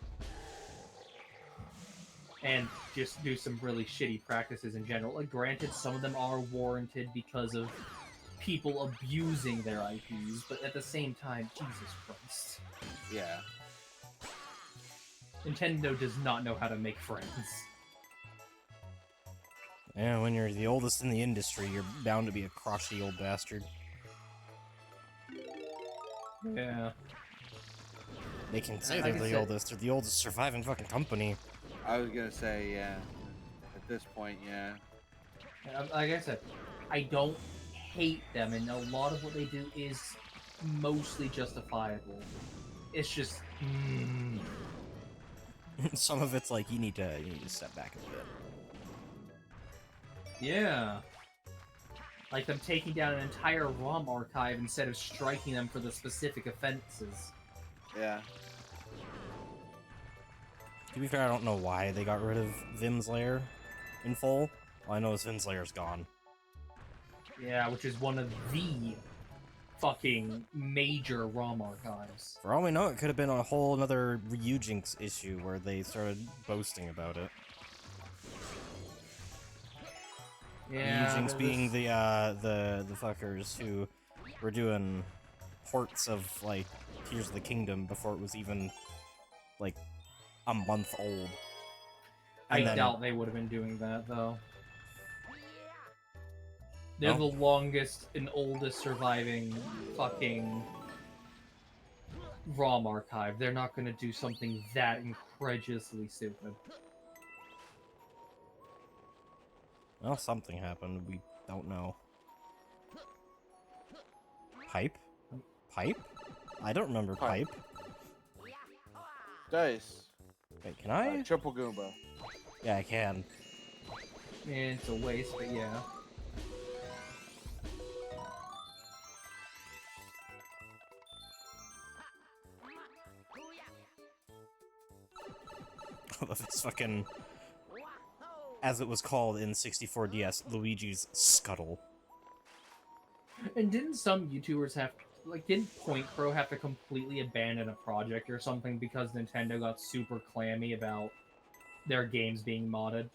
And just do some really shitty practices in general. Like, granted, some of them are warranted because of people abusing their IPs, but at the same time, Jesus Christ. Yeah. Nintendo does not know how to make friends. Yeah, when you're the oldest in the industry, you're bound to be a crotchety old bastard. Yeah. They can say they're the oldest. They're the oldest surviving fucking company. I was gonna say, yeah. At this point, yeah. Like I said, I don't hate them, and a lot of what they do is mostly justifiable. It's just, Some of it's like you need to step back a bit. yeah. Like them taking down an entire ROM archive instead of striking them for the specific offenses. Yeah. To be fair, I don't know why they got rid of Vim's lair in full. All I know is Vim's lair's gone. Yeah, which is one of the fucking major ROM archives. For all we know, it could have been a whole another Ryujinx issue where they started boasting about it. Yeah, Ryujinx being the fuckers who were doing ports of like Tears of the Kingdom before it was even like a month old. I doubt they would have been doing that though. They're No? the longest and oldest surviving fucking ROM archive. They're not gonna do something that incredulously stupid. Well, something happened. We don't know. Pipe? Pipe? I don't remember Pipe. pipe. Dice. Wait, can I? Triple Goomba. Yeah, I can. And it's a waste, but yeah. This fucking, as it was called in 64DS, Luigi's Scuttle. And didn't some YouTubers have, like, didn't Point Crow have to completely abandon a project or something because Nintendo got super clammy about their games being modded?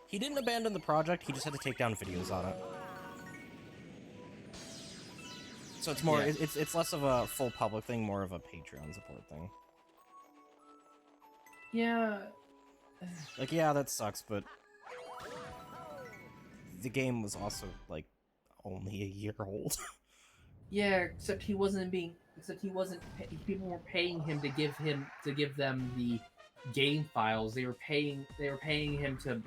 He didn't abandon the project, he just had to take down videos on it. So it's more, Yeah. it's less of a full public thing, more of a Patreon support thing. Yeah. Like, yeah, that sucks, but the game was also, like, only a year old. Yeah, except he wasn't, people weren't paying him to give them the game files. They were paying him to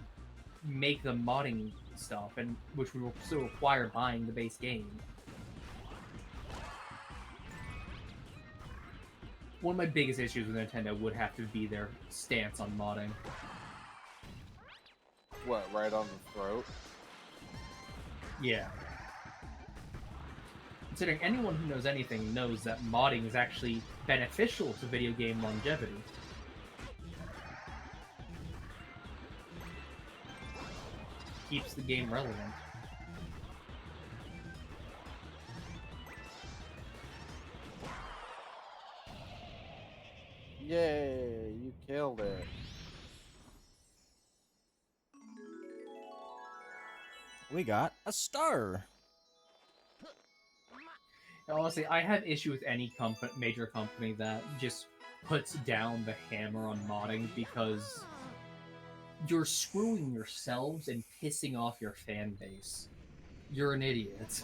make the modding stuff, and which would still require buying the base game. One of my biggest issues with Nintendo would have to be their stance on modding. What, right on the throat? Yeah. Considering anyone who knows anything knows that modding is actually beneficial to video game longevity. Keeps the game relevant. Yay, you killed it. We got a star! Honestly, I have issue with any major company that just puts down the hammer on modding because you're screwing yourselves and pissing off your fan base. You're an idiot.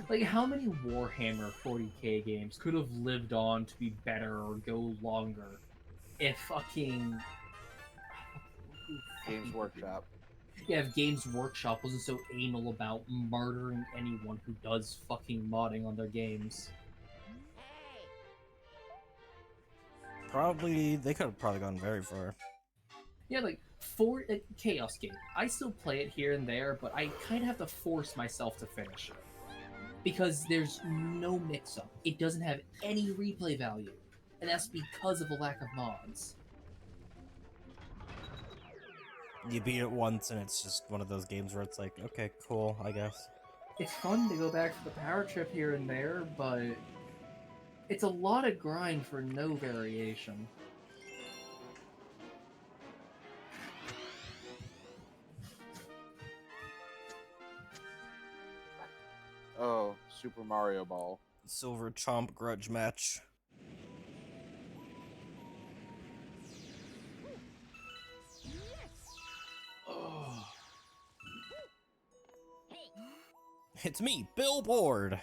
Like, how many Warhammer 40k games could have lived on to be better or go longer if fucking... Games Workshop. Yeah, if Games Workshop wasn't so anal about murdering anyone who does fucking modding on their games. Probably, they could have probably gone very far. Yeah, like, Chaos Gate. I still play it here and there, but I kind of have to force myself to finish it. Because there's no mix-up. It doesn't have any replay value. And that's because of a lack of mods. You beat it once and it's just one of those games where it's like, okay, cool, I guess. It's fun to go back to the power trip here and there, but it's a lot of grind for no variation. Oh, Super Mario Ball. Silver Chomp grudge match. Oh. It's me, Billboard!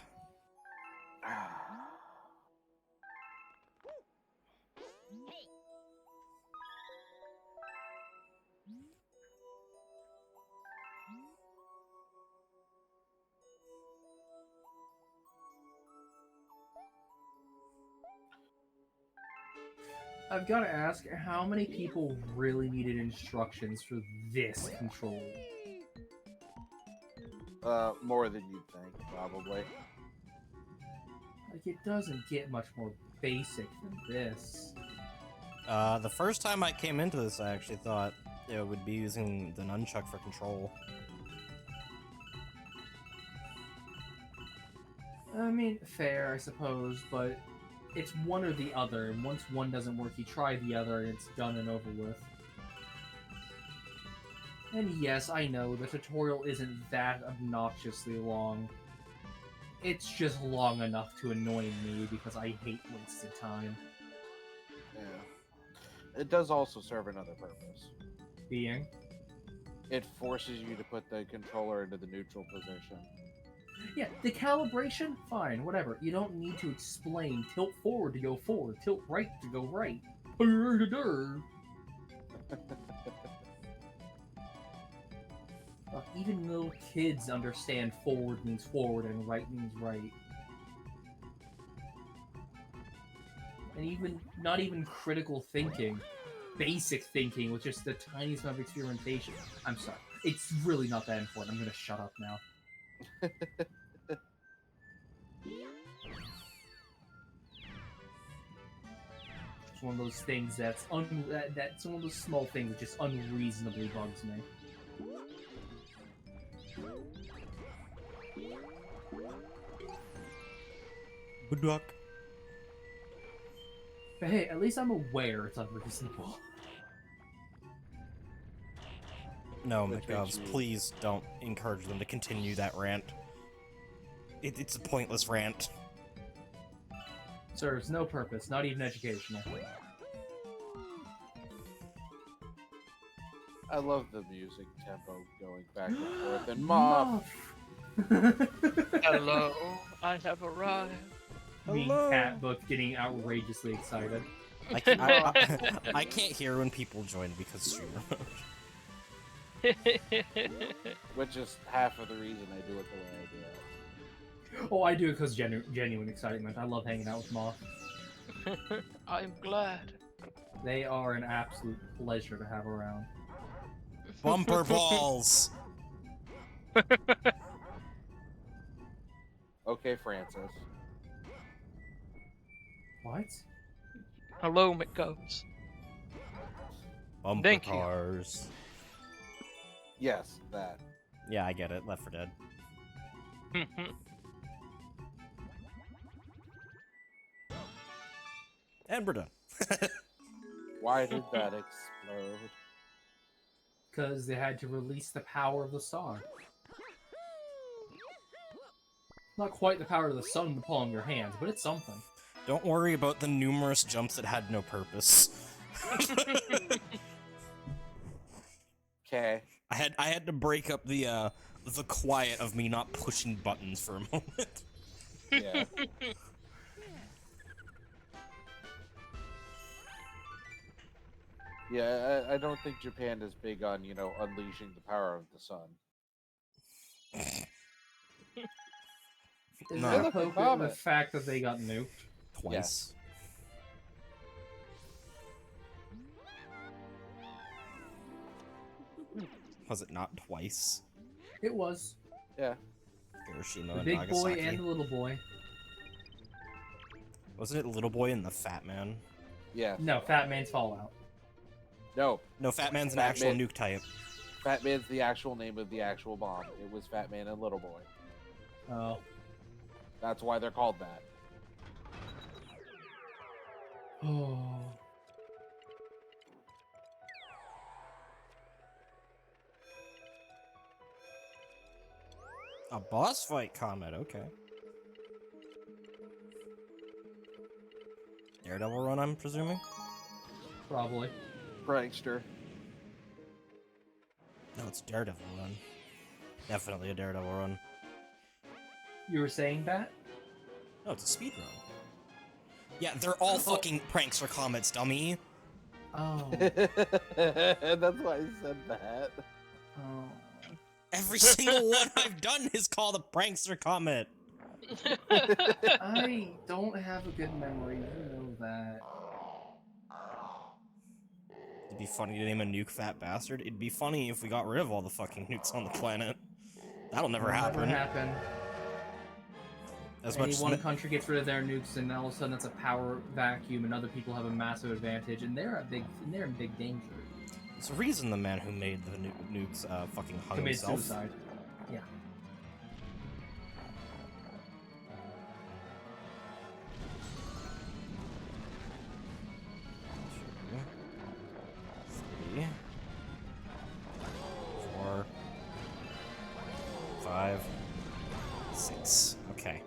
I've got to ask, how many people really needed instructions for this control? More than you'd think, probably. Like, it doesn't get much more basic than this. The first time I came into this, I actually thought it would be using the nunchuck for control. I mean, fair, I suppose, but it's one or the other, and once one doesn't work, you try the other, and it's done and over with. And yes, I know, the tutorial isn't that obnoxiously long. It's just long enough to annoy me, because I hate wasted time. Yeah. It does also serve another purpose. Being? It forces you to put the controller into the neutral position. Yeah, the calibration? Fine, whatever. You don't need to explain tilt forward to go forward, tilt right to go right. Even little kids understand forward means forward and right means right. And even not even critical thinking, basic thinking with just the tiniest amount of experimentation. I'm sorry, it's really not that important. I'm gonna shut up now. It's one of those things that's that's one of those small things that just unreasonably bugs me. Good luck. But hey, at least I'm aware it's unreasonable. No, Which McGovs, makes you- please don't encourage them to continue that rant. It's a pointless rant. Serves no purpose, not even educational. I love the music tempo going back and forth. And Moth! Hello, I have arrived. Being Hello. cat book getting outrageously excited. I can't hear when people join because streamer mode. Which is half of the reason I do it the way I do it. Oh, I do it because genuine excitement. I love hanging out with Moth. I'm glad. They are an absolute pleasure to have around. Bumper balls! Okay, Francis. What? Hello, McGovs. Bumper Thank you. cars. Yes, that. Yeah, I get it. Left 4 Dead. And we're done. Why did that explode? Because they had to release the power of the star. Not quite the power of the sun in the palm of your hands, but it's something. Don't worry about the numerous jumps that had no purpose. Okay. I had to break up the quiet of me not pushing buttons for a moment. Yeah. Yeah, I don't think Japan is big on, unleashing the power of the sun. Is No. it Look, appropriate Bob the it. fact that they got nuked? Twice. Was it not twice? It was. Yeah. Hiroshima The and big boy Nagasaki. and the little boy. Wasn't it Little Boy and the Fat Man? Yeah. No, Fat Man's Fallout. No. No, Fat Man's an Fat actual Man. nuke type. Fat Man's the actual name of the actual bomb. It was Fat Man and Little Boy. Oh. That's why they're called that. Oh. A boss fight comment, okay. Daredevil run, I'm presuming? Probably. Prankster. No, it's Daredevil run. Definitely a Daredevil run. You were saying that? No, it's a speed run. Yeah, they're all fucking pranks for comments, dummy. Oh. That's why I said that. Oh. Every single one I've done is called a prankster comment. I don't have a good memory, you know that. It'd be funny to name a nuke Fat Bastard. It'd be funny if we got rid of all the fucking nukes on the planet. That'll never happen. As much as one country gets rid of their nukes, and all of a sudden it's a power vacuum, and other people have a massive advantage, and they're in big danger. There's a reason the man who made the nukes fucking hung Committed himself. suicide. Yeah. Three, 4, 5, 6. Okay.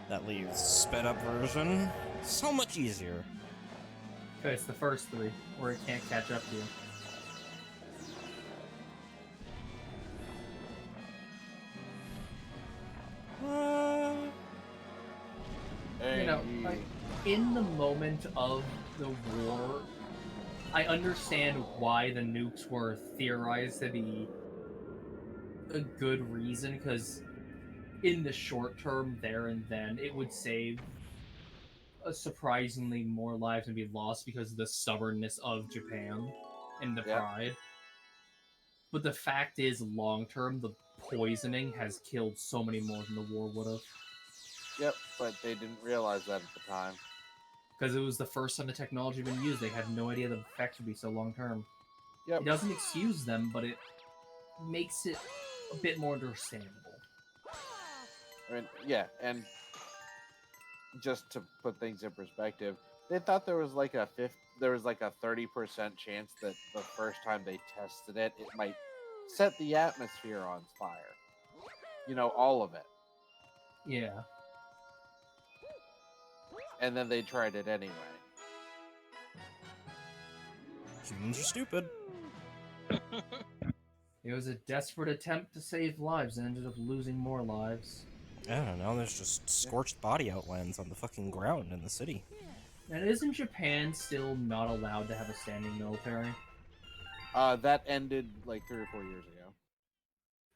That leaves sped up version. So much easier. Okay, it's the first 3, or it can't catch up to you. You know, like, in the moment of the war, I understand why the nukes were theorized to be a good reason, because in the short term, there and then, it would save surprisingly more lives and be lost because of the stubbornness of Japan and the pride. But the fact is, long term, the poisoning has killed so many more than the war would have. Yep, but they didn't realize that at the time. Because it was the first time the technology had been used, they had no idea the effects would be so long term. Yep. It doesn't excuse them, but it makes it a bit more understandable. I mean, yeah, and just to put things in perspective, they thought there was like a 30% chance that the first time they tested it, it might set the atmosphere on fire. You know, all of it. Yeah. And then they tried it anyway. Humans are stupid. It was a desperate attempt to save lives and ended up losing more lives. I don't know, there's just scorched body outlines on the fucking ground in the city. And isn't Japan still not allowed to have a standing military? That ended like 3 or 4 years ago.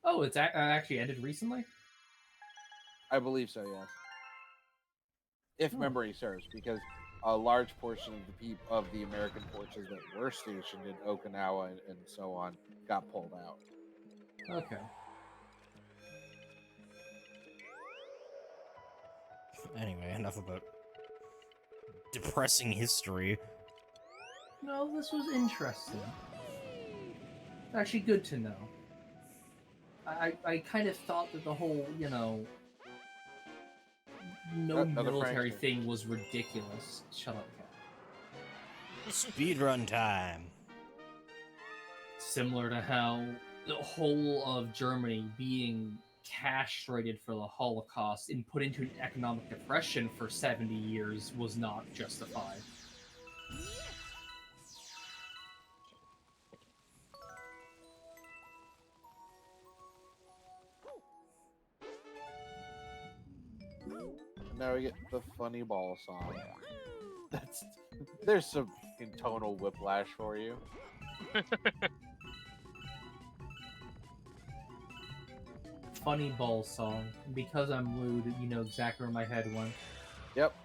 Oh, it's actually ended recently? I believe so, yes. If memory serves, because a large portion of the American forces that were stationed in Okinawa and so on got pulled out. Okay. Anyway, enough about depressing history. No, this was interesting. Actually good to know. I kind of thought that the whole, you know, no military thing was ridiculous. Shut up, Cat. Speedrun time. Similar to how the whole of Germany being castrated for the Holocaust and put into an economic depression for 70 years was not justified. Now we get the funny ball song. There's some tonal whiplash for you. Funny ball song. Because I'm lewd, you know exactly where my head went. Yep.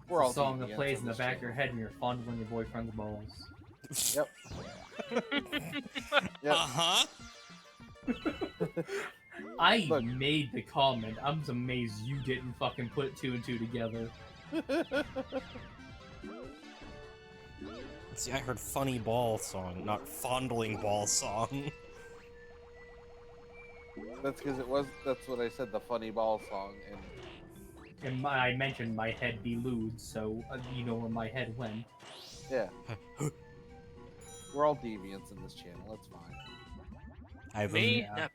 We're all a song that plays in the back of your head when you're fondling your boyfriend's balls. Yep. Yep. Uh-huh. I made the comment. I'm just amazed you didn't fucking put 2 and 2 together. See, I heard funny ball song, not fondling ball song. That's because that's what I said, the funny ball song. And I mentioned my head be lewd, so you know where my head went. Yeah. We're all deviants in this channel, it's fine.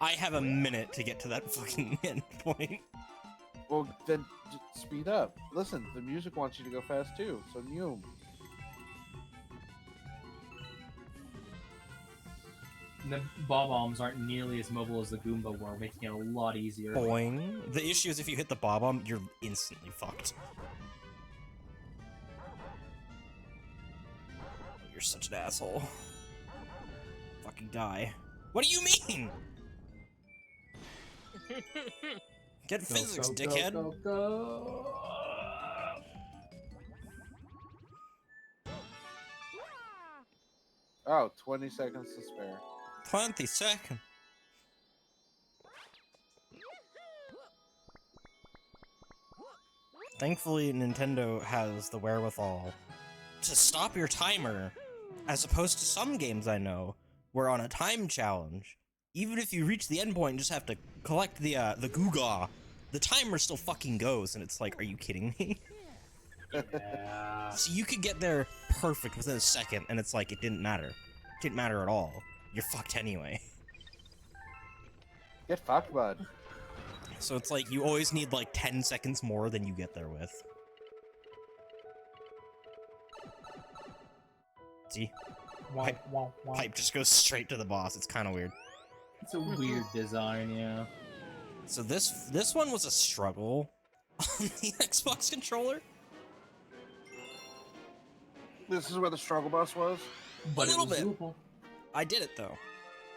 I have a minute to get to that fucking end point. Well, then speed up. Listen, the music wants you to go fast too, so you. The bob-ombs aren't nearly as mobile as the Goomba were, making it a lot easier. Boing. The issue is if you hit the bob-omb, you're instantly fucked. You're such an asshole. Fucking die. What do you mean? Get Go, physics, go, dickhead. Go, go, go. Oh, 20 seconds to spare. 20 seconds. Thankfully, Nintendo has the wherewithal to stop your timer, as opposed to some games I know, where on a time challenge, even if you reach the endpoint and just have to collect the Googaw, the timer still fucking goes, and it's like, are you kidding me? Yeah. So you could get there perfect within a second, and it's like, it didn't matter. It didn't matter at all. You're fucked anyway. Get fucked, bud. So it's like, you always need like 10 seconds more than you get there with. See? Wow, wow, wow. Pipe just goes straight to the boss. It's kind of weird. It's a weird design, yeah. So this one was a struggle on the Xbox controller. This is where the struggle bus was? But A it little was bit. doable. I did it though.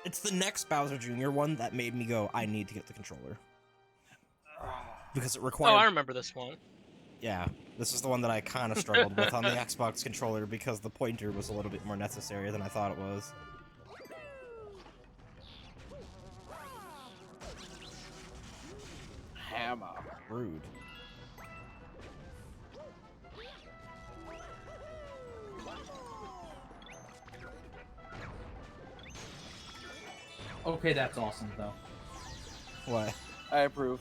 It's the next Bowser Jr. one that made me go, I need to get the controller. Because it required... Oh, I remember this one. Yeah, this is the one that I kind of struggled with on the Xbox controller because the pointer was a little bit more necessary than I thought it was. Hammer. Rude. Okay, that's awesome, though. What? I approve.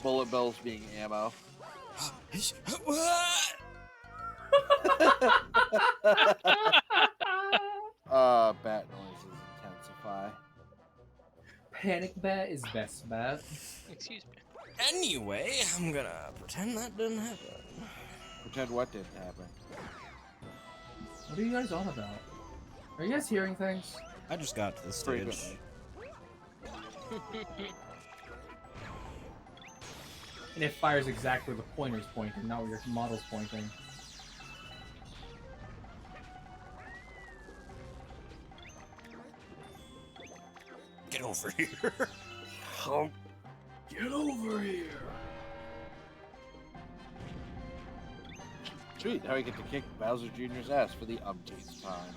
Bullet bills being ammo. What? Bat noises intensify. Panic bat is best bat. Excuse me. Anyway, I'm gonna pretend that didn't happen. Pretend what didn't happen. What are you guys on about? Are you guys hearing things? I just got to the stage. Frequently. And it fires exactly where the pointer's pointing, not where your model's pointing. Get over here. Oh, Get over here! sweet. Now we get to kick Bowser Jr.'s ass for the umpteenth time.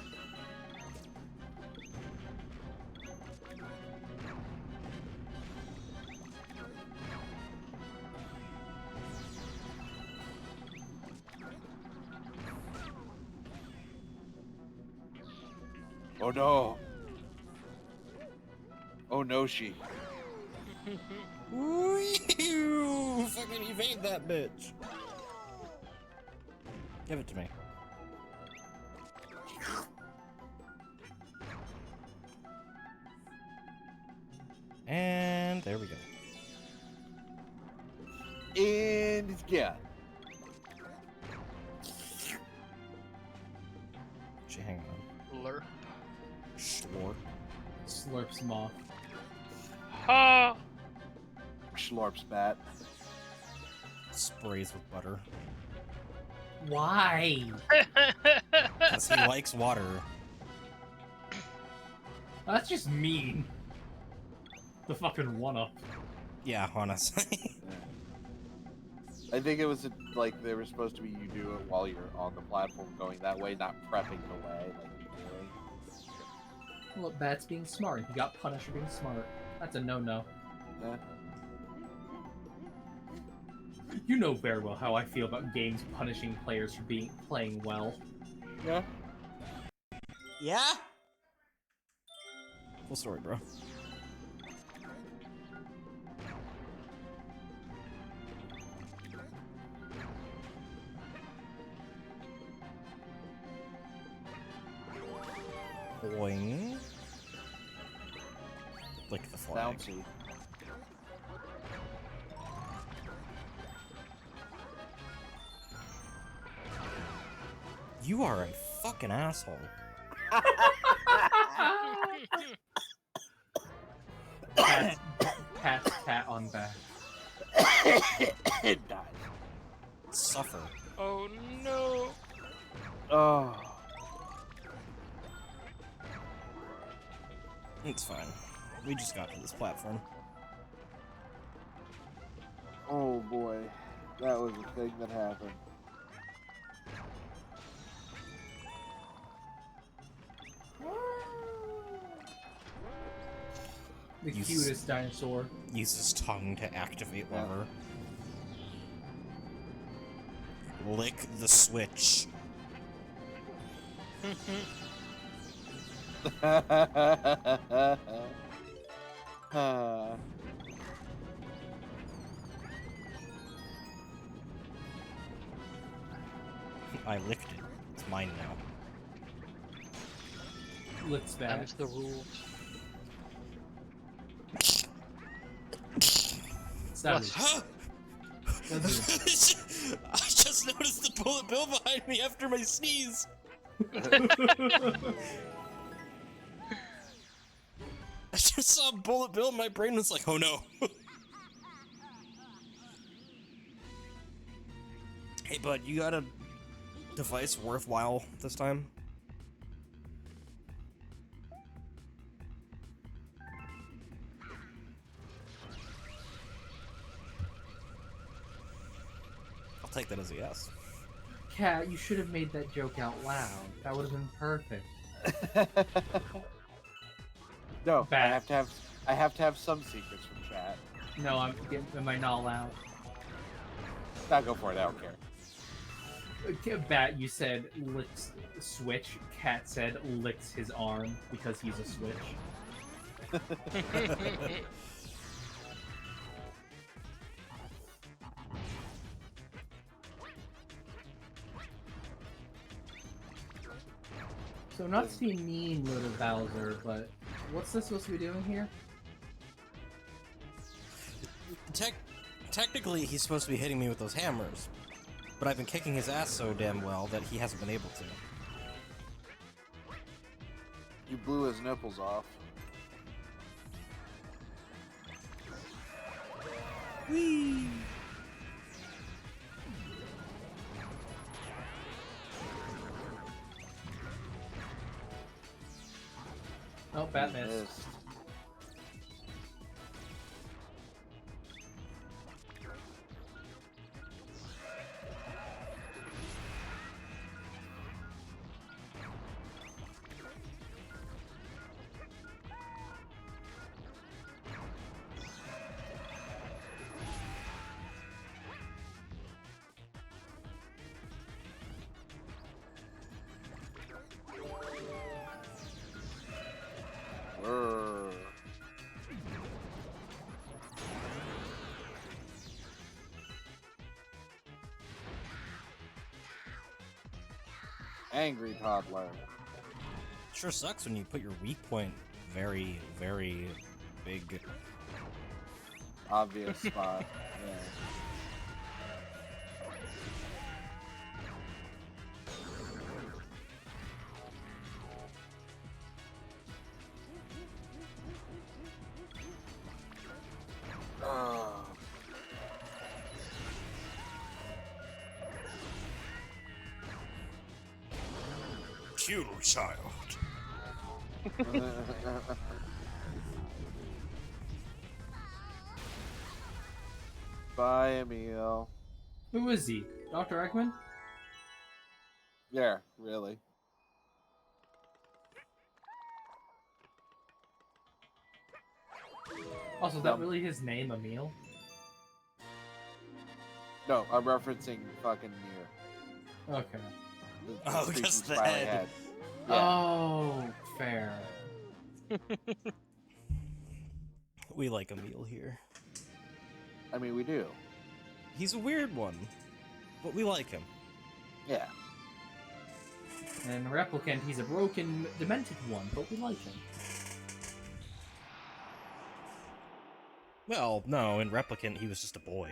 Oh no. Oh no, she. Woo! Fucking evade that bitch. Give it to me. And there we go. And it's gone. Actually, hang on. Lurp. Schlorp. Slurps him off. Ha! Schlorp's bat. Sprays with butter. Why? Because he likes water. That's just mean. The fucking one-up. Yeah, honestly. I think it was like they were supposed to be you do it while you're on the platform going that way, not prepping the way like you're doing. Well, Bat's being smart. He got punished for being smart. That's a no-no. Yeah. You know very well how I feel about games punishing players for playing well. Yeah. Yeah? Full story, bro. Boing. Lick the flag. Bouncy. You are a fucking asshole. Pat on back. It died. Suffer. Oh no. Oh. It's fine. We just got to this platform. Oh boy, that was a thing that happened. The You s- cutest dinosaur. Use his tongue to activate Yeah. lever. Lick the switch. I licked it. It's mine now. Licks that. Them's the rules. It's not Bless really- doesn't I just noticed the bullet bill behind me after my sneeze. I just saw a bullet bill and my brain was like, oh no. Hey bud, you got a device worthwhile this time? I'll take that as a yes. Cat, you should have made that joke out loud. That would have been perfect. No, Bad. I have to have some secrets from chat. No, am I not allowed? Now go for it. I don't care. Bat, you said licks switch. Cat said licks his arm because he's a switch. So not to be mean, little Bowser, but what's this supposed to be doing here? Technically, he's supposed to be hitting me with those hammers, but I've been kicking his ass so damn well that he hasn't been able to. You blew his nipples off. Whee! Oh, Bat missed. Missed. Brr. Angry toddler. Sure sucks when you put your weak point very, very big. Obvious spot. Yeah. Ah. Cute child. Bye, Emil. Who is he? Dr. Eggman? Yeah, really. Also, is that really his name, Emil? No, I'm referencing fucking Nier. Okay. Oh, creepy just the smiley head. Yeah. Oh, fair. We like Emil here. I mean, we do. He's a weird one, but we like him. Yeah. And Replicant, he's a broken, demented one, but we like him. Well, no, in Replicant, he was just a boy.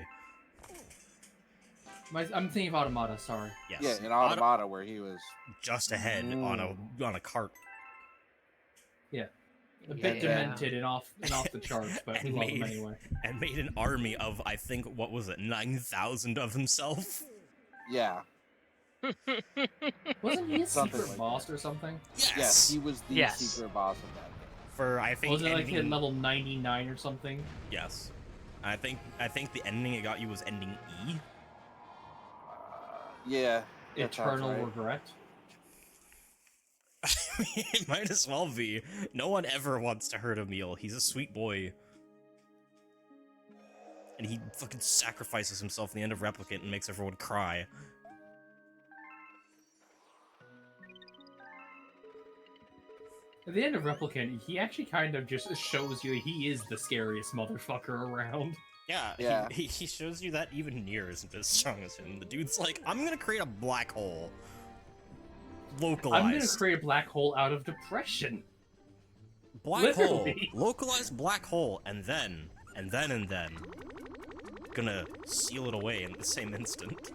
I'm thinking of Automata, sorry. Yes. Yeah, in Automata, where he was. Just a head on a cart. A bit Yeah. demented and off the charts, but we And love him made- anyway. And made an army of, I think, what was it, 9,000 of himself? Yeah. Wasn't he a Something secret like boss or something? Yes, he was the Yes. secret boss of that game. For, I think, Wasn't it like ending- at level 99 or something? Yes. I think the ending it got you was ending E. Yeah. that sounds Eternal right. regret. It might as well be. No one ever wants to hurt Emil. He's a sweet boy. And he fucking sacrifices himself in the end of Replicant and makes everyone cry. At the end of Replicant, he actually kind of just shows you he is the scariest motherfucker around. Yeah, Yeah. He shows you that even Nier isn't as strong as him. The dude's like, I'm gonna create a black hole. Localized. I'm gonna create a black hole out of depression. black hole. Literally. Localized black hole, and then. Gonna seal it away in the same instant.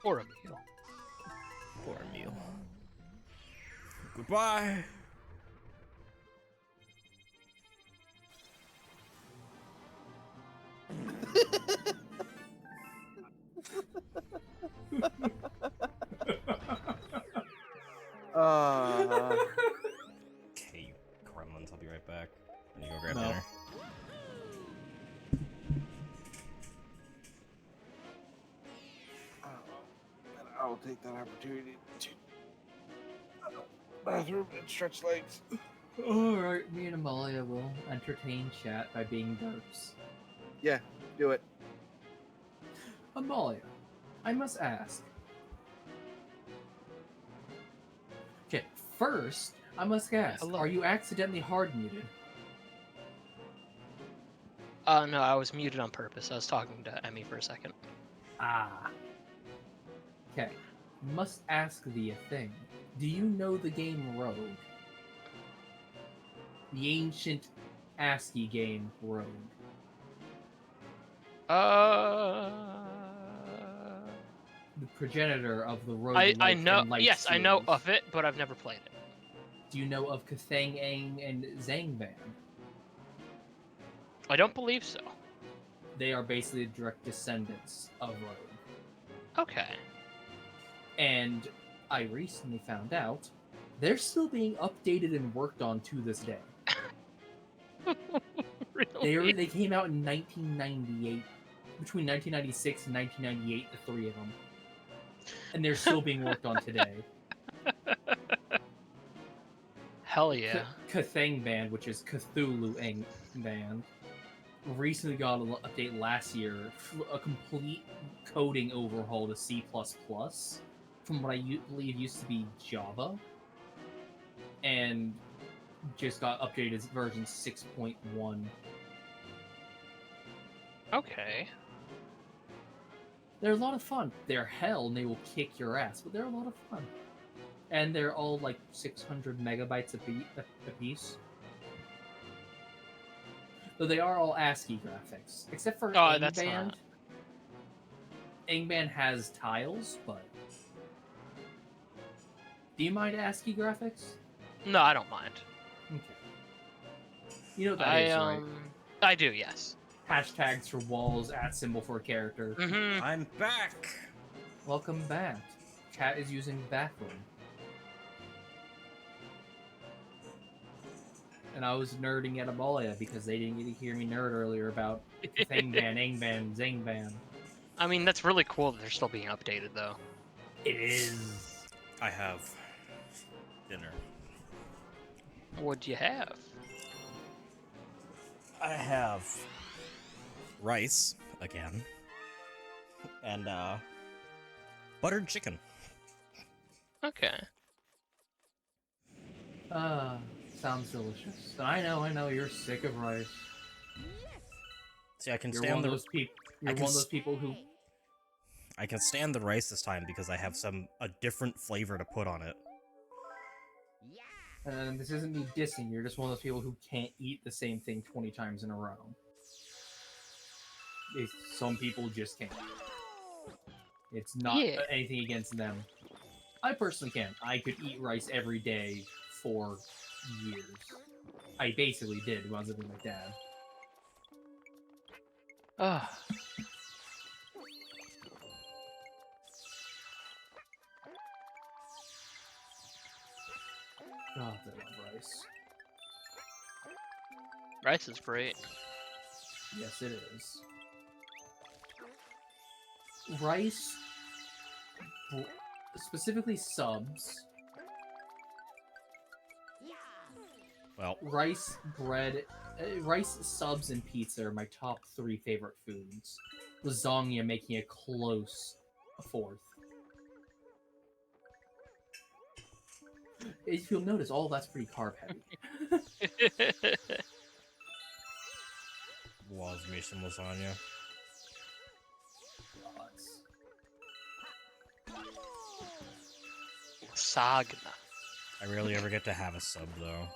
Or a meal. Poor Emil. Goodbye. Okay, you gremlins, I'll be right back. I need to go grab No. dinner. I'll take that opportunity to bathroom and stretch legs. Alright, me and Amalia will entertain chat by being derps. Yeah, do it. Amalia, I must ask. Okay, first, I must ask, Hello. are you accidentally hard muted? No, I was muted on purpose. I was talking to Emmy for a second. Ah. Okay, must ask thee a thing. Do you know the game Rogue? The ancient ASCII game Rogue. The progenitor of the Rogue. I know. Yes, I know of it, but I've never played it. Do you know of Cathang Aang and Zangban? I don't believe so. They are basically direct descendants of Rogue. Okay. And I recently found out they're still being updated and worked on to this day. Really? They came out in 1998, between 1996 and 1998, the three of them, and they're still being worked on today. Hell yeah. Cathang Band, which is Cthulhu Aang Band, recently got an update last year, a complete coding overhaul to C++, from what I believe used to be Java, and just got updated as version 6.1. Okay. They're a lot of fun. They're hell and they will kick your ass, but they're a lot of fun. And they're all like 600 megabytes a piece. Though they are all ASCII graphics. Except for that's Angband. not. Angband has tiles, but... Do you mind ASCII graphics? No, I don't mind. Okay. You know what that is, right? I do, yes. Hashtags for walls, @ for a character. Mm-hmm. I'm back! Welcome back. Chat is using bathroom. And I was nerding at Amalia because they didn't get to hear me nerd earlier about Thangban, Angban, Zangban. I mean, that's really cool that they're still being updated, though. It is. I have dinner. What'd you have? I have rice again, and buttered chicken. Okay. Sounds delicious. I know, you're sick of rice. See, I can You're stand one of the those people. You're I one can of those people who. I can stand the rice this time because I have a different flavor to put on it. And this isn't me dissing. You're just one of those people who can't eat the same thing 20 times in a row. Some people just can't. It's not anything against them. I personally can't. I could eat rice every day for years. I basically did when I was living with my dad. Ugh. God, I love rice. Rice is great. Yes, it is. Rice, specifically subs, Well, rice, bread, rice, subs, and pizza are my top 3 favorite foods. Lasagna making a close 4th. If you'll notice, all that's pretty carb heavy. loves me some lasagna. Sagna. I rarely ever get to have a sub, though.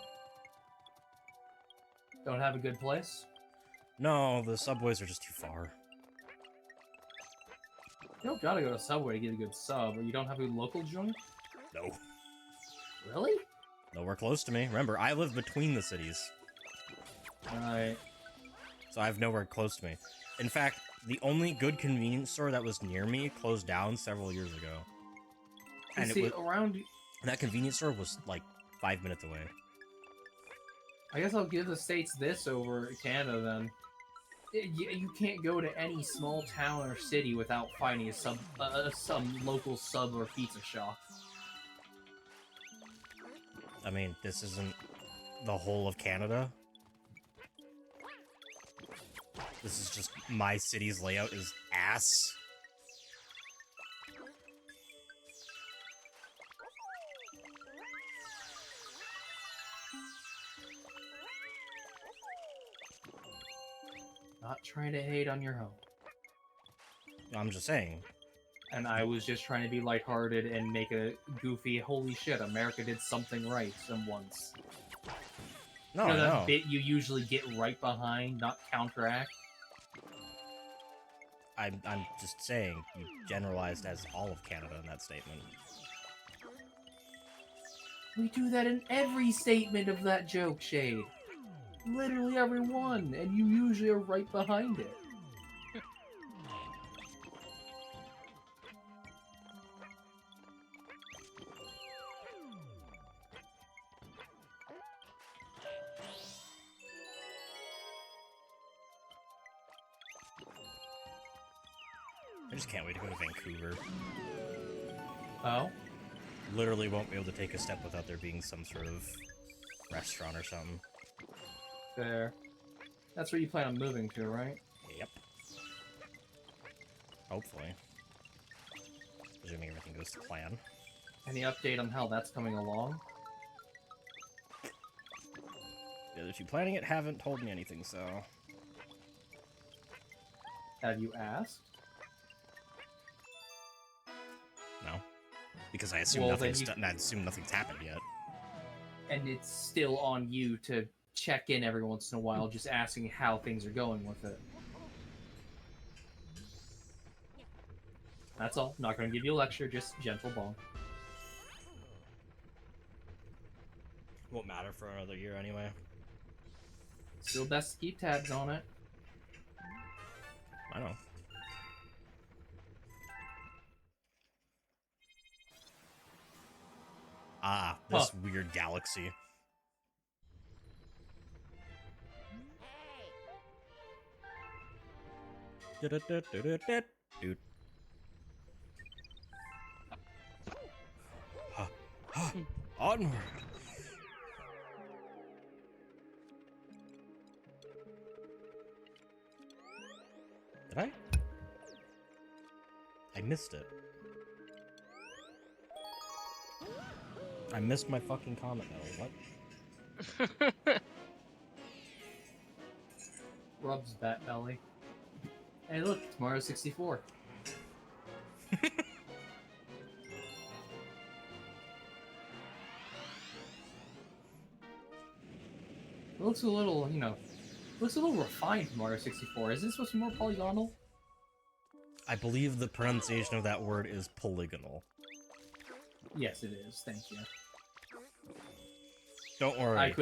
Don't have a good place? No, the Subways are just too far. You don't gotta go to Subway to get a good sub, or you don't have a local joint? No. Really? Nowhere close to me. Remember, I live between the cities, Alright. so I have nowhere close to me. In fact, the only good convenience store that was near me closed down several years ago. And See, it was, around... that convenience store was like 5 minutes away. I guess I'll give the States this over Canada, then. You can't go to any small town or city without finding some local sub or pizza shop. I mean, this isn't the whole of Canada. This is just my city's layout is ass. Not trying to hate on your home. I'm just saying. And I was just trying to be lighthearted and make a goofy, holy shit, America did something right once. No, You know that no. bit you usually get right behind, not counteract? I'm just saying, you generalized as all of Canada in that statement. We do that in every statement of that joke, Shade. Literally every one, and you usually are right behind it. I just can't wait to go to Vancouver. Oh? Literally won't be able to take a step without there being some sort of restaurant or something. There. That's where you plan on moving to, right? Yep. Hopefully. Presuming everything goes to plan. Any update on how that's coming along? The other two planning it haven't told me anything, so... Have you asked? No. Because I assume Well, nothing's then I assume nothing's happened yet. And it's still on you to check in every once in a while, just asking how things are going with it. That's all. Not going to give you a lecture, just gentle bong. Won't matter for another year anyway. Still best to keep tabs on it. I know. Ah, this weird galaxy. Dude. Onward. Did I? I missed it. I missed my fucking comment though. What? Rubs bat belly. Hey look, it's Mario 64. It looks a little, looks a little refined for Mario 64. Isn't it supposed to be more polygonal? I believe the pronunciation of that word is polygonal. Yes, it is. Thank you. Don't worry.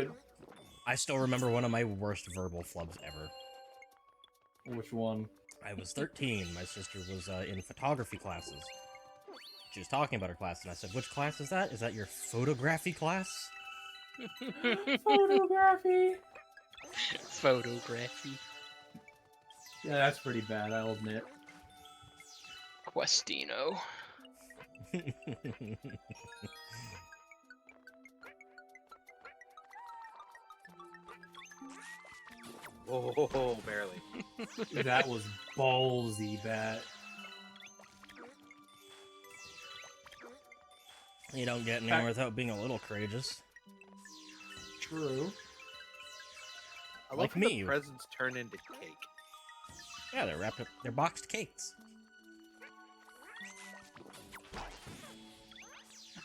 I still remember one of my worst verbal flubs ever. Which one? I was 13. My sister was in photography classes. She was talking about her class, and I said, "Which class is that? Is that your photography class?" Photography! Photography. Yeah, that's pretty bad, I'll admit. Questino. Oh, barely. That was ballsy, Bat. You don't get anywhere without being a little courageous. True. I Like love how me. the presents turn into cake. Yeah, they're wrapped up. They're boxed cakes.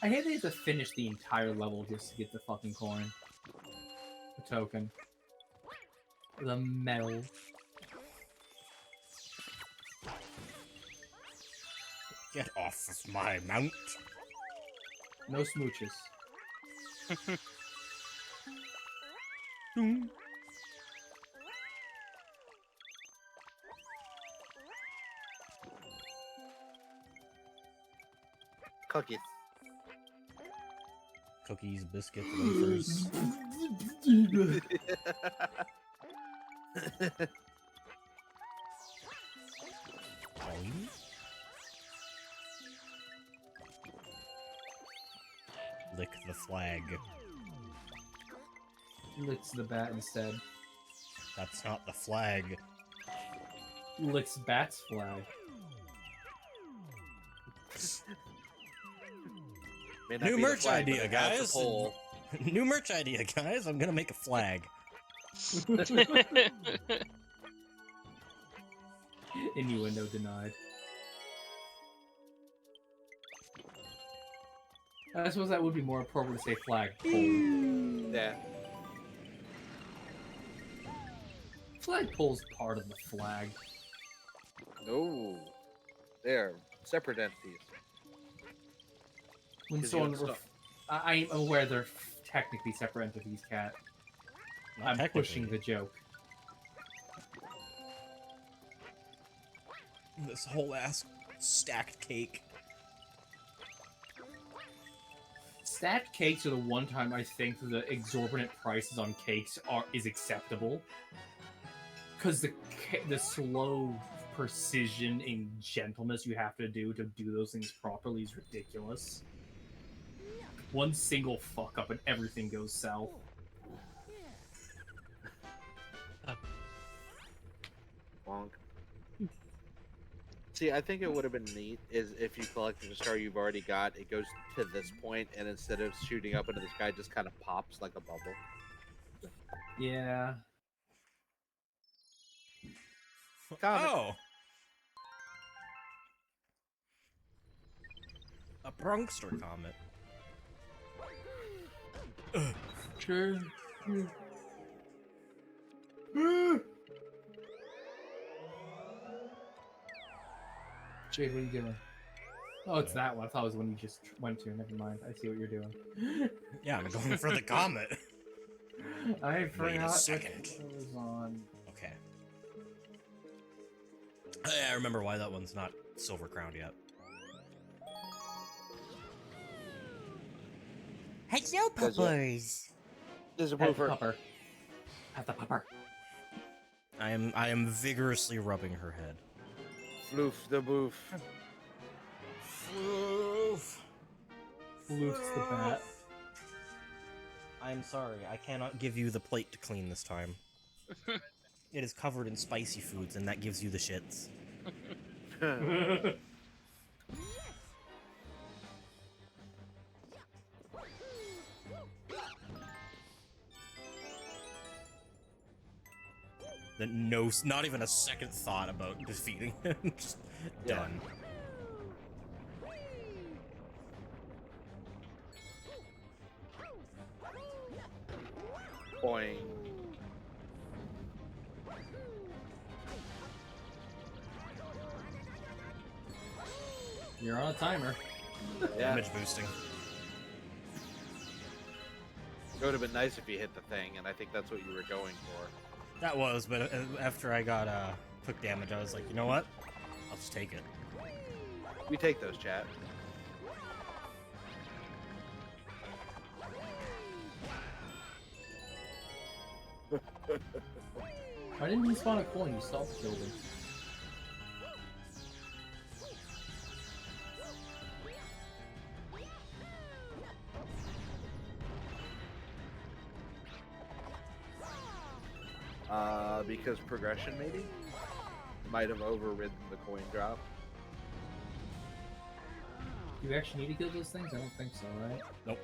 I hate they have to finish the entire level just to get the fucking coin. The token. The medal. Get off of my mount. No smooches. Doom. Cookies. Cookies, biscuits, wafers. Boing. Lick the flag. Licks the bat instead. That's not the flag. Licks bat's flag. May not New be the merch flag, but idea, it has the guys. pole. New merch idea, guys. I'm gonna make a flag. Innuendo denied. I suppose that would be more appropriate to say flag pole. Yeah. Flag pole's part of the flag. No. They're separate entities. When 'Cause someone you don't I'm aware they're technically separate entities, Cat. Not I'm technically. pushing the joke. This whole ass stacked cake. Stacked cakes are the one time I think the exorbitant prices on cakes is acceptable. Because the slow precision and gentleness you have to do those things properly is ridiculous. One single fuck up and everything goes south. Bonk. See, I think it would have been neat is if you collected a star you've already got, it goes to this point, and instead of shooting up into the sky, it just kind of pops like a bubble. Yeah. Comet. Oh! A prankster comet. Sure. Jade, what are you doing? Oh, it's that one. I thought it was the one you just went to. Never mind. I see what you're doing. Yeah, I'm going for the comet. I forgot Wait a which second. it was on. Okay. I remember why that one's not silver crowned yet. Hello, Does it? puppers. There's a Pet the mover. pupper. Pet the pupper. I am vigorously rubbing her head. Floof the boof. Floof. Floof's the bat. I'm sorry, I cannot give you the plate to clean this time. It is covered in spicy foods, and that gives you the shits. Not even a second thought about defeating him. Just Yeah. done. Boing. You're on a timer. Yeah. Damage boosting. It would have been nice if you hit the thing, and I think that's what you were going for. That was, but after I got took damage, I was like, you know what? I'll just take it. We take those, chat. Why didn't he spawn a coin? You still killed him. Because progression maybe might have overridden the coin drop. Do you actually need to kill those things? I don't think so, right? Nope.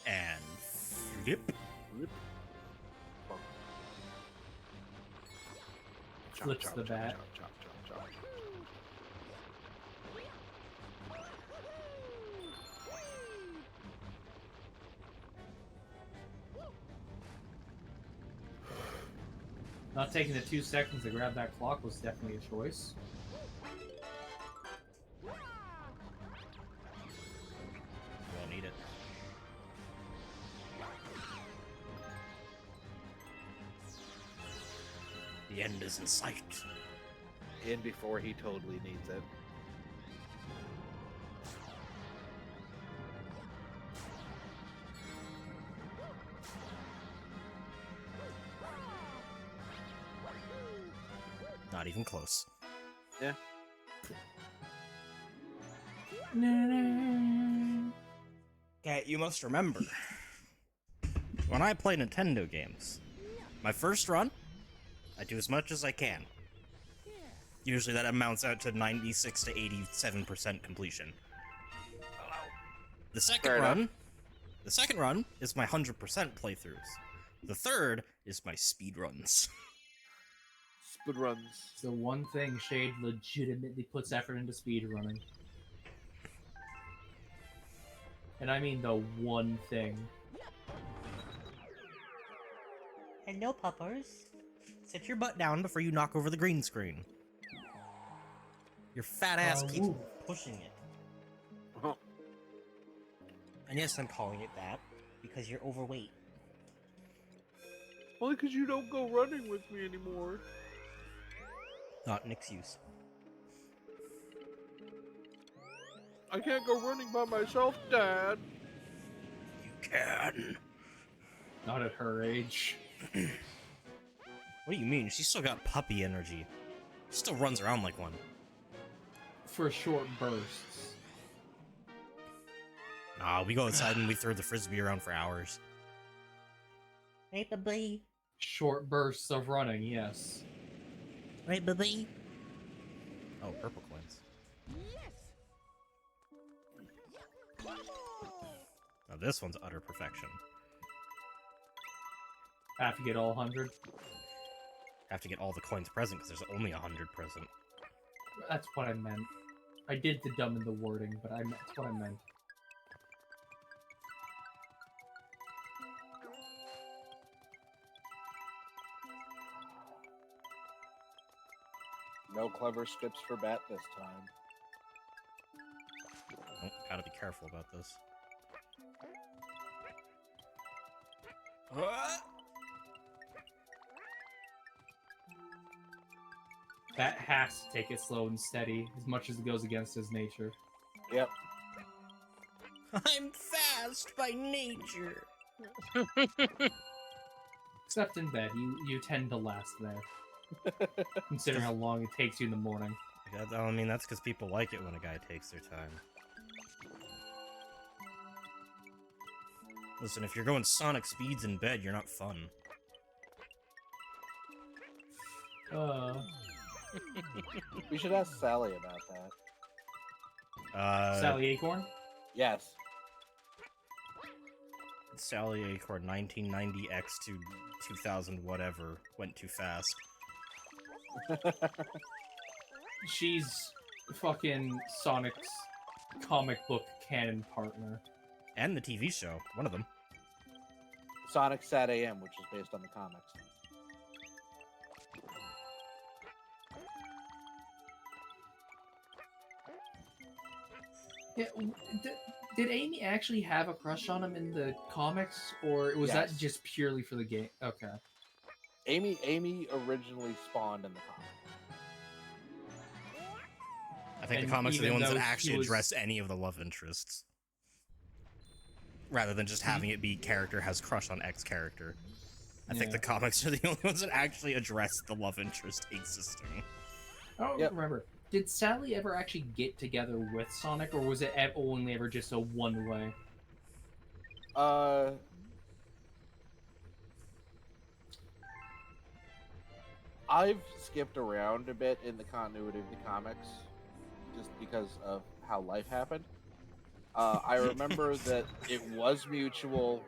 And flip. Flips the bat. Not taking the 2 seconds to grab that clock was definitely a choice. We'll need it. The end is in sight. In before he totally needs it. Not even close. Yeah. Okay, you must remember, when I play Nintendo games, my first run, I do as much as I can. Usually that amounts out to 96 to 87% completion. The second run is my 100% playthroughs. The third is my speedruns. Speedruns. It's the one thing Shade legitimately puts effort into speedrunning. And I mean the one thing. Hello, puppers. Sit your butt down before you knock over the green screen. Your fat ass keeps pushing it. Oh. And yes, I'm calling it that because you're overweight. Only because you don't go running with me anymore. Not an excuse. I can't go running by myself, Dad. You can. Not at her age. What do you mean? She's still got puppy energy. She still runs around like one. For short bursts. Nah, we go outside and we throw the frisbee around for hours. Right, baby? Short bursts of running, yes. Right, baby? Oh, purple coins. Now this one's utter perfection. Have to get all 100. Have to get all the coins present because there's only 100 present. That's what I meant. I did the dumb in the wording, but that's what I meant. No clever skips for Bat this time. Oh, gotta be careful about this. That has to take it slow and steady, as much as it goes against his nature. Yep. I'm fast by nature. Except in bed, you tend to last there. Considering how long it takes you in the morning. I mean, that's because people like it when a guy takes their time. Listen, if you're going Sonic speeds in bed, you're not fun. We should ask Sally about that. Sally Acorn? Yes. Sally Acorn 1990X to 2000 whatever went too fast. She's fucking Sonic's comic book canon partner. And the TV show, one of them. Sonic Sat AM, which is based on the comics. Yeah, Did Amy actually have a crush on him in the comics, or was that Yes. just purely for the game? Okay. Amy originally spawned in the comic. I think And the comics are the even ones that though he actually was- address any of the love interests. Rather than just Hmm? having it be character has crush on X character. I think Yeah. the comics are the only ones that actually address the love interest existing. I don't Yep. remember. Did Sally ever actually get together with Sonic, or was it only ever just a one-way? I've skipped around a bit in the continuity of the comics, just because of how life happened. I remember that it was mutual.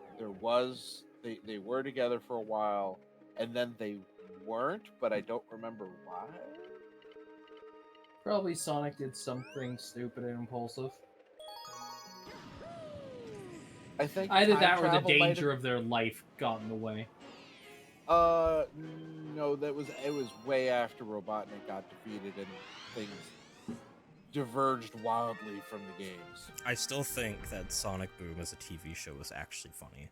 They were together for a while, and then they weren't. But I don't remember why. Probably Sonic did something stupid and impulsive. I think Either time that or the travel might danger of their life got in the way. No, it was way after Robotnik got defeated and things diverged wildly from the games. I still think that Sonic Boom as a TV show was actually funny.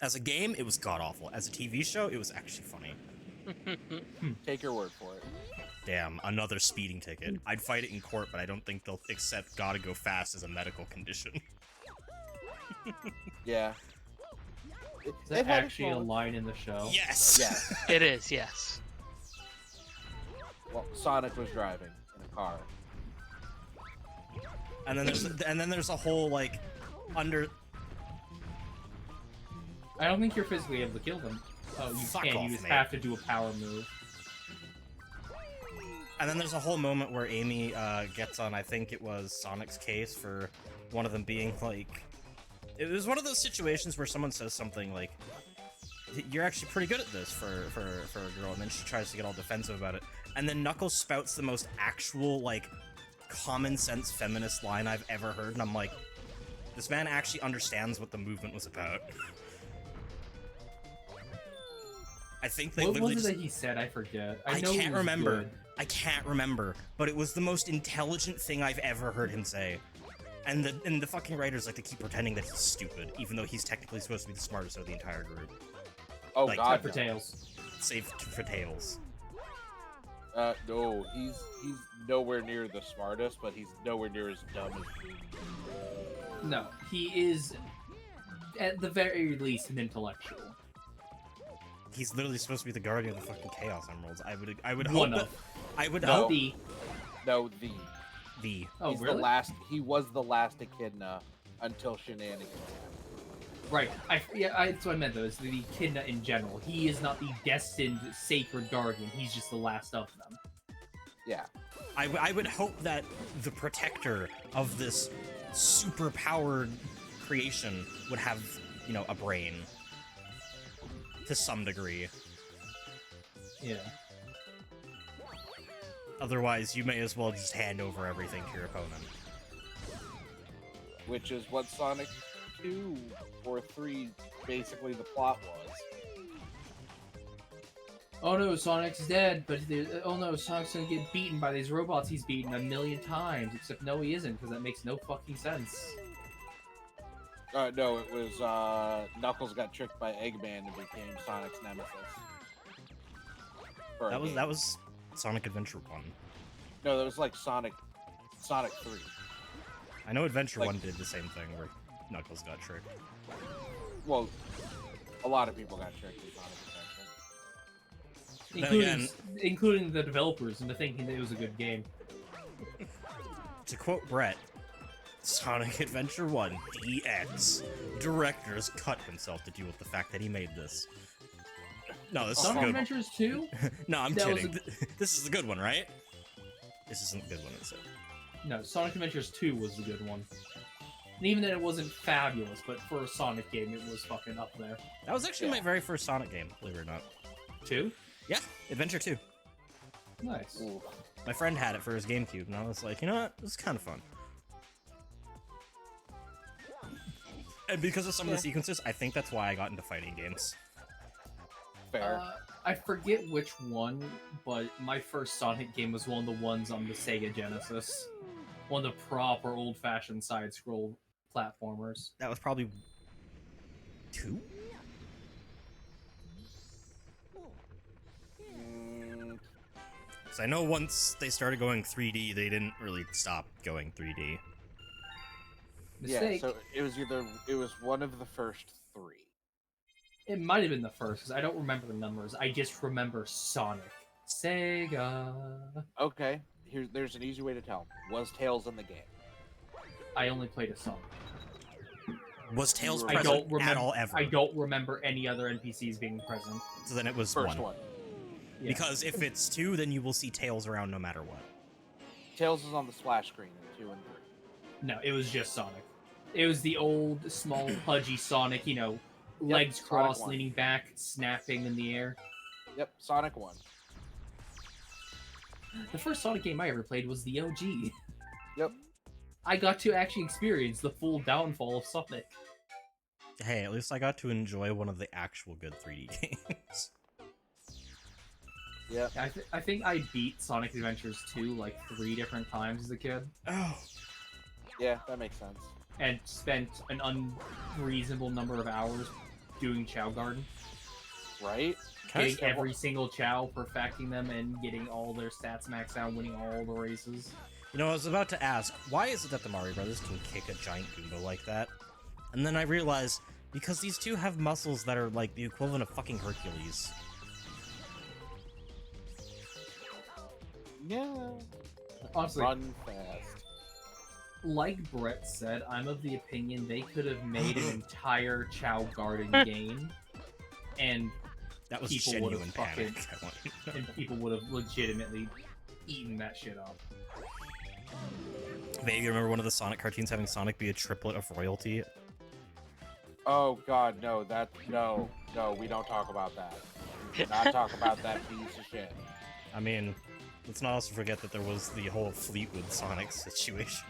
As a game, it was god-awful. As a TV show, it was actually funny. Take your word for it. Damn, another speeding ticket. I'd fight it in court, but I don't think they'll accept gotta go fast as a medical condition. Yeah. Is that had its actually a moments. line in the show? Yes! Yes. It is, yes. Well, Sonic was driving in a car. And then there's a whole, like, under... I don't think you're physically able to kill them. Oh, you Fuck can. off, You just mate. have to do a power move. And then there's a whole moment where Amy gets on, I think it was Sonic's case for one of them being like... It was one of those situations where someone says something like, you're actually pretty good at this for a girl, and then she tries to get all defensive about it. And then Knuckles spouts the most actual, like, common sense feminist line I've ever heard, and I'm like, this man actually understands what the movement was about. I think they What literally was it just... that he said? I forget. I know he can't was remember. good. I can't remember, but it was the most intelligent thing I've ever heard him say. And the fucking writers like to keep pretending that he's stupid, even though he's technically supposed to be the smartest of the entire group. Oh Like, God, Except for no. Tails. Save for Tails. No, he's nowhere near the smartest, but he's nowhere near as dumb as me. No, he is, at the very least, an intellectual. He's literally supposed to be the guardian of the fucking Chaos Emeralds. I would hope One that... of. I would No. hope... No, The... Oh, he's really? the last. He was the last Echidna until Shenanigans. Right. That's what I meant, though, is the Echidna in general. He is not the destined sacred guardian. He's just the last of them. Yeah. I would hope that the protector of this super-powered creation would have, you know, a brain. To some degree. Yeah. Otherwise, you may as well just hand over everything to your opponent. Which is what Sonic 2 or 3 basically the plot was. Oh no, Sonic's dead, but oh no, Sonic's gonna get beaten by these robots he's beaten 1,000,000 times. Except no, he isn't, because that makes no fucking sense. No, it was Knuckles got tricked by Eggman and became Sonic's nemesis. For a game. That was Sonic Adventure 1. No, that was like Sonic 3. I know Adventure Like- 1 did the same thing where Knuckles got tricked. Well, a lot of people got tricked in Sonic Adventure. Then Including the developers into thinking that it was a good game. To quote Brett, Sonic Adventure 1 DX. Directors cut himself to deal with the fact that he made this. No, this is a Sonic good one. Adventures 2? No, I'm that was kidding. This is a good one, right? This isn't the good one, is it? No, Sonic Adventures 2 was the good one. And even then it wasn't fabulous, but for a Sonic game it was fucking up there. That was actually Yeah. my very first Sonic game, believe it or not. 2? Yeah, Adventure 2. Nice. Ooh. My friend had it for his GameCube, and I was like, you know what? This is kind of fun. And because of some of the sequences, I think that's why I got into fighting games. Fair. I forget which one, but my first Sonic game was one of the ones on the Sega Genesis. One of the proper old-fashioned side-scroll platformers. That was probably 2? Because I know once they started going 3D, they didn't really stop going 3D. Mistake. Yeah, so it was one of the first 3. It might have been the first, because I don't remember the numbers. I just remember Sonic. Sega. Okay, there's an easy way to tell. Was Tails in the game? I only played a Sonic. Was Tails I present don't remember, at all ever? I don't remember any other NPCs being present. So then it was First 1. one. Yeah. Because if it's 2, then you will see Tails around no matter what. Tails is on the splash screen in 2 and 3. No, it was just Sonic. It was the old, small, pudgy Sonic, you know, Yep, legs Sonic crossed, 1. leaning back, snapping in the air. Yep, Sonic 1. The first Sonic game I ever played was the OG. Yep. I got to actually experience the full downfall of Sonic. Hey, at least I got to enjoy one of the actual good 3D games. Yep. I think I beat Sonic Adventures 2 like 3 different times as a kid. Oh. Yeah, that makes sense. And spent an unreasonable number of hours doing Chow Garden. Right? Getting every single Chow, perfecting them, and getting all their stats maxed out, winning all the races. You know, I was about to ask, why is it that the Mario Brothers can kick a giant Goomba like that? And then I realized, because these two have muscles that are like the equivalent of fucking Hercules. Yeah. Honestly, Run fast. like Brett said, I'm of the opinion they could have made an entire Chow Garden game, and That was people genuine would've panic. fucking- I want you to know. and people would have legitimately eaten that shit up. Maybe you remember one of the Sonic cartoons having Sonic be a triplet of royalty? Oh god, no, no, we don't talk about that. We do not talk about that piece of shit. I mean, let's not also forget that there was the whole Fleetwood Sonic situation.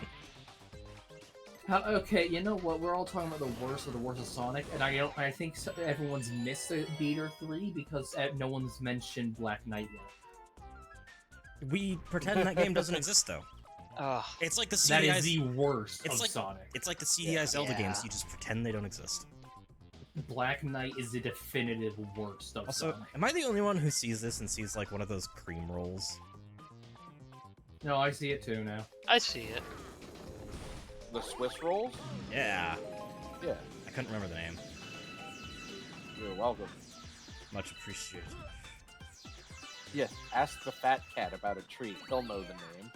Okay, you know what? We're all talking about the worst of Sonic, and I think everyone's missed a beat or 3 because no one's mentioned Black Knight yet. We pretend that game doesn't exist, though. Ugh. It's like the That CDI. is the worst it's of like- Sonic. It's like the CDI Zelda games. You just pretend they don't exist. Black Knight is the definitive worst of Also, Sonic. am I the only one who sees this and sees like one of those cream rolls? No, I see it too now. I see it. The Swiss rolls? Yeah. Yeah, I couldn't remember the name. you're welcome. Much appreciated. Yes, ask the fat cat about a treat. He'll know the name.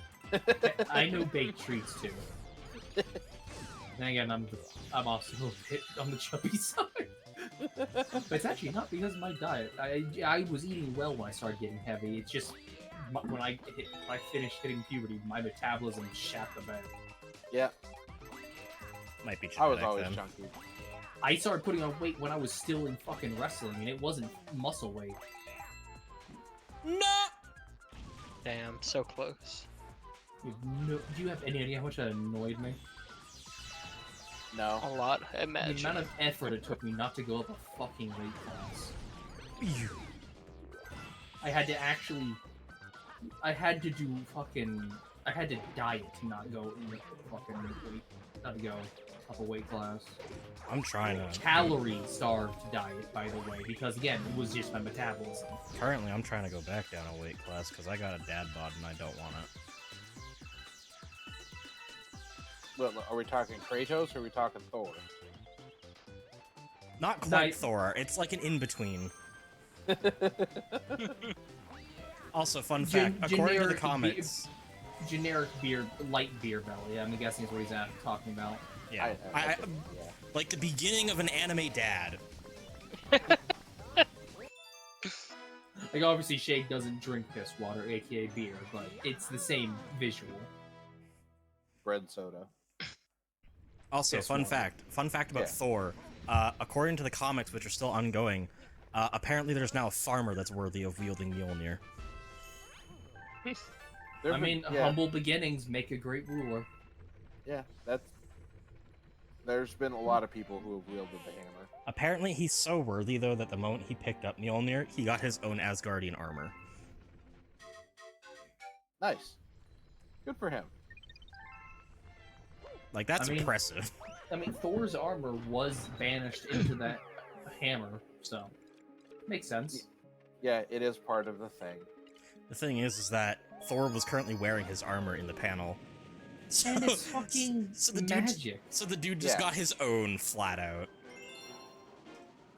I know baked treats too. Then again, I'm also a bit on the chubby side. But it's actually not because of my diet. I was eating well when I started getting heavy. It's just when I finished hitting puberty, my metabolism shat the bed. Yeah, Might be I was genetic always then. chunky. I started putting on weight when I was still in fucking wrestling, and it wasn't muscle weight. No. Damn, so close. Do you have any idea how much that annoyed me? No. A lot, I The imagine. amount of effort it took me not to go up a fucking weight class. I had to diet to not go in the fucking weight, not to go up a weight class. I'm trying to. Calorie starved diet, by the way, because again, it was just my metabolism. Currently, I'm trying to go back down a weight class because I got a dad bod and I don't want it. Well, are we talking Kratos or are we talking Thor? Not quite Nice. Thor. It's like an in between. Also, fun Gen- fact: according to the generic comics, Generic beer, light beer belly. I'm guessing is what he's talking about. yeah, yeah. like the beginning of an anime dad. Like obviously, Shake doesn't drink piss water, aka beer, but it's the same visual. Bread soda. Also, Piss fun water. fact about Yeah. Thor. According to the comics, which are still ongoing, apparently there's now a farmer that's worthy of wielding Mjolnir. There've I mean, been- yeah, humble beginnings make a great ruler. yeah, there's been a lot of people who have wielded the hammer. Apparently, he's so worthy though that the moment he picked up Mjolnir, he got his own Asgardian armor. Nice. Good for him. Like, that's I mean- impressive. I mean, Thor's armor was banished into that hammer, so makes sense. Yeah, it is part of the thing. The thing is that Thor was currently wearing his armor in the panel. So, And it's fucking the magic. So the dude just Yeah. got his own flat out.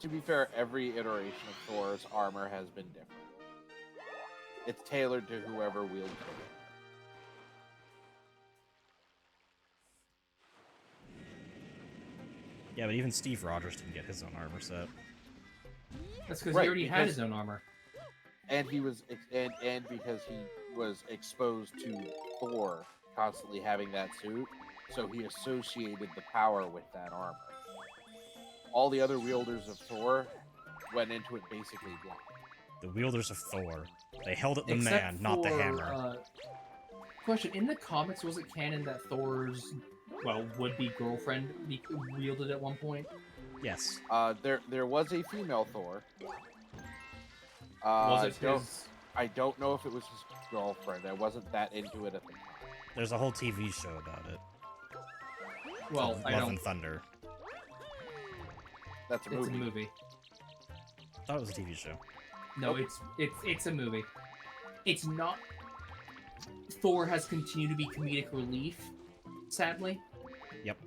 To be fair, every iteration of Thor's armor has been different. It's tailored to whoever wields it. Yeah, but even Steve Rogers didn't get his own armor set. That's because Right, he already had because- his own armor. And he was, and because he was exposed to Thor constantly having that suit, so he associated the power with that armor. All the other wielders of Thor went into it basically blind. The wielders of Thor. They held up the Except man, not the for, hammer. Question: in the comics, was it canon that Thor's would-be girlfriend wielded at one point? Yes. There was a female Thor. Was it his? I don't know if it was his girlfriend. I wasn't that into it at the time. There's a whole TV show about it. Well, called I Love don't. and Thunder. That's a It's movie. a movie. I thought it was a TV show. No, Nope. it's a movie. It's not. Thor has continued to be comedic relief, sadly. Yep.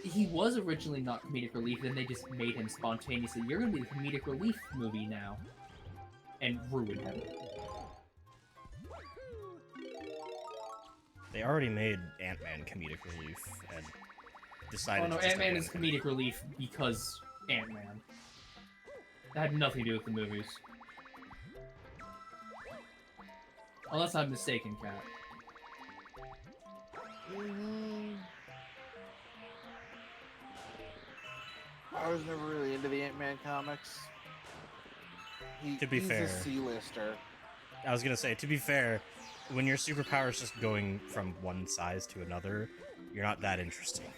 He was originally not comedic relief, then they just made him spontaneously. You're gonna be the comedic relief movie now, and ruined him. They already made Ant-Man comedic relief and decided Oh no, to just Ant-Man have is one. comedic relief because Ant-Man. That had nothing to do with the movies. Unless I'm mistaken, Kat. I was never really into the Ant-Man comics. To be he's fair. a C-lister. I was gonna say, to be fair, when your superpower is just going from one size to another, you're not that interesting.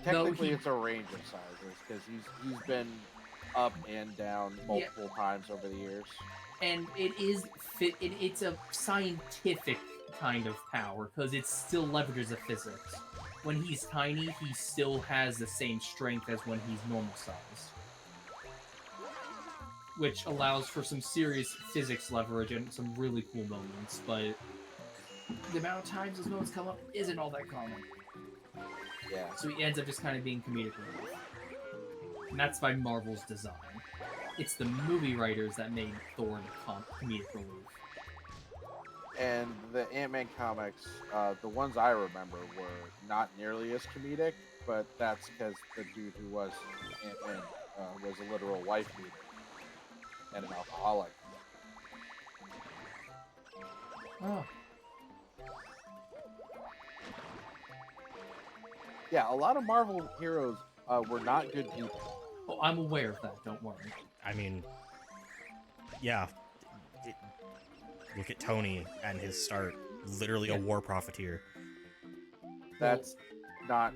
Technically, he- it's a range of sizes because he's been up and down multiple times over the years. And it is it's a scientific kind of power because it still leverages the physics. When he's tiny, he still has the same strength as when he's normal sized, which allows for some serious physics leverage and some really cool moments. But the amount of times those moments come up isn't all that common, Yeah. so he ends up just kind of being comedic relief. And that's by Marvel's design. It's the movie writers that made Thor comedic relief. And the Ant-Man comics, the ones I remember were not nearly as comedic, but that's because the dude who was Ant-Man was a literal wife beater and an alcoholic. Oh. Yeah, a lot of Marvel heroes were not good people. Oh, I'm aware of that, don't worry. I mean, yeah. Look at Tony and his start. Literally a Yeah. war profiteer. That's not...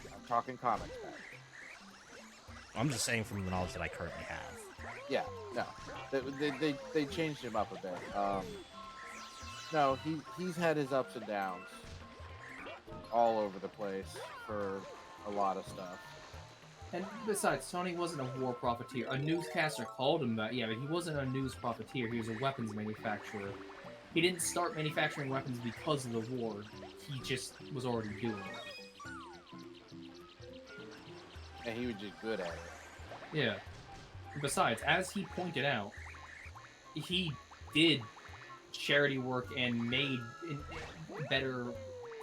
I'm talking comics back. I'm just saying from the knowledge that I currently have. Yeah, no. They changed him up a bit. No, he's had his ups and downs all over the place for a lot of stuff. And besides, Tony wasn't a war profiteer. A newscaster called him that, yeah, but he wasn't a news profiteer. He was a weapons manufacturer. He didn't start manufacturing weapons because of the war. He just was already doing it. And he was just good at it. Yeah. Besides, as he pointed out, he did charity work and made better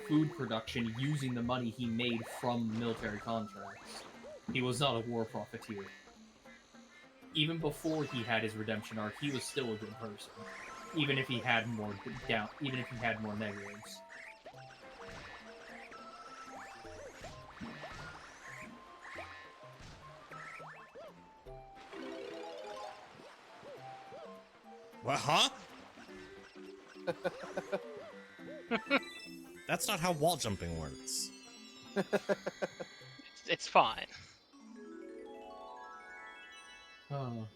food production using the money he made from military contracts. He was not a war profiteer. Even before he had his redemption arc, he was still a good person. Even if he had more even if he had more negatives. What, huh? That's not how wall jumping works. It's fine. Oh.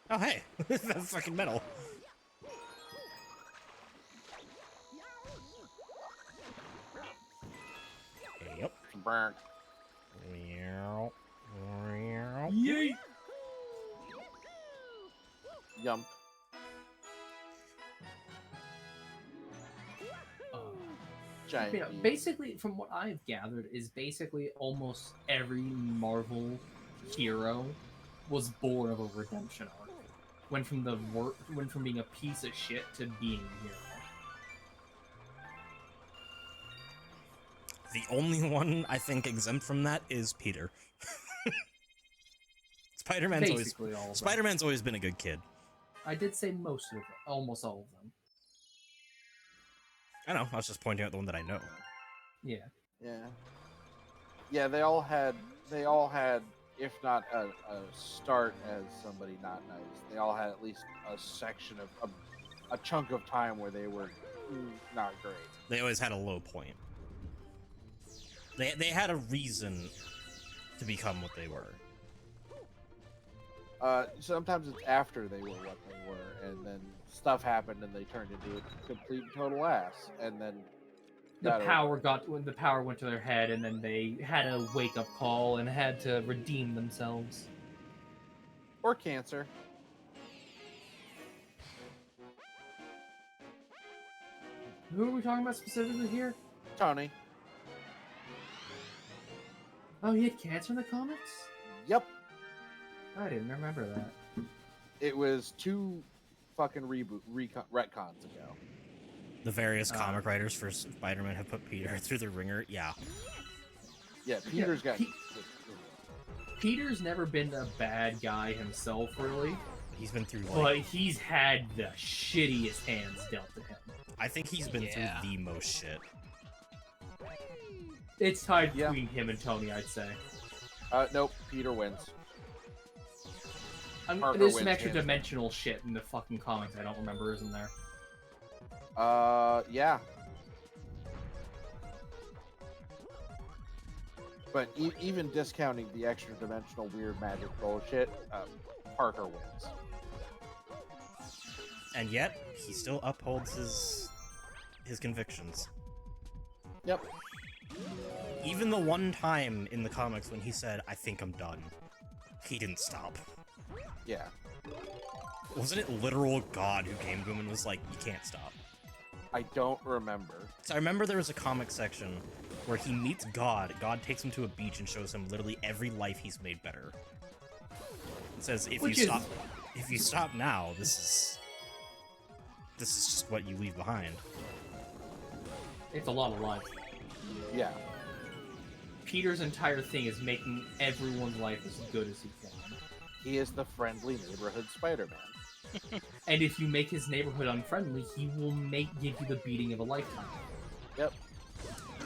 Oh, hey! That's fucking metal. burn. Meow. Meow. Yay! Yum. Giant You know, bee. basically, from what I've gathered, is basically almost every Marvel hero was born of a redemption arc. Went from being a piece of shit to being a hero. The only one I think exempt from that is Peter. Spider-Man's Basically all of them. Spider-Man's always been a good kid. I did say most of them, almost all of them. I know, I was just pointing out the one that I know. Yeah. Yeah, they all had, if not a start as somebody not nice, they all had at least a section of a chunk of time where they were not great. They always had a low point. They had a reason to become what they were. Sometimes it's after they were what they were, and then stuff happened and they turned into a complete and total ass, and then When the power went to their head, and then they had a wake-up call and had to redeem themselves. or cancer. Who are we talking about specifically here? Tony. Oh, he had cancer in the comics? Yep. I didn't remember that. It was 2 fucking retcons ago. The various comic writers for Spider-Man have put Peter through the ringer. Yeah. Yeah, Peter's got. Peter's never been a bad guy himself, really. He's been through, But like... he's had the shittiest hands dealt to him. I think he's been through the most shit. It's tied between him and Tony, I'd say. Nope, Peter wins. There's some extra dimensional shit in the fucking comics I don't remember, isn't there? Yeah. But even discounting the extra dimensional weird magic bullshit, Parker wins. And yet, he still upholds his convictions. Yep. Even the one time in the comics when he said, "I think I'm done," he didn't stop. Yeah. Wasn't it literal God who came to him and was like, "You can't stop"? I don't remember. So I remember there was a comic section where he meets God. God takes him to a beach and shows him literally every life he's made better. It says, if you stop now, this is just what you leave behind. It's a lot of life. Yeah. Peter's entire thing is making everyone's life as good as he can. He is the friendly neighborhood Spider-Man. And if you make his neighborhood unfriendly, he will give you the beating of a lifetime. Yep.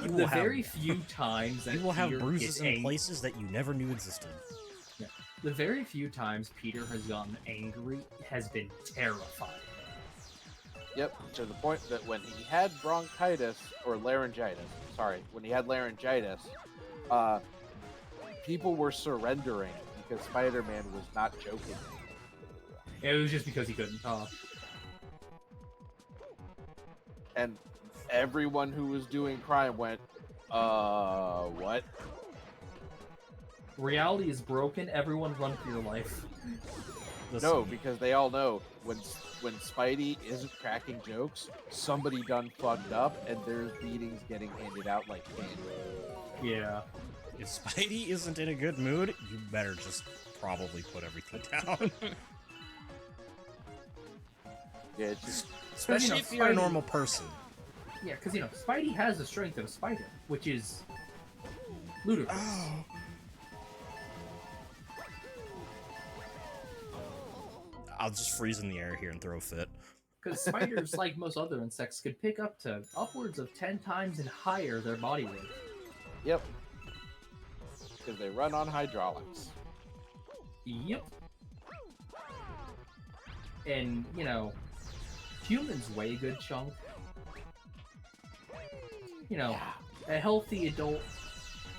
The very few times that you will have Peter bruises in places that you never knew existed. Yeah. The very few times Peter has gotten angry has been terrifying. Yep, to the point that when he had bronchitis, or laryngitis, when he had laryngitis, people were surrendering because Spider-Man was not joking. It was just because he couldn't talk. And everyone who was doing crime went, what? Reality is broken, everyone run for your life. Listen, No, because they all know when Spidey isn't cracking jokes, somebody done fucked up, and there's beatings getting handed out like candy. Yeah. if Spidey isn't in a good mood, you better just probably put everything down. Yeah, it's just... Especially if you're a normal person. Yeah, because, Spidey has the strength of a spider, which is ludicrous. Oh. I'll just freeze in the air here and throw a fit. Because spiders, like most other insects, could pick up to upwards of 10 times and higher their body weight. Yep. Because they run on hydraulics. Yep. And, humans weigh a good chunk. A healthy adult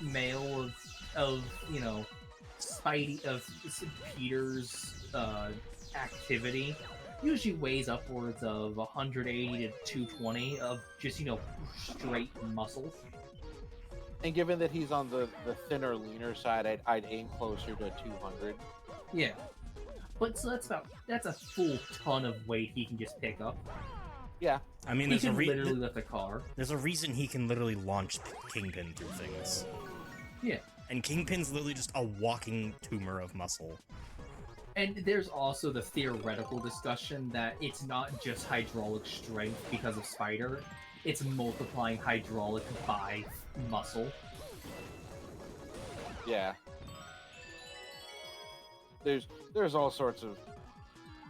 male of Spidey, of Peter's, activity usually weighs upwards of 180 to 220 of just, straight muscle. And given that he's on the thinner, leaner side, I'd aim closer to 200. Yeah. But so that's a full ton of weight he can just pick up. Yeah. I mean, He can literally lift a car. there's a reason he can literally launch Kingpin through things. Yeah. And Kingpin's literally just a walking tumor of muscle. And there's also the theoretical discussion that it's not just hydraulic strength because of Spider, it's multiplying hydraulic by muscle. Yeah. There's all sorts of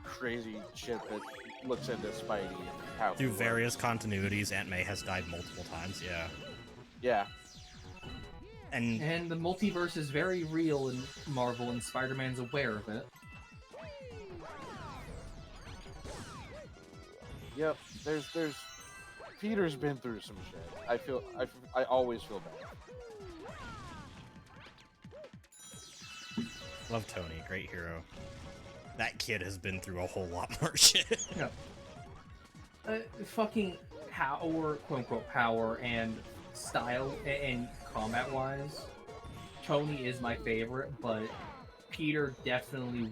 crazy shit that looks into Spidey and how Through he various works. continuities, Aunt May has died multiple times, yeah. Yeah. And the multiverse is very real in Marvel, and Spider-Man's aware of it. Yep. There's Peter's been through some shit. I always feel bad. Love Tony, great hero. That kid has been through a whole lot more shit. Yeah. Fucking power, quote-unquote power, and style, and combat-wise, Tony is my favorite, but Peter definitely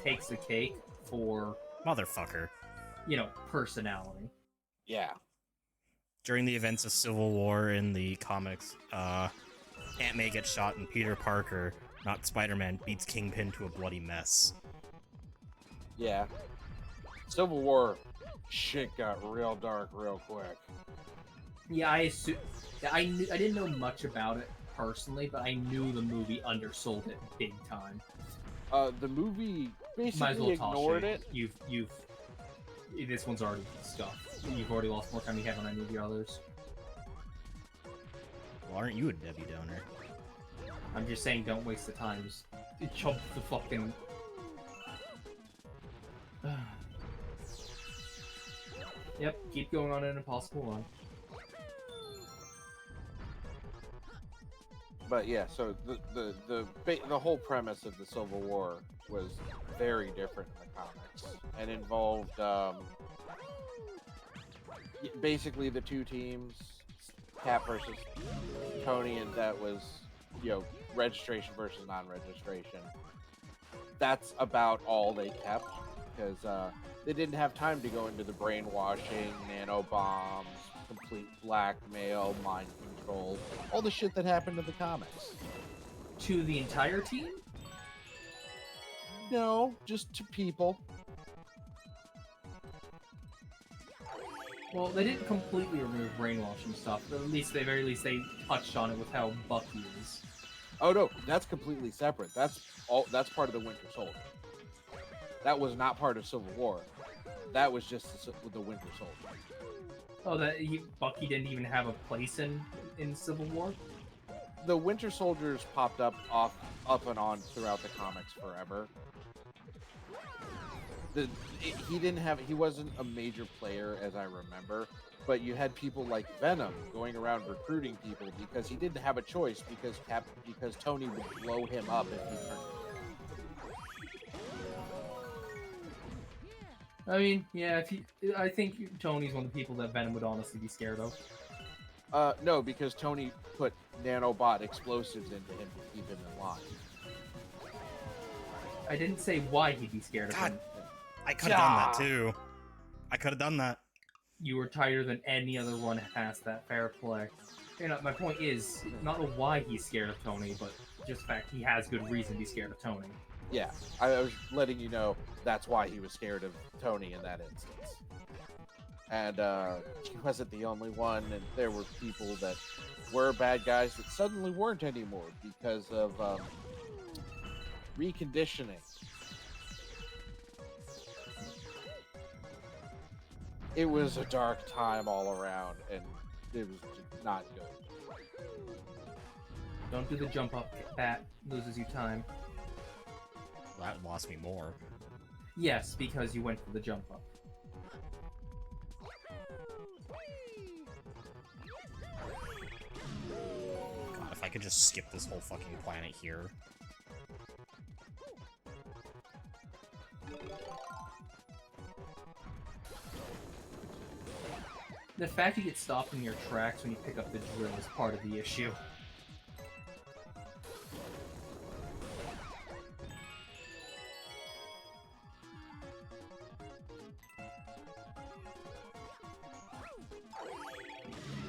takes the cake for, Motherfucker. Personality. Yeah. During the events of Civil War in the comics, Aunt May gets shot and Peter Parker, not Spider-Man, beats Kingpin to a bloody mess. Yeah. Civil War shit got real dark real quick. Yeah, I didn't know much about it personally, but I knew the movie undersold it big time. The movie Might as basically well toss ignored it. This one's already stuff. You've already lost more time you have on any of the others. Well, aren't you a Debbie Downer? I'm just saying, don't waste the time. Just chump the fucking. Yep, keep going on an impossible run. But yeah, so the whole premise of the Civil War was very different in the comics and involved basically the two teams, Cap versus Tony, and that was registration versus non-registration. That's about all they kept because they didn't have time to go into the brainwashing, nanobombs, complete blackmail, mind control, all the shit that happened in the comics. To the entire team? No, just to people. Well, they didn't completely remove brainwashing stuff, but at least, very least, they touched on it with how Bucky is. Oh no, that's completely separate. That's part of the Winter Soldier. That was not part of Civil War. That was just the Winter Soldier. Oh, Bucky didn't even have a place in Civil War? The Winter Soldiers popped up and on throughout the comics forever. He wasn't a major player as I remember, but you had people like Venom going around recruiting people because he didn't have a choice because Tony would blow him up if he turned. I mean, yeah, I think Tony's one of the people that Venom would honestly be scared of. No, because Tony put nanobot explosives into him to keep him in line. I didn't say why he'd be scared of him. I could have done that too. I could have done that. You were tighter than any other one past that, fair play. My point is, not why he's scared of Tony, but just the fact he has good reason to be scared of Tony. Yeah, I was letting you know that's why he was scared of Tony in that instance. And he wasn't the only one, and there were people that were bad guys that suddenly weren't anymore because of reconditioning. It was a dark time all around, and it was just not good. Don't do the jump up, that loses you time. That lost me more. Yes, because you went for the jump up. God, if I could just skip this whole fucking planet here. The fact you get stopped in your tracks when you pick up the drill is part of the issue.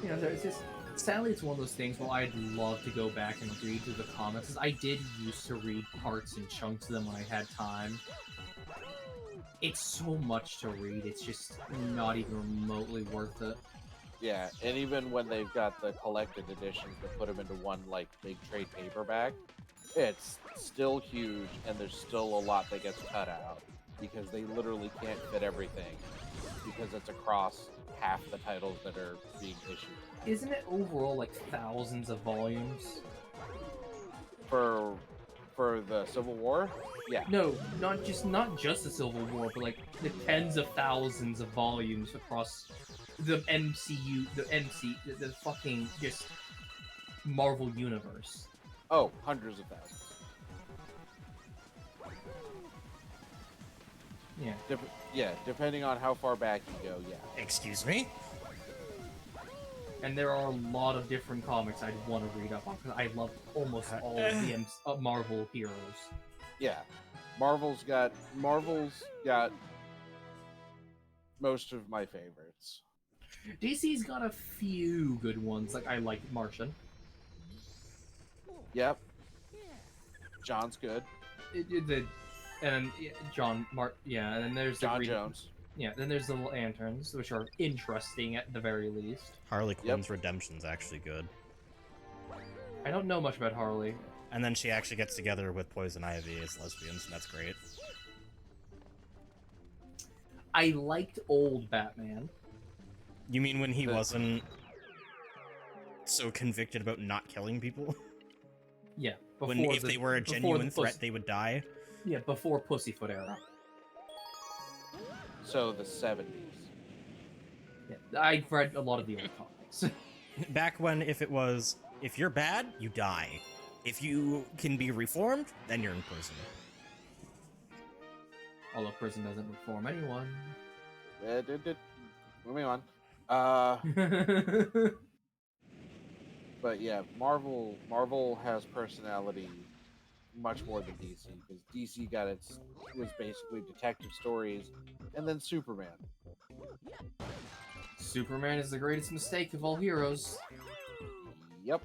you know, it's just sadly it's one of those things where I'd love to go back and read through the comics. 'Cause I did used to read parts and chunks of them when I had time. It's so much to read. It's just not even remotely worth it. Yeah, and even when they've got the collected editions that put them into one like big trade paperback, it's still huge, and there's still a lot that gets cut out because they literally can't fit everything because it's across half the titles that are being issued. Isn't it overall like thousands of volumes? For the Civil War, yeah, No, not just the Civil War, but like the tens of thousands of volumes across the MCU, the fucking just Marvel universe. oh, hundreds of thousands. Yeah. Yeah, depending on how far back you go, yeah. Excuse me? And there are a lot of different comics I'd want to read up on because I love almost all of the Marvel heroes. Yeah, Marvel's got most of my favorites. DC's got a few good ones. Like I like Martian. Yep, John's good. And then there's John Jones. Yeah, then there's the Lanterns, which are interesting at the very least. Harley Quinn's redemption's actually good. I don't know much about Harley. And then she actually gets together with Poison Ivy as lesbians, and that's great. I liked old Batman. You mean when he wasn't so convicted about not killing people? Yeah. When if they were a genuine threat, they would die? Yeah, before Pussyfoot era. So the 70s. Yeah, I've read a lot of the old comics. Back when if you're bad, you die. If you can be reformed, then you're in prison. Although prison doesn't reform anyone. Moving on. But yeah, Marvel has personality much more than DC because DC was basically detective stories, and then Superman. Superman is the greatest mistake of all heroes. Yep.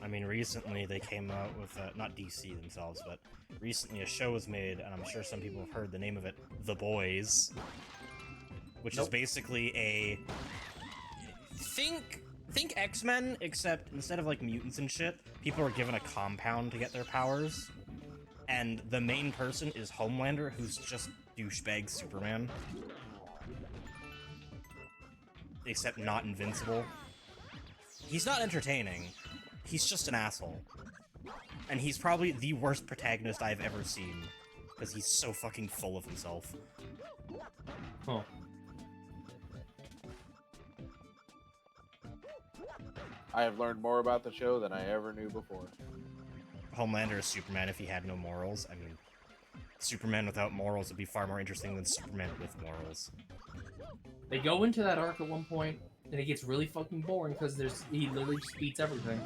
I mean, recently they came out with, not DC themselves, but recently a show was made, and I'm sure some people have heard the name of it, The Boys, which is basically a... Think X-Men, except instead of, like, mutants and shit, people are given a compound to get their powers, and the main person is Homelander, who's just douchebag Superman. Except not invincible. He's not entertaining. He's just an asshole. And he's probably the worst protagonist I've ever seen. Because he's so fucking full of himself. Huh. I have learned more about the show than I ever knew before. Homelander is Superman if he had no morals. I mean, Superman without morals would be far more interesting than Superman with morals. They go into that arc at one point, and it gets really fucking boring because he literally just beats everything.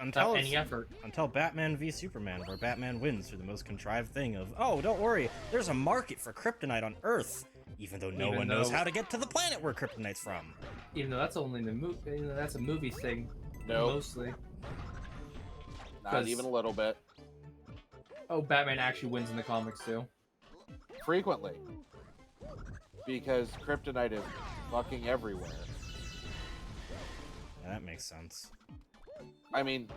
Without any effort. Until Batman v Superman, where Batman wins through the most contrived thing of, oh, don't worry, there's a market for kryptonite on Earth, even though no one knows how to get to the planet where kryptonite's from. Even though that's only the movie, that's a movie thing. No. Mostly. Not even a little bit. Oh, Batman actually wins in the comics too. Frequently. Because kryptonite is fucking everywhere. Yeah, that makes sense. I mean,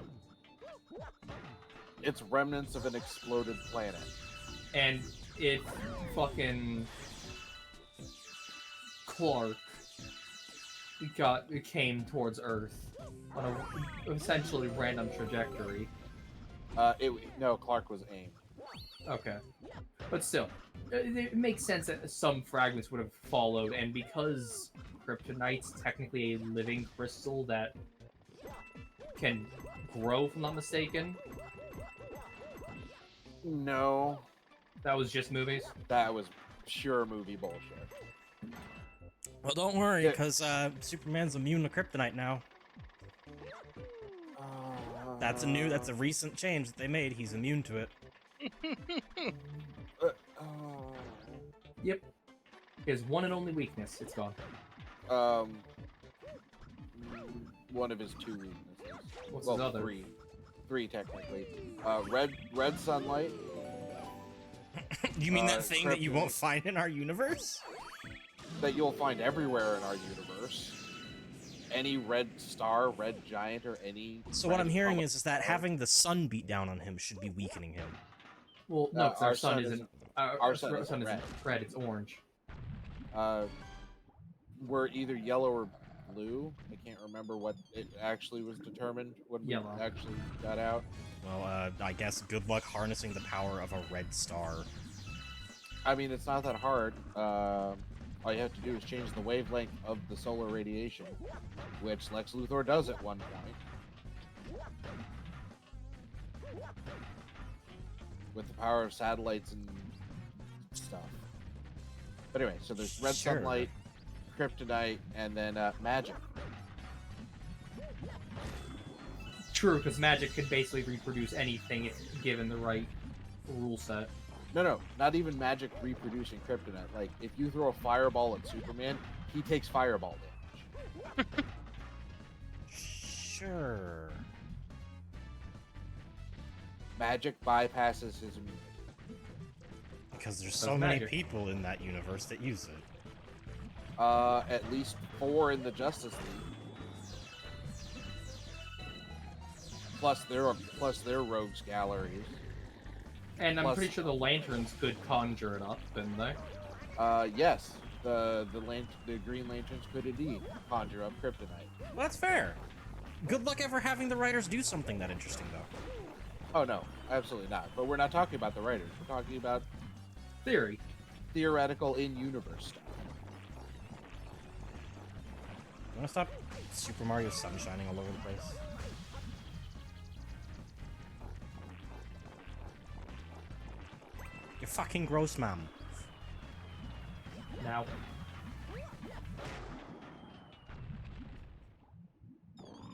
it's remnants of an exploded planet. And it fucking Clark came towards Earth on a essentially random trajectory. No, Clark was aimed. Okay. But still, it makes sense that some fragments would have followed, and because kryptonite's technically a living crystal that can grow, if I'm not mistaken. No. That was just movies? That was pure movie bullshit. Well, don't worry, because Superman's immune to kryptonite now. That's a recent change that they made. He's immune to it. Yep. His one and only weakness, it's gone. one of his two weaknesses. What's well, his other? Three technically. Red sunlight. You mean that thing that you kryptonite. won't find in our universe? That you'll find everywhere in our universe. Any red star, red giant, or any. So what I'm hearing color- is that having the sun beat down on him should be weakening him. Well, no, 'cause our our sun sun isn't. isn't- Our sun sun isn't isn't red. It's orange. We're either yellow or blue. I can't remember what it actually was determined when we Yellow. actually got out. Well, I guess good luck harnessing the power of a red star. I mean, it's not that hard. All you have to do is change the wavelength of the solar radiation, which Lex Luthor does at one point. With the power of satellites and stuff. But anyway, so there's red Sure. sunlight, kryptonite, and then magic. True, because magic could basically reproduce anything if given the right rule set. No, not even magic reproducing kryptonite. Like, if you throw a fireball at Superman, he takes fireball damage. Sure. Magic bypasses his immunity. Because there's That's so many magic. people in that universe that use it. At least 4 in the Justice League. Plus their rogues galleries. And I'm Plus- pretty sure the lanterns could conjure it up, couldn't they? Yes, the Green Lanterns could indeed conjure up kryptonite. Well, that's fair. Good luck ever having the writers do something that interesting, though. Oh no, absolutely not. But we're not talking about the writers. We're talking about Theory. theoretical in-universe stuff. You wanna stop Super Mario sun shining all over the place? You're fucking gross, ma'am. Now,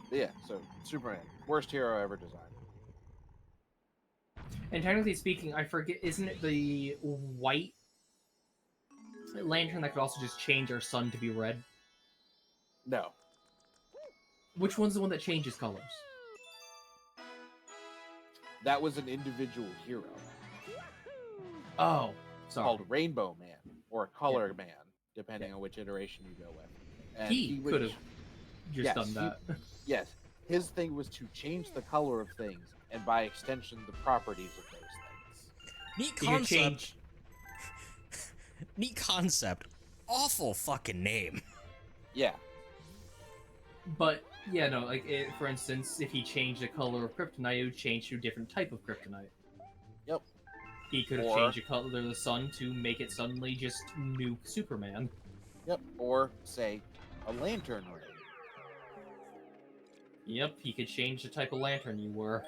But yeah, so Superman, worst hero ever designed. and technically speaking, I forget, isn't it the white lantern that could also just change our sun to be red? No, Which one's the one that changes colors? that was an individual hero Oh, sorry. called Rainbow Man or Color Man, depending on which iteration you go with. And He would could have ch- just yes, done he- that. Yes, his thing was to change the color of things, and by extension, the properties of those things. Neat He could concept. change. Neat concept. Awful fucking name. Yeah, But yeah, no, like for instance, if he changed the color of kryptonite, it would change to a different type of kryptonite. Yep. He could have Or- changed the color of the sun to make it suddenly just nuke Superman. yep. Or say a lantern ray. Yep, he could change the type of lantern you were,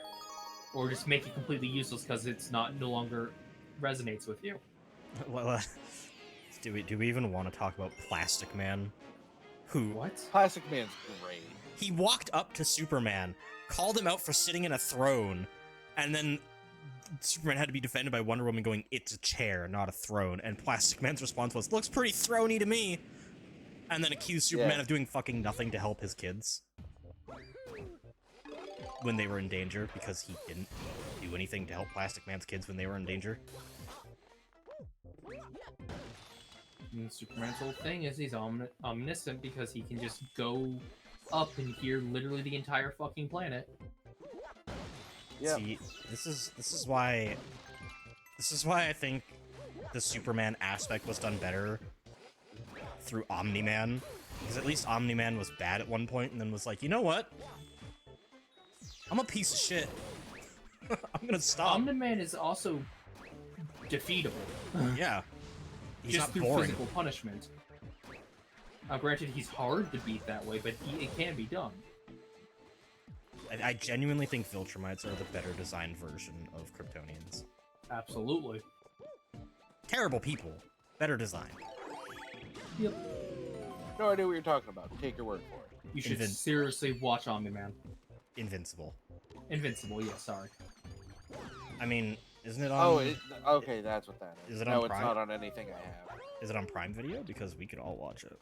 or just make it completely useless because it's no longer resonates with you. Well, do we even want to talk about Plastic Man? Who What? Plastic Man's great. he walked up to Superman, called him out for sitting in a throne, and then Superman had to be defended by Wonder Woman going, "It's a chair, not a throne." And Plastic Man's response was, "Looks pretty throny to me," and then accused Superman Yeah. of doing fucking nothing to help his kids when they were in danger because he didn't do anything to help Plastic Man's kids when they were in danger. And Superman's whole thing is he's omniscient because he can just go up and hear literally the entire fucking planet. Yeah. See, this is why I think the Superman aspect was done better through Omni-Man, because at least Omni-Man was bad at one point and then was like, you know what? I'm a piece of shit. I'm gonna stop. Omni-Man is also defeatable, Yeah, he's just not through boring. physical punishment. Granted, he's hard to beat that way, but it can be done. I genuinely think Viltrumites are the better designed version of Kryptonians. Absolutely. Terrible people, better design. Yep. No idea what you're talking about. Take your word for it. You should Invin- seriously watch Omni-Man. Invincible. Invincible, yeah, sorry. I mean, isn't it Oh, on? okay, that's what that is. Is it no, on it's Prime? not on anything I have. Is it on Prime Video? Because we could all watch it.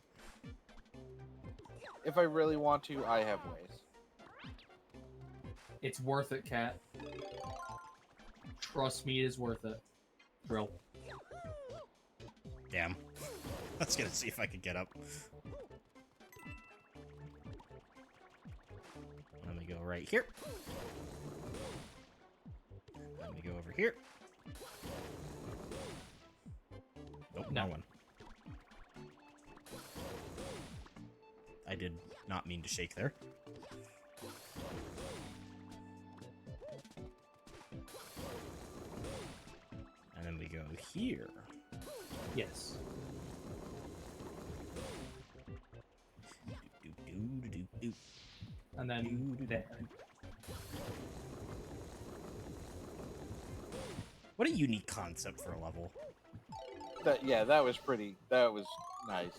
If I really want to, I have ways. It's worth it, Cat. Trust me, it is worth it. Real. Damn. Let's gonna see if I can get up. Let me go right here. Let me go over here. Nope, No. wrong one. I did not mean to shake there. And then we go here. Yes. Do, do, do, do, And then there. What a unique concept for a level. Yeah, that was pretty. That was nice.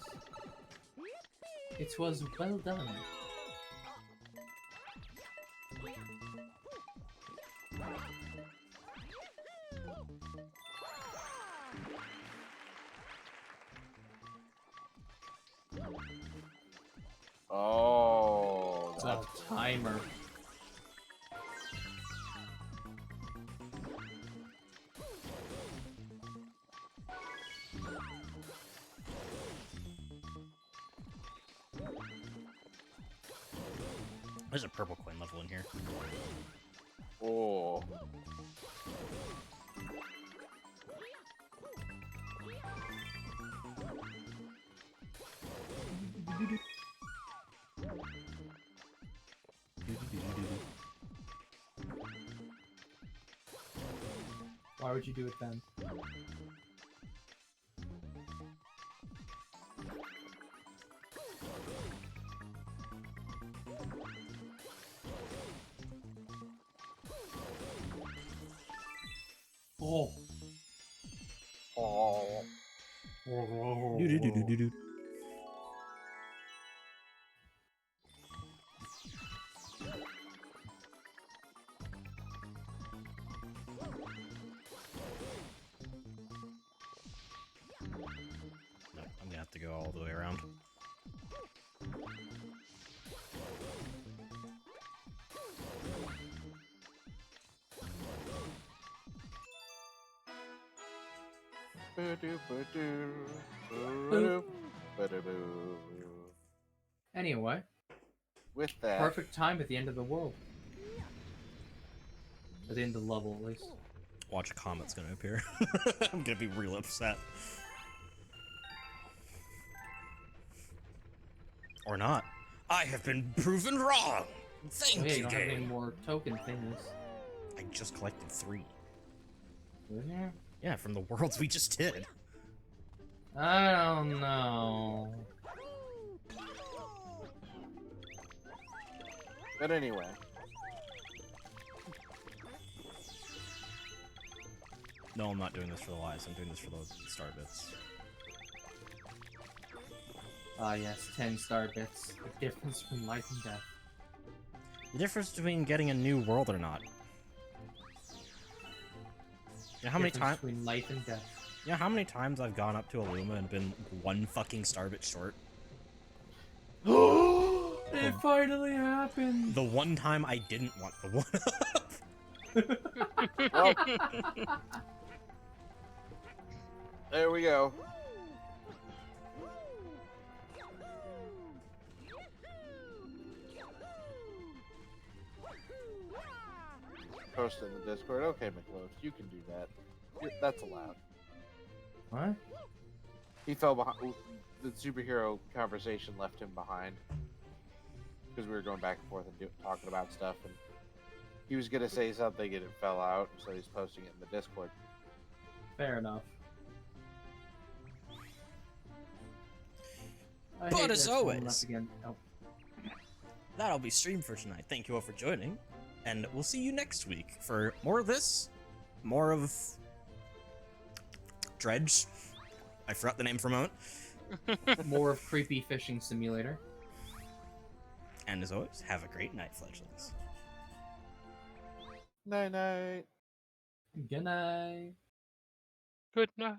It was well done. Oh, It's a timer. There's a purple coin level in here. oh. Why would you do it then? Oh. Oh. Do-do-do-do-do-do. No, I'm gonna have to go all the way around. Anyway, With that, perfect time at the end of the world. At the end of the level, at least. Watch a comet's gonna appear. I'm gonna be real upset. Or not. I have been proven wrong! Thank Oh yeah, you you, don't have any game! more token things. I just collected 3. Isn't there? Yeah, from the worlds we just did. I don't know. but anyway, No, I'm not doing this for the lives. I'm doing this for the star bits. Ah yes, 10 star bits. The difference between life and death. The difference between getting a new world or not. Yeah, how many Difference times? between life and death. Yeah, how many times I've gone up to Illuma and been 1 fucking star bit short? It finally happened! The one time I didn't want the 1 up. well, there we go. Post in the Discord. Okay, McLeod, you can do that. That's allowed. What? He fell behind. The superhero conversation left him behind because we were going back and forth and talking about stuff, and he was gonna say something and it fell out, so he's posting it in the Discord. Fair enough. I But hate as that someone always- left again. Oh. That'll be stream for tonight. Thank you all for joining, and we'll see you next week for more of this, more of Dredge. I forgot the name for a moment. More of creepy fishing simulator. And as always, have a great night, fledglings. Night night. Good night. Good night.